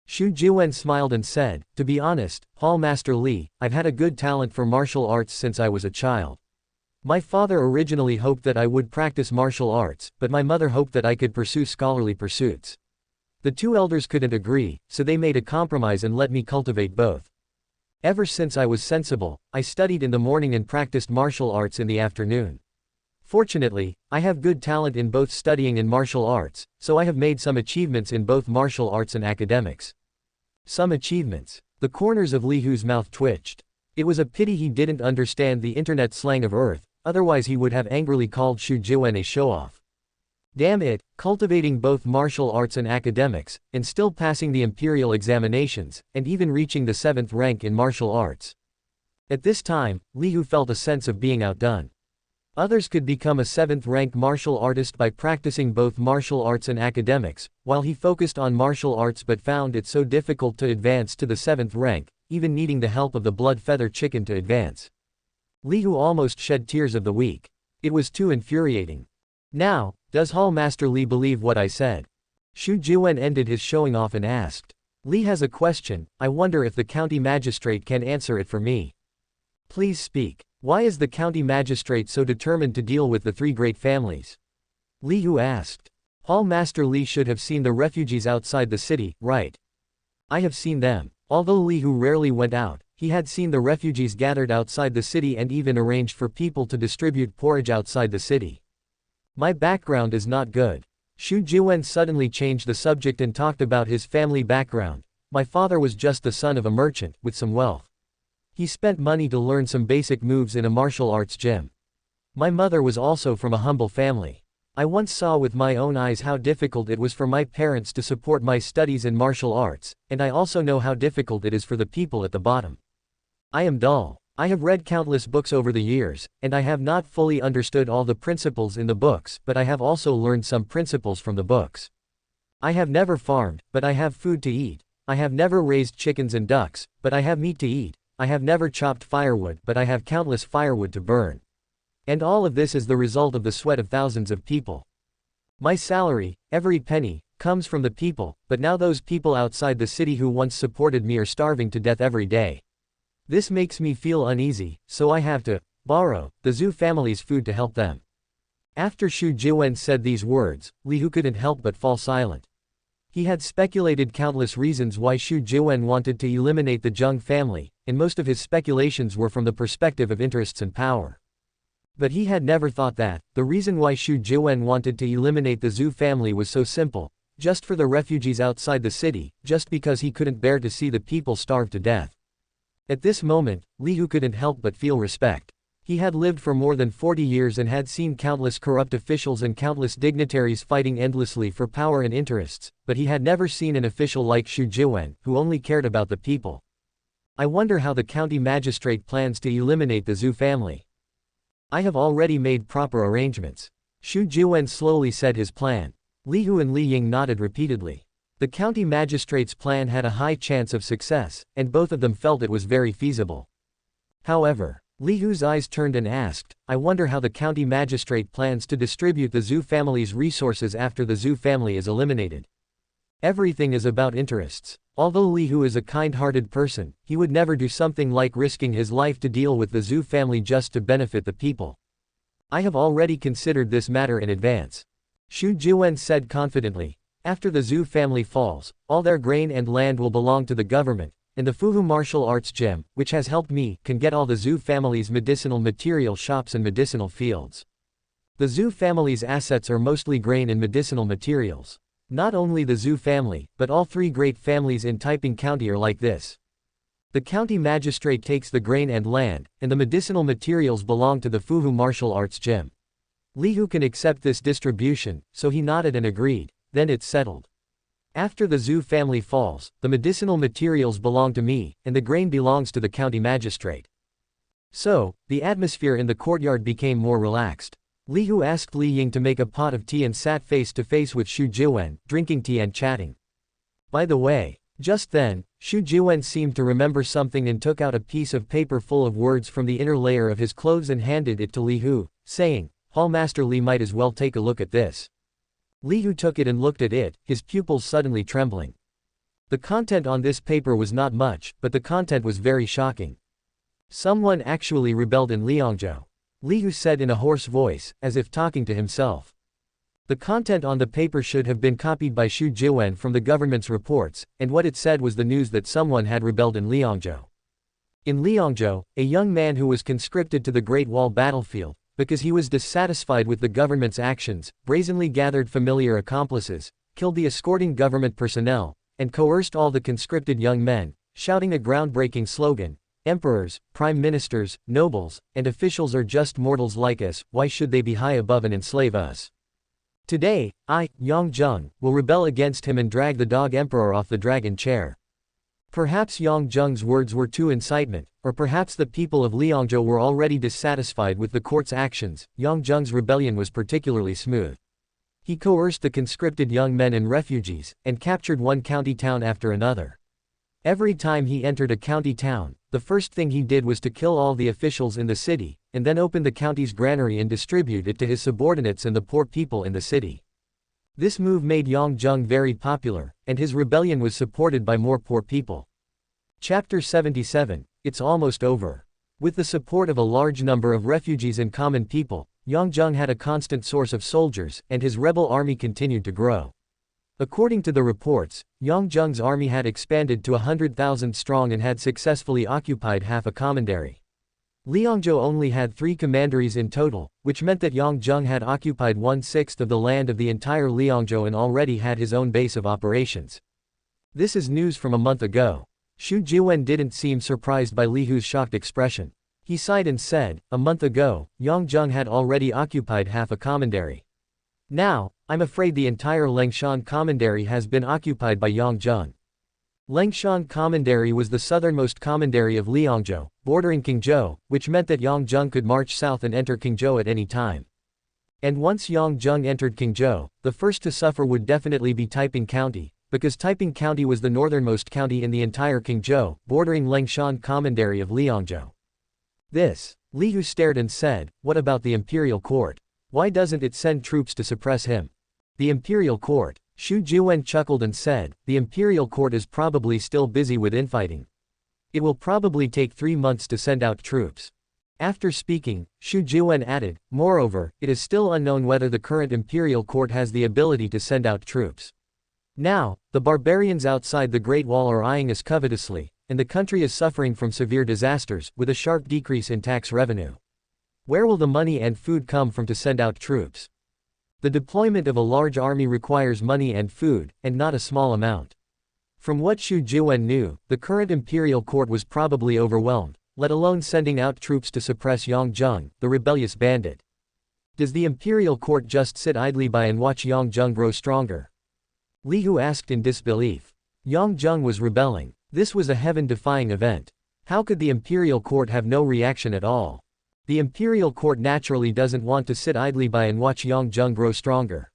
[SPEAKER 1] Xu Jiwen smiled and said, to be honest, Hall Master Li, I've had a good talent for martial arts since I was a child. My father originally hoped that I would practice martial arts, but my mother hoped that I could pursue scholarly pursuits. The two elders couldn't agree, so they made a compromise and let me cultivate both. Ever since I was sensible, I studied in the morning and practiced martial arts in the afternoon. Fortunately, I have good talent in both studying and martial arts, so I have made some achievements in both martial arts and academics. Some achievements. The corners of Li Hu's mouth twitched. It was a pity he didn't understand the internet slang of Earth, otherwise he would have angrily called Xu Jiwen a show-off. Damn it, cultivating both martial arts and academics, and still passing the imperial examinations, and even reaching the 7th rank in martial arts. At this time, Li Hu felt a sense of being outdone. Others could become a 7th-rank martial artist by practicing both martial arts and academics, while he focused on martial arts but found it so difficult to advance to the 7th rank, even needing the help of the blood feather chicken to advance. Li Hu almost shed tears of the weak. It was too infuriating. Now, does Hall Master Li believe what I said? Xu Jiwen ended his showing off and asked. Li has a question, I wonder if the county magistrate can answer it for me. Please speak. Why is the county magistrate so determined to deal with the three great families? Li Hu asked. Hall Master Li should have seen the refugees outside the city, right? I have seen them. Although Li Hu rarely went out, he had seen the refugees gathered outside the city and even arranged for people to distribute porridge outside the city. My background is not good. Xu Jiwen suddenly changed the subject and talked about his family background. My father was just the son of a merchant, with some wealth. He spent money to learn some basic moves in a martial arts gym. My mother was also from a humble family. I once saw with my own eyes how difficult it was for my parents to support my studies in martial arts, and I also know how difficult it is for the people at the bottom. I am dull. I have read countless books over the years, and I have not fully understood all the principles in the books, but I have also learned some principles from the books. I have never farmed, but I have food to eat. I have never raised chickens and ducks, but I have meat to eat. I have never chopped firewood, but I have countless firewood to burn. And all of this is the result of the sweat of thousands of people. My salary, every penny, comes from the people, but now those people outside the city who once supported me are starving to death every day. This makes me feel uneasy, so I have to borrow the Zhu family's food to help them. After Xu Jiwen said these words, Li Hu couldn't help but fall silent. He had speculated countless reasons why Xu Jiwen wanted to eliminate the Zheng family, and most of his speculations were from the perspective of interests and power. But he had never thought that the reason why Xu Jiwen wanted to eliminate the Zhu family was so simple, just for the refugees outside the city, just because he couldn't bear to see the people starve to death. At this moment, Li Hu couldn't help but feel respect. He had lived for more than 40 years and had seen countless corrupt officials and countless dignitaries fighting endlessly for power and interests, but he had never seen an official like Xu Jiwen, who only cared about the people. I wonder how the county magistrate plans to eliminate the Zhu family. I have already made proper arrangements. Xu Jiwen slowly said his plan. Li Hu and Li Ying nodded repeatedly. The county magistrate's plan had a high chance of success, and both of them felt it was very feasible. However, Li Hu's eyes turned and asked, I wonder how the county magistrate plans to distribute the Zhu family's resources after the Zhu family is eliminated. Everything is about interests. Although Li Hu is a kind-hearted person, he would never do something like risking his life to deal with the Zhu family just to benefit the people. I have already considered this matter in advance. Xu Jiwen said confidently. After the Zhu family falls, all their grain and land will belong to the government, and the Fuhu martial arts gem, which has helped me, can get all the Zhu family's medicinal material shops and medicinal fields. The Zhu family's assets are mostly grain and medicinal materials. Not only the Zhu family, but all three great families in Taiping County are like this. The county magistrate takes the grain and land, and the medicinal materials belong to the Fuhu martial arts gem. Li Hu can accept this distribution, so he nodded and agreed. Then it's settled. After the Zhu family falls, the medicinal materials belong to me, and the grain belongs to the county magistrate. So, the atmosphere in the courtyard became more relaxed. Li Hu asked Li Ying to make a pot of tea and sat face to face with Xu Jiwen, drinking tea and chatting. By the way, just then, Xu Jiwen seemed to remember something and took out a piece of paper full of words from the inner layer of his clothes and handed it to Li Hu, saying, Hall Master Li might as well take a look at this. Li Hu took it and looked at it, his pupils suddenly trembling. The content on this paper was not much, but the content was very shocking. Someone actually rebelled in Liangzhou. Li Hu said in a hoarse voice, as if talking to himself. The content on the paper should have been copied by Xu Jiwen from the government's reports, and what it said was the news that someone had rebelled in Liangzhou. In Liangzhou, a young man who was conscripted to the Great Wall battlefield, because he was dissatisfied with the government's actions, brazenly gathered familiar accomplices, killed the escorting government personnel, and coerced all the conscripted young men, shouting a groundbreaking slogan, Emperors, prime ministers, nobles, and officials are just mortals like us, why should they be high above and enslave us? Today, I, Yang Zheng, will rebel against him and drag the dog emperor off the dragon chair. Perhaps Yang Zheng's words were too incitement, or perhaps the people of Liangzhou were already dissatisfied with the court's actions. Yang Zheng's rebellion was particularly smooth. He coerced the conscripted young men and refugees, and captured one county town after another. Every time he entered a county town, the first thing he did was to kill all the officials in the city, and then open the county's granary and distribute it to his subordinates and the poor people in the city. This move made Yang Zheng very popular, and his rebellion was supported by more poor people. Chapter 77, It's almost over. With the support of a large number of refugees and common people, Yang Zheng had a constant source of soldiers, and his rebel army continued to grow. According to the reports, Yang Zheng's army had expanded to 100,000 strong and had successfully occupied half a commandery. Liangzhou only had 3 commanderies in total, which meant that Yang Zheng had occupied 1/6 of the land of the entire Liangzhou and already had his own base of operations. This is news from a month ago. Xu Jiwen didn't seem surprised by Li Hu's shocked expression. He sighed and said, a month ago, Yang Zheng had already occupied half a commandery. Now, I'm afraid the entire Lengshan commandery has been occupied by Yang Zheng. Lengshan commandery was the southernmost commandery of Liangzhou, bordering Qingzhou, which meant that Yang Zheng could march south and enter Qingzhou at any time. And once Yang Zheng entered Qingzhou, the first to suffer would definitely be Taiping County, because Taiping County was the northernmost county in the entire Qingzhou, bordering Lengshan commandery of Liangzhou. Li Hu stared and said, what about the imperial court? Why doesn't it send troops to suppress him? The imperial court. Xu Jiwen chuckled and said, the imperial court is probably still busy with infighting. It will probably take 3 months to send out troops. After speaking, Xu Jiwen added, moreover, it is still unknown whether the current imperial court has the ability to send out troops. Now, the barbarians outside the Great Wall are eyeing us covetously, and the country is suffering from severe disasters, with a sharp decrease in tax revenue. Where will the money and food come from to send out troops? The deployment of a large army requires money and food, and not a small amount. From what Xu Jiwen knew, the current imperial court was probably overwhelmed, let alone sending out troops to suppress Yang Zheng, the rebellious bandit. Does the imperial court just sit idly by and watch Yang Zheng grow stronger? Li Hu asked in disbelief. Yang Zheng was rebelling. This was a heaven-defying event. How could the imperial court have no reaction at all? The imperial court naturally doesn't want to sit idly by and watch Yang Zheng grow stronger.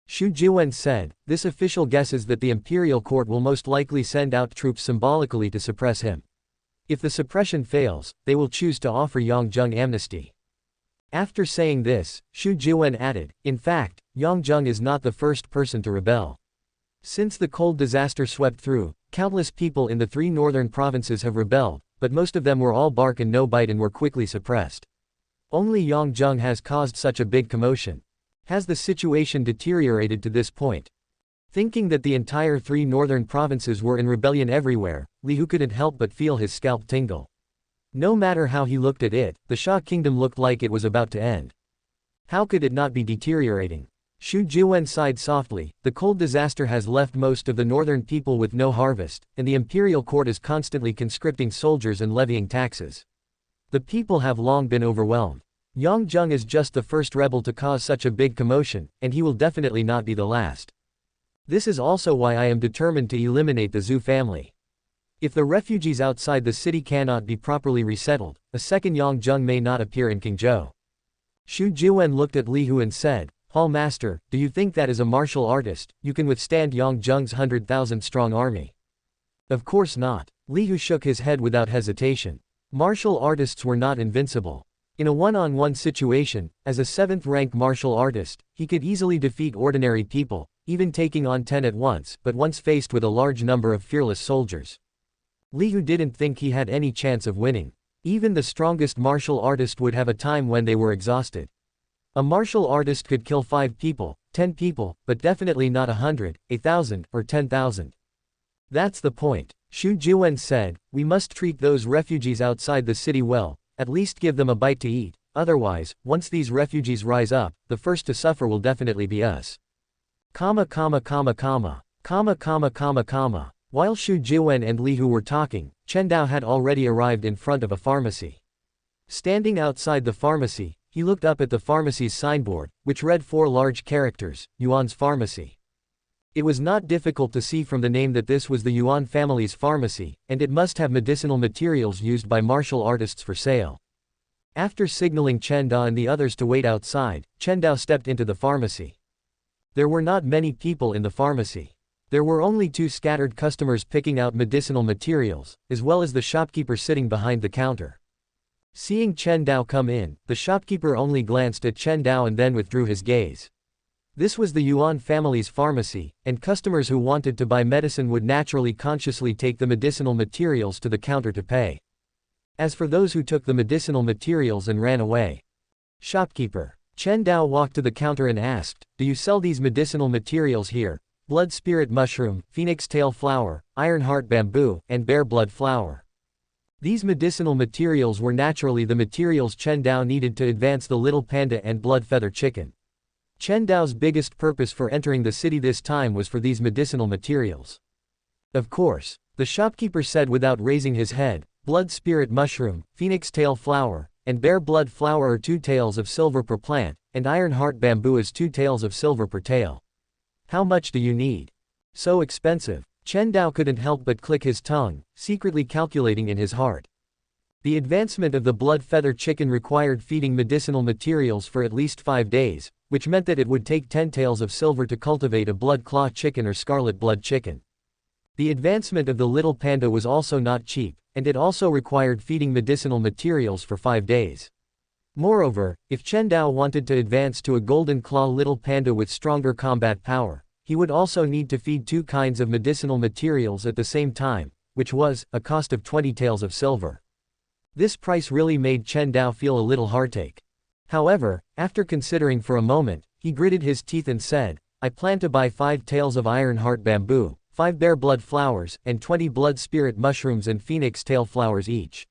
[SPEAKER 1] Xu Jiwen said, this official guesses that the imperial court will most likely send out troops symbolically to suppress him. If the suppression fails, they will choose to offer Yang Zheng amnesty. After saying this, Xu Jiwen added, in fact, Yang Zheng is not the first person to rebel. Since the cold disaster swept through, countless people in the 3 northern provinces have rebelled, but most of them were all bark and no bite and were quickly suppressed. Only Yang Zheng has caused such a big commotion. Has the situation deteriorated to this point? Thinking that the entire 3 northern provinces were in rebellion everywhere, Li Hu couldn't help but feel his scalp tingle. No matter how he looked at it, the Xia kingdom looked like it was about to end. How could it not be deteriorating? Xu Jiwen sighed softly, the cold disaster has left most of the northern people with no harvest, and the imperial court is constantly conscripting soldiers and levying taxes. The people have long been overwhelmed. Yang Zheng is just the first rebel to cause such a big commotion, and he will definitely not be the last. This is also why I am determined to eliminate the Zhu family. If the refugees outside the city cannot be properly resettled, a second Yang Zheng may not appear in Qingzhou. Xu Jiwen looked at Li Hu and said, Hall Master, do you think that as a martial artist, you can withstand Yang Zheng's 100,000-strong army? Of course not. Li Hu shook his head without hesitation. Martial artists were not invincible. In a one-on-one situation, as a 7th-rank martial artist, he could easily defeat ordinary people, even taking on 10 at once, but once faced with a large number of fearless soldiers. Li Hu didn't think he had any chance of winning. Even the strongest martial artist would have a time when they were exhausted. A martial artist could kill 5 people, 10 people, but definitely not 100, 1,000, or 10,000. That's the point. Xu Jiwen said, we must treat those refugees outside the city well, at least give them a bite to eat, otherwise, once these refugees rise up, the first to suffer will definitely be us. While Xu Jiwen and Li Hu were talking, Chen Dao had already arrived in front of a pharmacy. Standing outside the pharmacy, he looked up at the pharmacy's signboard, which read 4 large characters, Yuan's Pharmacy. It was not difficult to see from the name that this was the Yuan family's pharmacy, and it must have medicinal materials used by martial artists for sale. After signaling Chen Dao and the others to wait outside, Chen Dao stepped into the pharmacy. There were not many people in the pharmacy. There were only 2 scattered customers picking out medicinal materials, as well as the shopkeeper sitting behind the counter. Seeing Chen Dao come in, the shopkeeper only glanced at Chen Dao and then withdrew his gaze. This was the Yuan family's pharmacy, and customers who wanted to buy medicine would naturally consciously take the medicinal materials to the counter to pay. As for those who took the medicinal materials and ran away. Shopkeeper. Chen Dao walked to the counter and asked, do you sell these medicinal materials here? Blood spirit mushroom, phoenix tail flower, iron heart bamboo, and bear blood flower. These medicinal materials were naturally the materials Chen Dao needed to advance the little panda and blood feather chicken. Chen Dao's biggest purpose for entering the city this time was for these medicinal materials. Of course, the shopkeeper said without raising his head, blood spirit mushroom, phoenix tail flower, and bear blood flower are 2 taels of silver per plant, and iron heart bamboo is 2 taels of silver per tael. How much do you need? So expensive. Chen Dao couldn't help but click his tongue, secretly calculating in his heart. The advancement of the blood feather chicken required feeding medicinal materials for at least 5 days, which meant that it would take 10 taels of silver to cultivate a blood claw chicken or scarlet blood chicken. The advancement of the little panda was also not cheap, and it also required feeding medicinal materials for 5 days. Moreover, if Chen Dao wanted to advance to a golden claw little panda with stronger combat power, he would also need to feed 2 kinds of medicinal materials at the same time, which was, a cost of 20 taels of silver. This price really made Chen Dao feel a little heartache. However, after considering for a moment, he gritted his teeth and said, I plan to buy 5 tails of iron heart bamboo, 5 bear blood flowers, and 20 blood spirit mushrooms and phoenix tail flowers each.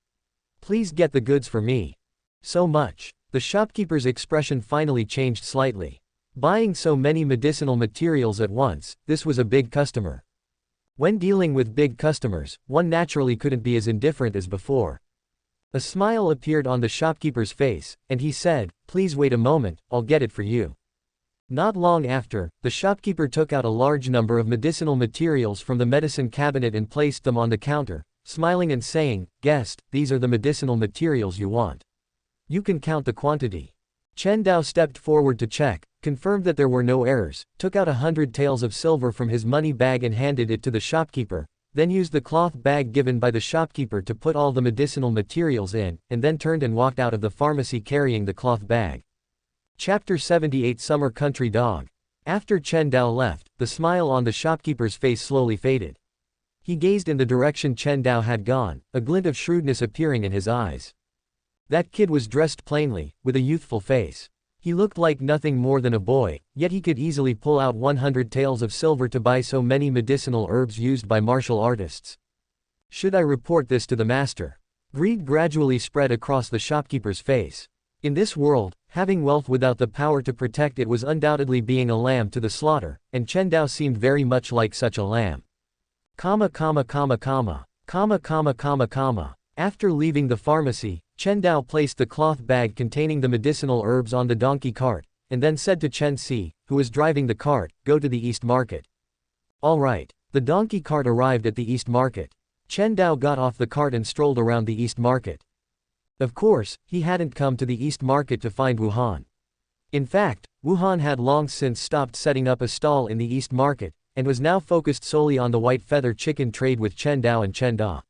[SPEAKER 1] Please get the goods for me. So much. The shopkeeper's expression finally changed slightly. Buying so many medicinal materials at once, this was a big customer. When dealing with big customers, one naturally couldn't be as indifferent as before. A smile appeared on the shopkeeper's face, and he said, Please wait a moment, I'll get it for you. Not long after, the shopkeeper took out a large number of medicinal materials from the medicine cabinet and placed them on the counter, smiling and saying, Guest, these are the medicinal materials you want. You can count the quantity. Chen Dao stepped forward to check, confirmed that there were no errors, took out 100 taels of silver from his money bag and handed it to the shopkeeper, then used the cloth bag given by the shopkeeper to put all the medicinal materials in, and then turned and walked out of the pharmacy carrying the cloth bag. Chapter 78 Summer Country Dog. After Chen Dao left, the smile on the shopkeeper's face slowly faded. He gazed in the direction Chen Dao had gone, a glint of shrewdness appearing in his eyes. That kid was dressed plainly, with a youthful face. He looked like nothing more than a boy, yet he could easily pull out 100 taels of silver to buy so many medicinal herbs used by martial artists. Should I report this to the master? Greed gradually spread across the shopkeeper's face. In this world, having wealth without the power to protect it was undoubtedly being a lamb to the slaughter, and Chen Dao seemed very much like such a lamb. After leaving the pharmacy, Chen Dao placed the cloth bag containing the medicinal herbs on the donkey cart, and then said to Chen Si, who was driving the cart, Go to the East Market. All right. The donkey cart arrived at the East Market. Chen Dao got off the cart and strolled around the East Market. Of course, he hadn't come to the East Market to find Wuhan. In fact, Wuhan had long since stopped setting up a stall in the East Market, and was now focused solely on the white feather chicken trade with Chen Dao and Chen Da.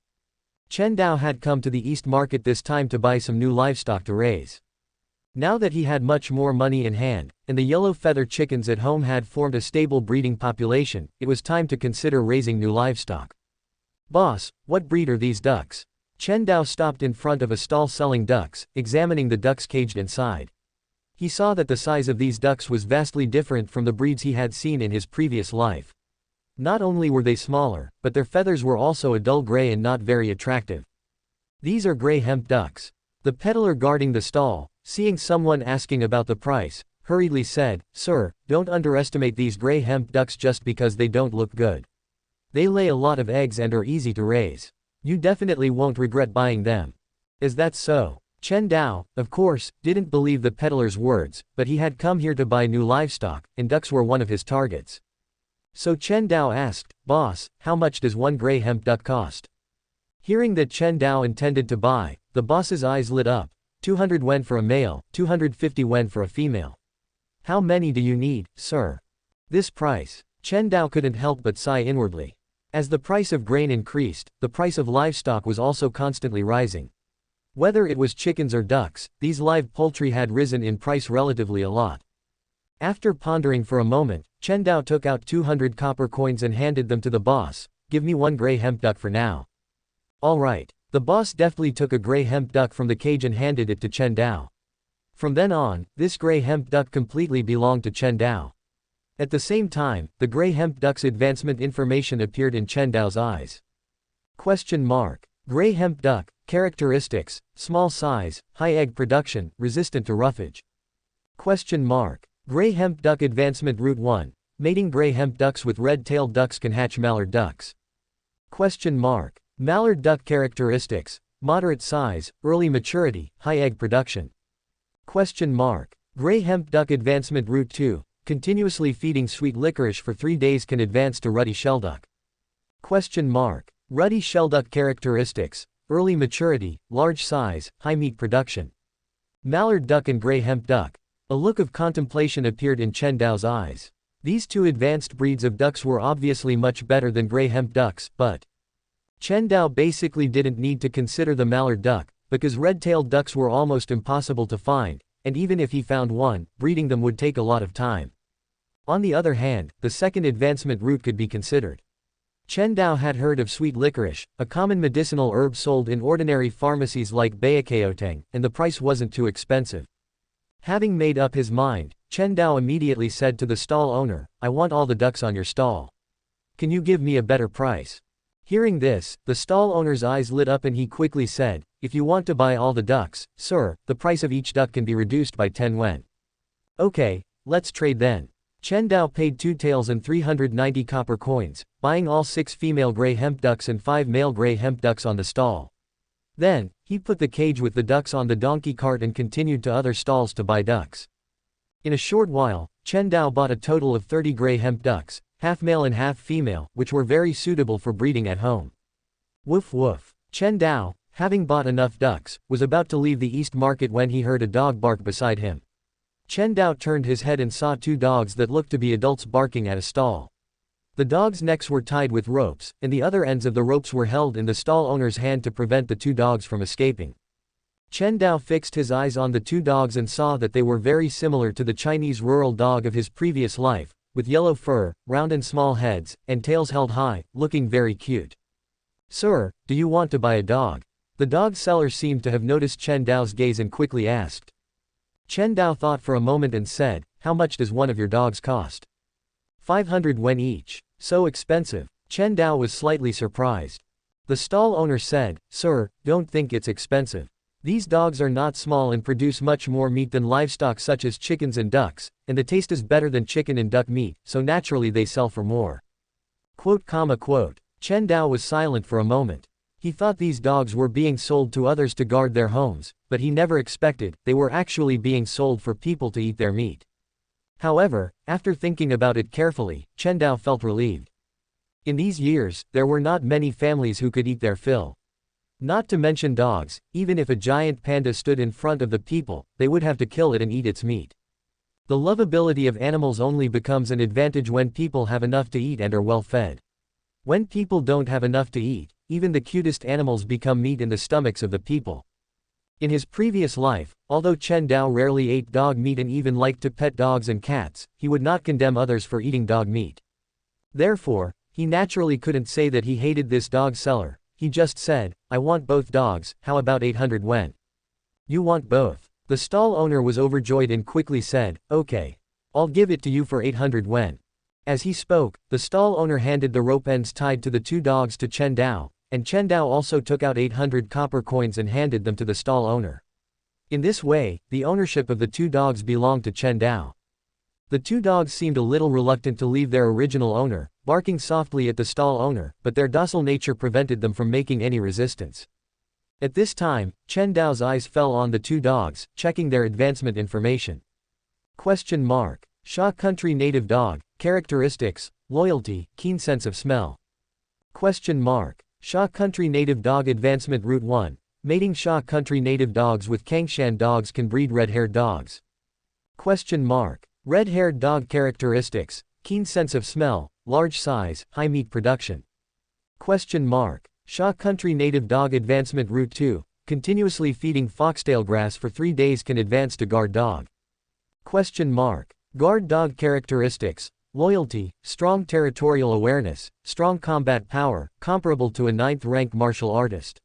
[SPEAKER 1] Chen Dao had come to the East Market this time to buy some new livestock to raise. Now that he had much more money in hand, and the yellow feather chickens at home had formed a stable breeding population, it was time to consider raising new livestock. Boss, what breed are these ducks? Chen Dao stopped in front of a stall selling ducks, examining the ducks caged inside. He saw that the size of these ducks was vastly different from the breeds he had seen in his previous life. Not only were they smaller, but their feathers were also a dull gray and not very attractive. These are gray hemp ducks. The peddler guarding the stall, seeing someone asking about the price, hurriedly said, Sir, don't underestimate these gray hemp ducks just because they don't look good. They lay a lot of eggs and are easy to raise. You definitely won't regret buying them. Is that so? Chen Dao, of course, didn't believe the peddler's words, but he had come here to buy new livestock, and ducks were one of his targets. So Chen Dao asked, Boss, how much does one gray hemp duck cost? Hearing that Chen Dao intended to buy, the boss's eyes lit up. 200 yuan for a male, 250 yuan for a female. How many do you need, sir? This price. Chen Dao couldn't help but sigh inwardly. As the price of grain increased, the price of livestock was also constantly rising. Whether it was chickens or ducks, these live poultry had risen in price relatively a lot. After pondering for a moment, Chen Dao took out 200 copper coins and handed them to the boss. Give me one gray hemp duck for now. All right. The boss deftly took a gray hemp duck from the cage and handed it to Chen Dao. From then on, this gray hemp duck completely belonged to Chen Dao. At the same time, the gray hemp duck's advancement information appeared in Chen Dao's eyes. Gray hemp duck, characteristics, small size, high egg production, resistant to roughage. Gray hemp duck advancement route 1. Mating gray hemp ducks with red-tailed ducks can hatch mallard ducks. Mallard duck characteristics, moderate size, early maturity, high egg production. Gray hemp duck advancement route 2. Continuously feeding sweet licorice for 3 days can advance to ruddy shelduck. Ruddy shelduck characteristics, early maturity, large size, high meat production. Mallard duck and gray hemp duck. A look of contemplation appeared in Chen Dao's eyes. These two advanced breeds of ducks were obviously much better than gray hemp ducks, but Chen Dao basically didn't need to consider the mallard duck, because red-tailed ducks were almost impossible to find, and even if he found one, breeding them would take a lot of time. On the other hand, the second advancement route could be considered. Chen Dao had heard of sweet licorice, a common medicinal herb sold in ordinary pharmacies like Baekyeoteng, and the price wasn't too expensive. Having made up his mind, Chen Dao immediately said to the stall owner, "I want all the ducks on your stall. Can you give me a better price?" Hearing this, the stall owner's eyes lit up and he quickly said, "If you want to buy all the ducks, sir, the price of each duck can be reduced by 10 yuan. Okay, let's trade then." Chen Dao paid 2 taels and 390 copper coins, buying all 6 female gray hemp ducks and 5 male gray hemp ducks on the stall. Then, he put the cage with the ducks on the donkey cart and continued to other stalls to buy ducks. In a short while, Chen Dao bought a total of 30 gray hemp ducks, half male and half female, which were very suitable for breeding at home. Woof woof. Chen Dao, having bought enough ducks, was about to leave the East Market when he heard a dog bark beside him. Chen Dao turned his head and saw 2 dogs that looked to be adults barking at a stall. The dogs' necks were tied with ropes, and the other ends of the ropes were held in the stall owner's hand to prevent the 2 dogs from escaping. Chen Dao fixed his eyes on the 2 dogs and saw that they were very similar to the Chinese rural dog of his previous life, with yellow fur, round and small heads, and tails held high, looking very cute. "Sir, do you want to buy a dog?" The dog seller seemed to have noticed Chen Dao's gaze and quickly asked. Chen Dao thought for a moment and said, "How much does one of your dogs cost?" 500 yuan each. So expensive. Chen Dao was slightly surprised. The stall owner said, "Sir, don't think it's expensive. These dogs are not small and produce much more meat than livestock such as chickens and ducks, and the taste is better than chicken and duck meat, so naturally they sell for more." Chen Dao was silent for a moment. He thought these dogs were being sold to others to guard their homes, but he never expected they were actually being sold for people to eat their meat. However, after thinking about it carefully, Chen Dao felt relieved. In these years, there were not many families who could eat their fill. Not to mention dogs, even if a giant panda stood in front of the people, they would have to kill it and eat its meat. The lovability of animals only becomes an advantage when people have enough to eat and are well fed. When people don't have enough to eat, even the cutest animals become meat in the stomachs of the people. In his previous life, although Chen Dao rarely ate dog meat and even liked to pet dogs and cats, he would not condemn others for eating dog meat. Therefore, he naturally couldn't say that he hated this dog seller. He just said, "I want both dogs, how about 800 yuan? You want both?" The stall owner was overjoyed and quickly said, "Okay. I'll give it to you for 800 yuan. As he spoke, the stall owner handed the rope ends tied to the 2 dogs to Chen Dao, and Chen Dao also took out 800 copper coins and handed them to the stall owner. In this way, the ownership of the 2 dogs belonged to Chen Dao. The 2 dogs seemed a little reluctant to leave their original owner, barking softly at the stall owner, but their docile nature prevented them from making any resistance. At this time, Chen Dao's eyes fell on the 2 dogs, checking their advancement information. Sha country native dog, characteristics, loyalty, keen sense of smell. Sha country native dog advancement route 1. Mating. Sha country native dogs with Kangshan dogs can breed red-haired dogs. Red-haired dog characteristics, keen sense of smell, large size, high meat production. Sha country native dog advancement route 2. Continuously feeding foxtail grass for 3 days can advance to guard dog. Guard dog characteristics, loyalty, strong territorial awareness, strong combat power, comparable to a 9th rank martial artist.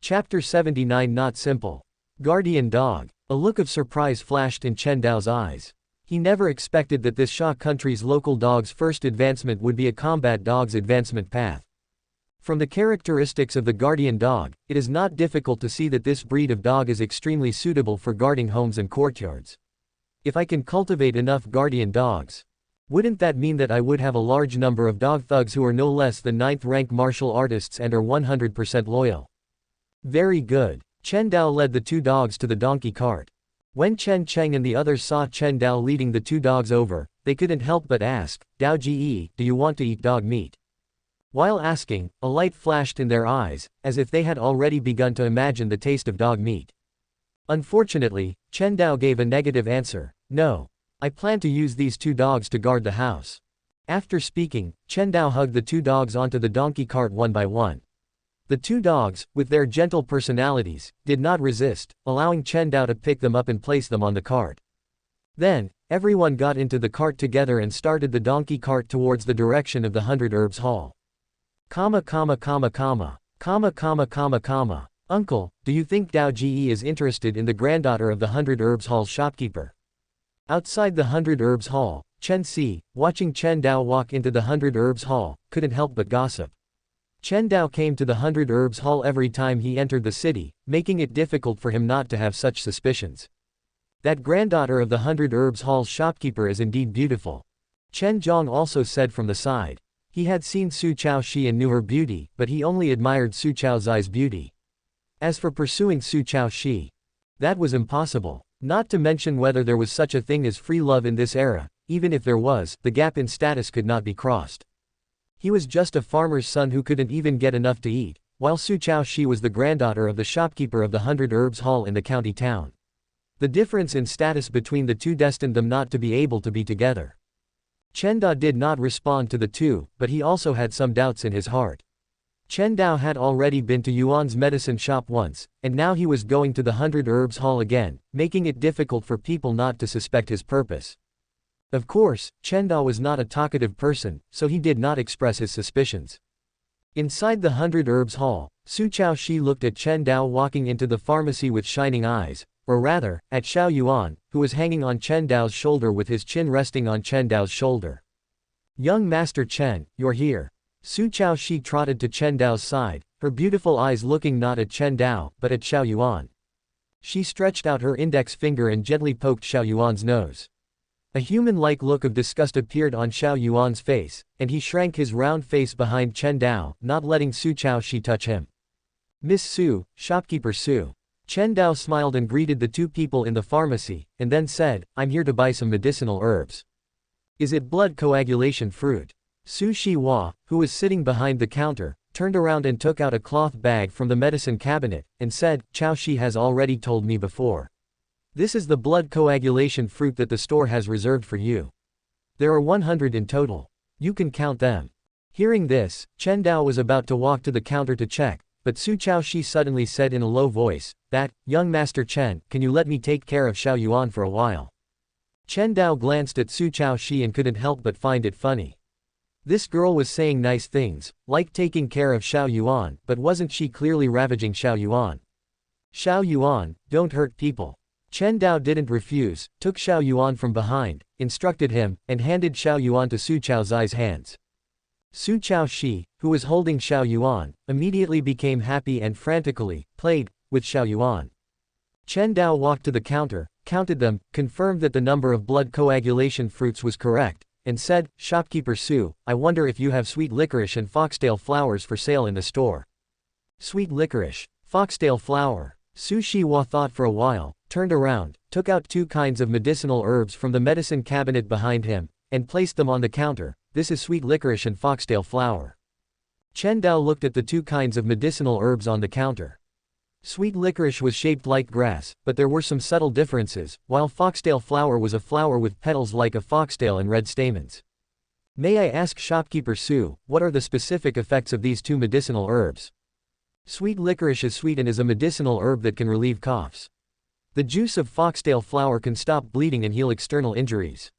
[SPEAKER 1] Chapter 79. Not simple. Guardian dog. A look of surprise flashed in Chen Dao's eyes. He never expected that this Sha country's local dog's first advancement would be a combat dog's advancement path. From the characteristics of the guardian dog, it is not difficult to see that this breed of dog is extremely suitable for guarding homes and courtyards. If I can cultivate enough guardian dogs, wouldn't that mean that I would have a large number of dog thugs who are no less than 9th rank martial artists and are 100% loyal? Very good. Chen Dao led the 2 dogs to the donkey cart. When Chen Cheng and the others saw Chen Dao leading the 2 dogs over, they couldn't help but ask, "Dao Ji, do you want to eat dog meat?" While asking, a light flashed in their eyes, as if they had already begun to imagine the taste of dog meat. Unfortunately, Chen Dao gave a negative answer. "No. I plan to use these 2 dogs to guard the house." After speaking, Chen Dao hugged the 2 dogs onto the donkey cart one by one. The 2 dogs, with their gentle personalities, did not resist, allowing Chen Dao to pick them up and place them on the cart. Then, everyone got into the cart together and started the donkey cart towards the direction of the 100 Herbs Hall. Comma comma comma comma. Comma comma comma comma. Uncle, do you think Dao Ji is interested in the granddaughter of the 100 Herbs Hall shopkeeper? Outside the 100 Herbs Hall, Chen Si, watching Chen Dao walk into the 100 Herbs Hall, couldn't help but gossip. Chen Dao came to the 100 Herbs Hall every time he entered the city, making it difficult for him not to have such suspicions. That granddaughter of the 100 Herbs Hall's shopkeeper is indeed beautiful. Chen Zhong also said from the side. He had seen Su Chaoshi and knew her beauty, but he only admired Su Chaozai's beauty. As for pursuing Su Chaoshi, that was impossible. Not to mention whether there was such a thing as free love in this era, even if there was, the gap in status could not be crossed. He was just a farmer's son who couldn't even get enough to eat, while Su Chaoshi was the granddaughter of the shopkeeper of the 100 Herbs Hall in the county town. The difference in status between the two destined them not to be able to be together. Chen Dao did not respond to the two, but he also had some doubts in his heart. Chen Dao had already been to Yuan's medicine shop once, and now he was going to the 100 Herbs Hall again, making it difficult for people not to suspect his purpose. Of course, Chen Dao was not a talkative person, so he did not express his suspicions. Inside the 100 Herbs Hall, Su Chaoshi looked at Chen Dao walking into the pharmacy with shining eyes, or rather, at Xiao Yuan, who was hanging on Chen Dao's shoulder with his chin resting on Chen Dao's shoulder. "Young Master Chen, you're here." Su Chaoshi trotted to Chen Dao's side, her beautiful eyes looking not at Chen Dao, but at Xiao Yuan. She stretched out her index finger and gently poked Xiao Yuan's nose. A human-like look of disgust appeared on Xiao Yuan's face, and he shrank his round face behind Chen Dao, not letting Su Chaoshi touch him. "Miss Su, shopkeeper Su." Chen Dao smiled and greeted the two people in the pharmacy, and then said, "I'm here to buy some medicinal herbs. Is it blood coagulation fruit?" Su Shihua, who was sitting behind the counter, turned around and took out a cloth bag from the medicine cabinet, and said, "Chaoshi has already told me before. This is the blood coagulation fruit that the store has reserved for you. There are 100 in total. You can count them." Hearing this, Chen Dao was about to walk to the counter to check, but Su Chaoshi suddenly said in a low voice, "Young Master Chen, can you let me take care of Xiao Yuan for a while?" Chen Dao glanced at Su Chaoshi and couldn't help but find it funny. This girl was saying nice things, like taking care of Xiao Yuan, but wasn't she clearly ravaging Xiao Yuan? "Xiao Yuan, don't hurt people." Chen Dao didn't refuse, took Xiao Yuan from behind, instructed him, and handed Xiao Yuan to Su Chaozai's hands. Su Chaoshi, who was holding Xiao Yuan, immediately became happy and frantically played with Xiao Yuan. Chen Dao walked to the counter, counted them, confirmed that the number of blood coagulation fruits was correct, and said, "Shopkeeper Su, I wonder if you have sweet licorice and foxtail flowers for sale in the store." Sweet licorice, foxtail flower. Su Shihua thought for a while, turned around, took out 2 kinds of medicinal herbs from the medicine cabinet behind him, and placed them on the counter. "This is sweet licorice and foxtail flower." Chen Dao looked at the 2 kinds of medicinal herbs on the counter. Sweet licorice was shaped like grass, but there were some subtle differences, while foxtail flower was a flower with petals like a foxtail and red stamens. "May I ask shopkeeper Su, what are the specific effects of these 2 medicinal herbs?" Sweet licorice is sweet and is a medicinal herb that can relieve coughs. The juice of foxtail flower can stop bleeding and heal external injuries.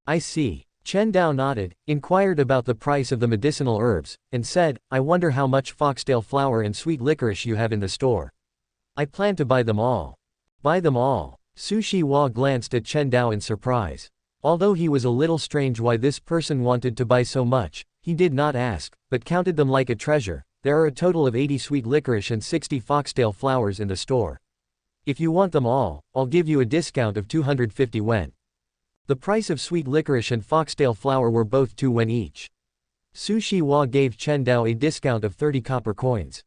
[SPEAKER 1] "I see." Chen Dao nodded, inquired about the price of the medicinal herbs, and said, "I wonder how much foxtail flower and sweet licorice you have in the store. I plan to buy them all." "Buy them all?" Su Shihua glanced at Chen Dao in surprise. Although he was a little strange why this person wanted to buy so much, he did not ask, but counted them like a treasure. "There are a total of 80 sweet licorice and 60 foxtail flowers in the store. If you want them all, I'll give you a discount of 250 wen." The price of sweet licorice and foxtail flower were both 2 wen each. Su Shihua gave Chen Dao a discount of 30 copper coins.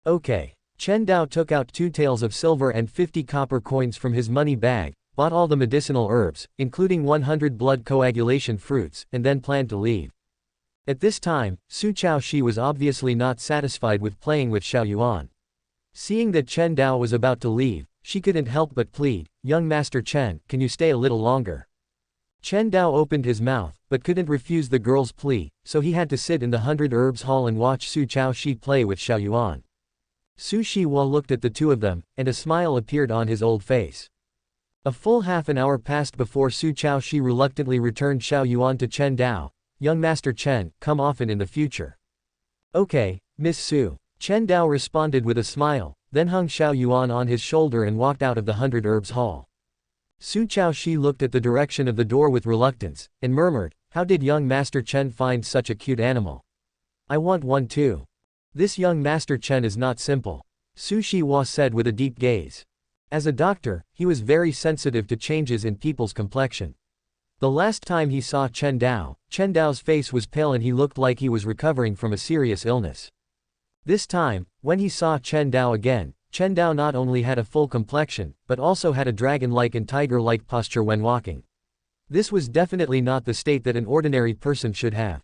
[SPEAKER 1] "Okay." Chen Dao took out 2 taels of silver and 50 copper coins from his money bag, bought all the medicinal herbs, including 100 blood coagulation fruits, and then planned to leave. At this time, Su Chaoshi was obviously not satisfied with playing with Xiao Yuan. Seeing that Chen Dao was about to leave, she couldn't help but plead, "Young Master Chen, can you stay a little longer?" Chen Dao opened his mouth, but couldn't refuse the girl's plea, so he had to sit in the 100 Herbs Hall and watch Su Chaoshi play with Xiao Yuan. Su Shihua looked at the two of them, and a smile appeared on his old face. A full half an hour passed before Su Chaoshi reluctantly returned Xiao Yuan to Chen Dao. "Young Master Chen, come often in the future. Okay, Miss Su. Chen Dao responded with a smile, then hung Xiao Yuan on his shoulder and walked out of the 100 Herbs Hall. Su Chaoshi looked at the direction of the door with reluctance, and murmured, "How did young Master Chen find such a cute animal? I want one too." "This young Master Chen is not simple," Su Shihua said with a deep gaze. As a doctor, he was very sensitive to changes in people's complexion. The last time he saw Chen Dao's face was pale and he looked like he was recovering from a serious illness. This time, when he saw Chen Dao again, Chen Dao not only had a full complexion, but also had a dragon-like and tiger-like posture when walking. This was definitely not the state that an ordinary person should have.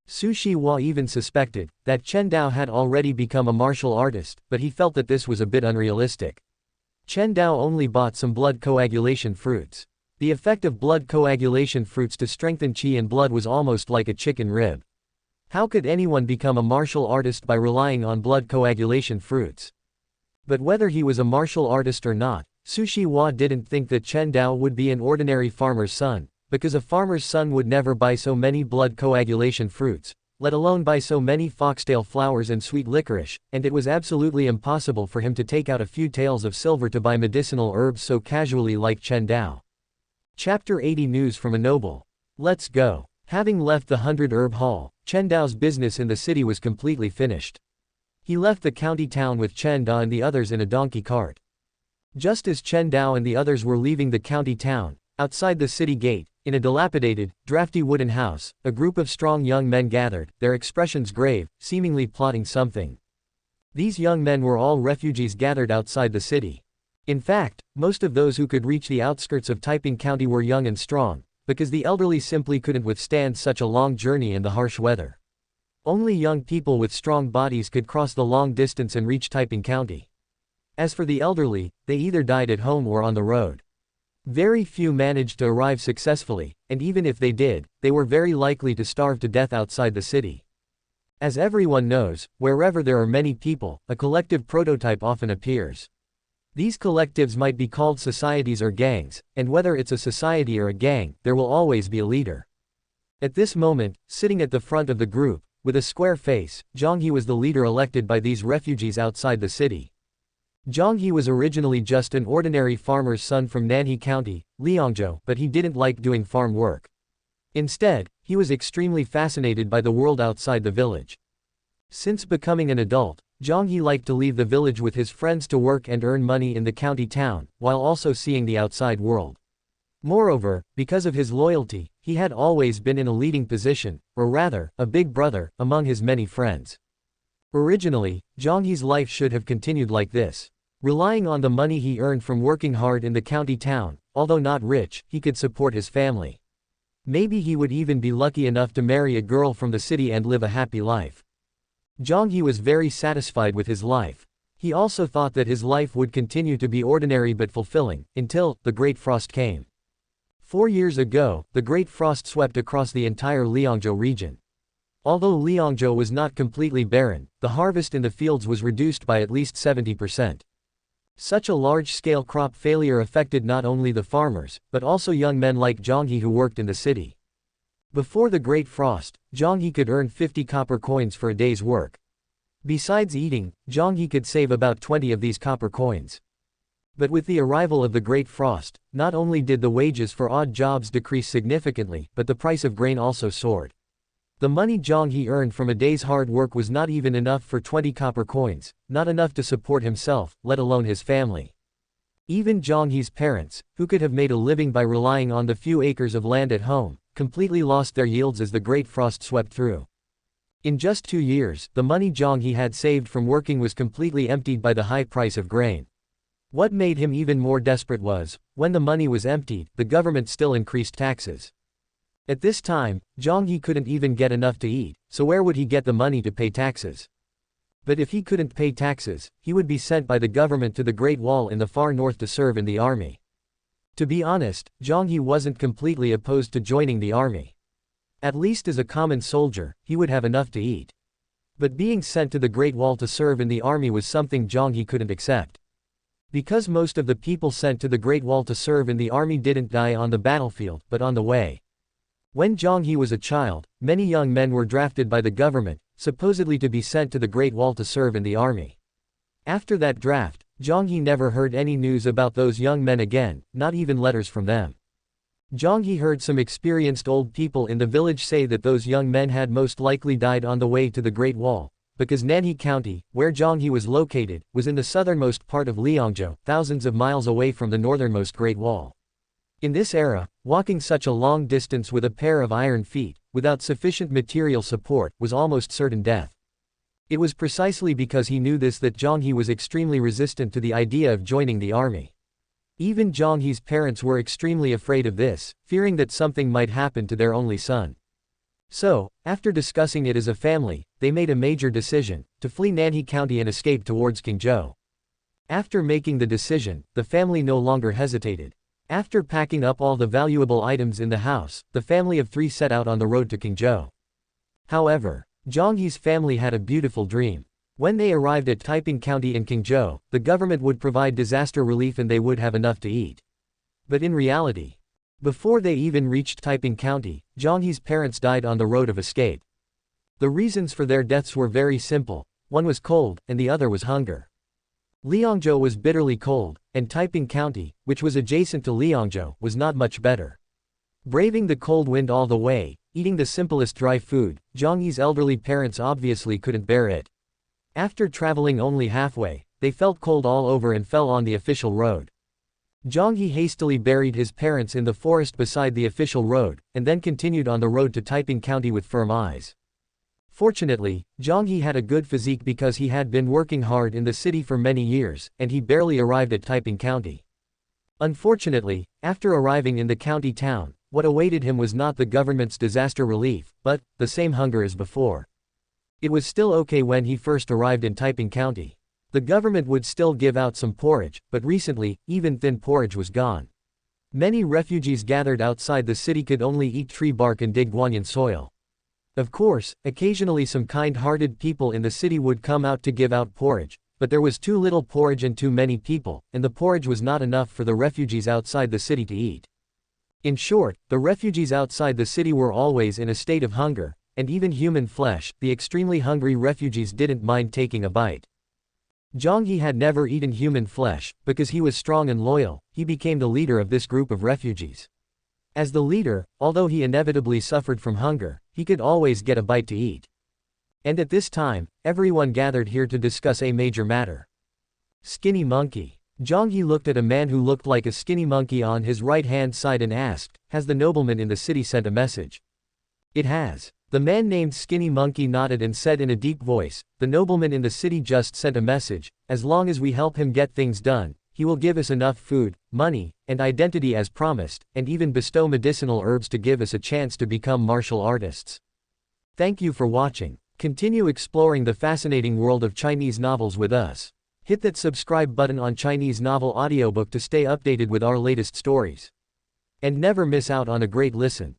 [SPEAKER 1] Su Shihua even suspected that Chen Dao had already become a martial artist, but he felt that this was a bit unrealistic. Chen Dao only bought some blood coagulation fruits. The effect of blood coagulation fruits to strengthen qi and blood was almost like a chicken rib. How could anyone become a martial artist by relying on blood coagulation fruits? But whether he was a martial artist or not, Su Shihua didn't think that Chen Dao would be an ordinary farmer's son, because a farmer's son would never buy so many blood coagulation fruits, let alone buy so many foxtail flowers and sweet licorice, and it was absolutely impossible for him to take out a few taels of silver to buy medicinal herbs so casually like Chen Dao. Chapter 80 News from a Noble. Let's go. Having left the 100 Herb Hall, Chen Dao's business in the city was completely finished. He left the county town with Chen Dao and the others in a donkey cart. Just as Chen Dao and the others were leaving the county town, outside the city gate, in a dilapidated, drafty wooden house, a group of strong young men gathered, their expressions grave, seemingly plotting something. These young men were all refugees gathered outside the city. In fact, most of those who could reach the outskirts of Taiping County were young and strong, because the elderly simply couldn't withstand such a long journey in the harsh weather. Only young people with strong bodies could cross the long distance and reach Taiping County. As for the elderly, they either died at home or on the road. Very few managed to arrive successfully, and even if they did, they were very likely to starve to death outside the city. As everyone knows, wherever there are many people, a collective prototype often appears. These collectives might be called societies or gangs, and whether it's a society or a gang, there will always be a leader. At this moment, sitting at the front of the group, with a square face, Zhang He was the leader elected by these refugees outside the city. Zhang He was originally just an ordinary farmer's son from Nanhe County, Liangzhou, but he didn't like doing farm work. Instead, he was extremely fascinated by the world outside the village. Since becoming an adult, Zhang He liked to leave the village with his friends to work and earn money in the county town, while also seeing the outside world. Moreover, because of his loyalty, he had always been in a leading position, or rather, a big brother, among his many friends. Originally, Zhang He's life should have continued like this. Relying on the money he earned from working hard in the county town, although not rich, he could support his family. Maybe he would even be lucky enough to marry a girl from the city and live a happy life. Zhang He was very satisfied with his life. He also thought that his life would continue to be ordinary but fulfilling, until the Great Frost came. 4 years ago, the Great Frost swept across the entire Liangzhou region. Although Liangzhou was not completely barren, the harvest in the fields was reduced by at least 70%. Such a large-scale crop failure affected not only the farmers, but also young men like Zhang He who worked in the city. Before the Great Frost, Zhang He could earn 50 copper coins for a day's work. Besides eating, Zhang He could save about 20 of these copper coins. But with the arrival of the Great Frost, not only did the wages for odd jobs decrease significantly, but the price of grain also soared. The money Zhang He earned from a day's hard work was not even enough for 20 copper coins, not enough to support himself, let alone his family. Even Zhang He's parents, who could have made a living by relying on the few acres of land at home, completely lost their yields as the Great Frost swept through. In just 2 years, the money Zhang He had saved from working was completely emptied by the high price of grain. What made him even more desperate was, when the money was emptied, the government still increased taxes. At this time, Zhang He couldn't even get enough to eat, so where would he get the money to pay taxes? But if he couldn't pay taxes, he would be sent by the government to the Great Wall in the far north to serve in the army. To be honest, Zhang He wasn't completely opposed to joining the army. At least as a common soldier, he would have enough to eat. But being sent to the Great Wall to serve in the army was something Zhang He couldn't accept. Because most of the people sent to the Great Wall to serve in the army didn't die on the battlefield, but on the way. When Zhang He was a child, many young men were drafted by the government, supposedly to be sent to the Great Wall to serve in the army. After that draft, Zhang He never heard any news about those young men again, not even letters from them. Zhang He heard some experienced old people in the village say that those young men had most likely died on the way to the Great Wall, because Nanhe County, where Zhang He was located, was in the southernmost part of Liangzhou, thousands of miles away from the northernmost Great Wall. In this era, walking such a long distance with a pair of iron feet, without sufficient material support, was almost certain death. It was precisely because he knew this that Zhang He was extremely resistant to the idea of joining the army. Even Zhang He's parents were extremely afraid of this, fearing that something might happen to their only son. So, after discussing it as a family, they made a major decision, to flee Nanhe County and escape towards Qingzhou. After making the decision, the family no longer hesitated. After packing up all the valuable items in the house, the family of three set out on the road to Qingzhou. However, Zhang He's family had a beautiful dream. When they arrived at Taiping County in Qingzhou, the government would provide disaster relief and they would have enough to eat. But in reality, before they even reached Taiping County, Zhang He's parents died on the road of escape. The reasons for their deaths were very simple: one was cold, and the other was hunger. Liangzhou was bitterly cold, and Taiping County, which was adjacent to Liangzhou, was not much better. Braving the cold wind all the way, eating the simplest dry food, Zhang He's elderly parents obviously couldn't bear it. After traveling only halfway, they felt cold all over and fell on the official road. Zhang He hastily buried his parents in the forest beside the official road, and then continued on the road to Taiping County with firm eyes. Fortunately, Zhang He had a good physique because he had been working hard in the city for many years, and he barely arrived at Taiping County. Unfortunately, after arriving in the county town, what awaited him was not the government's disaster relief, but the same hunger as before. It was still okay when he first arrived in Taiping County. The government would still give out some porridge, but recently, even thin porridge was gone. Many refugees gathered outside the city could only eat tree bark and dig guanyin soil. Of course, occasionally some kind-hearted people in the city would come out to give out porridge, but there was too little porridge and too many people, and the porridge was not enough for the refugees outside the city to eat. In short, the refugees outside the city were always in a state of hunger, and even human flesh, the extremely hungry refugees didn't mind taking a bite. Zhang He had never eaten human flesh, because he was strong and loyal. He became the leader of this group of refugees. As the leader, although he inevitably suffered from hunger, he could always get a bite to eat. And at this time, everyone gathered here to discuss a major matter. Skinny monkey. Zhang He looked at a man who looked like a skinny monkey on his right-hand side and asked, "Has the nobleman in the city sent a message?" "It has." The man named Skinny Monkey nodded and said in a deep voice, "The nobleman in the city just sent a message. As long as we help him get things done, he will give us enough food, money, and identity as promised, and even bestow medicinal herbs to give us a chance to become martial artists." Thank you for watching. Continue exploring the fascinating world of Chinese novels with us. Hit that subscribe button on Chinese Novel Audiobook to stay updated with our latest stories. And never miss out on a great listen.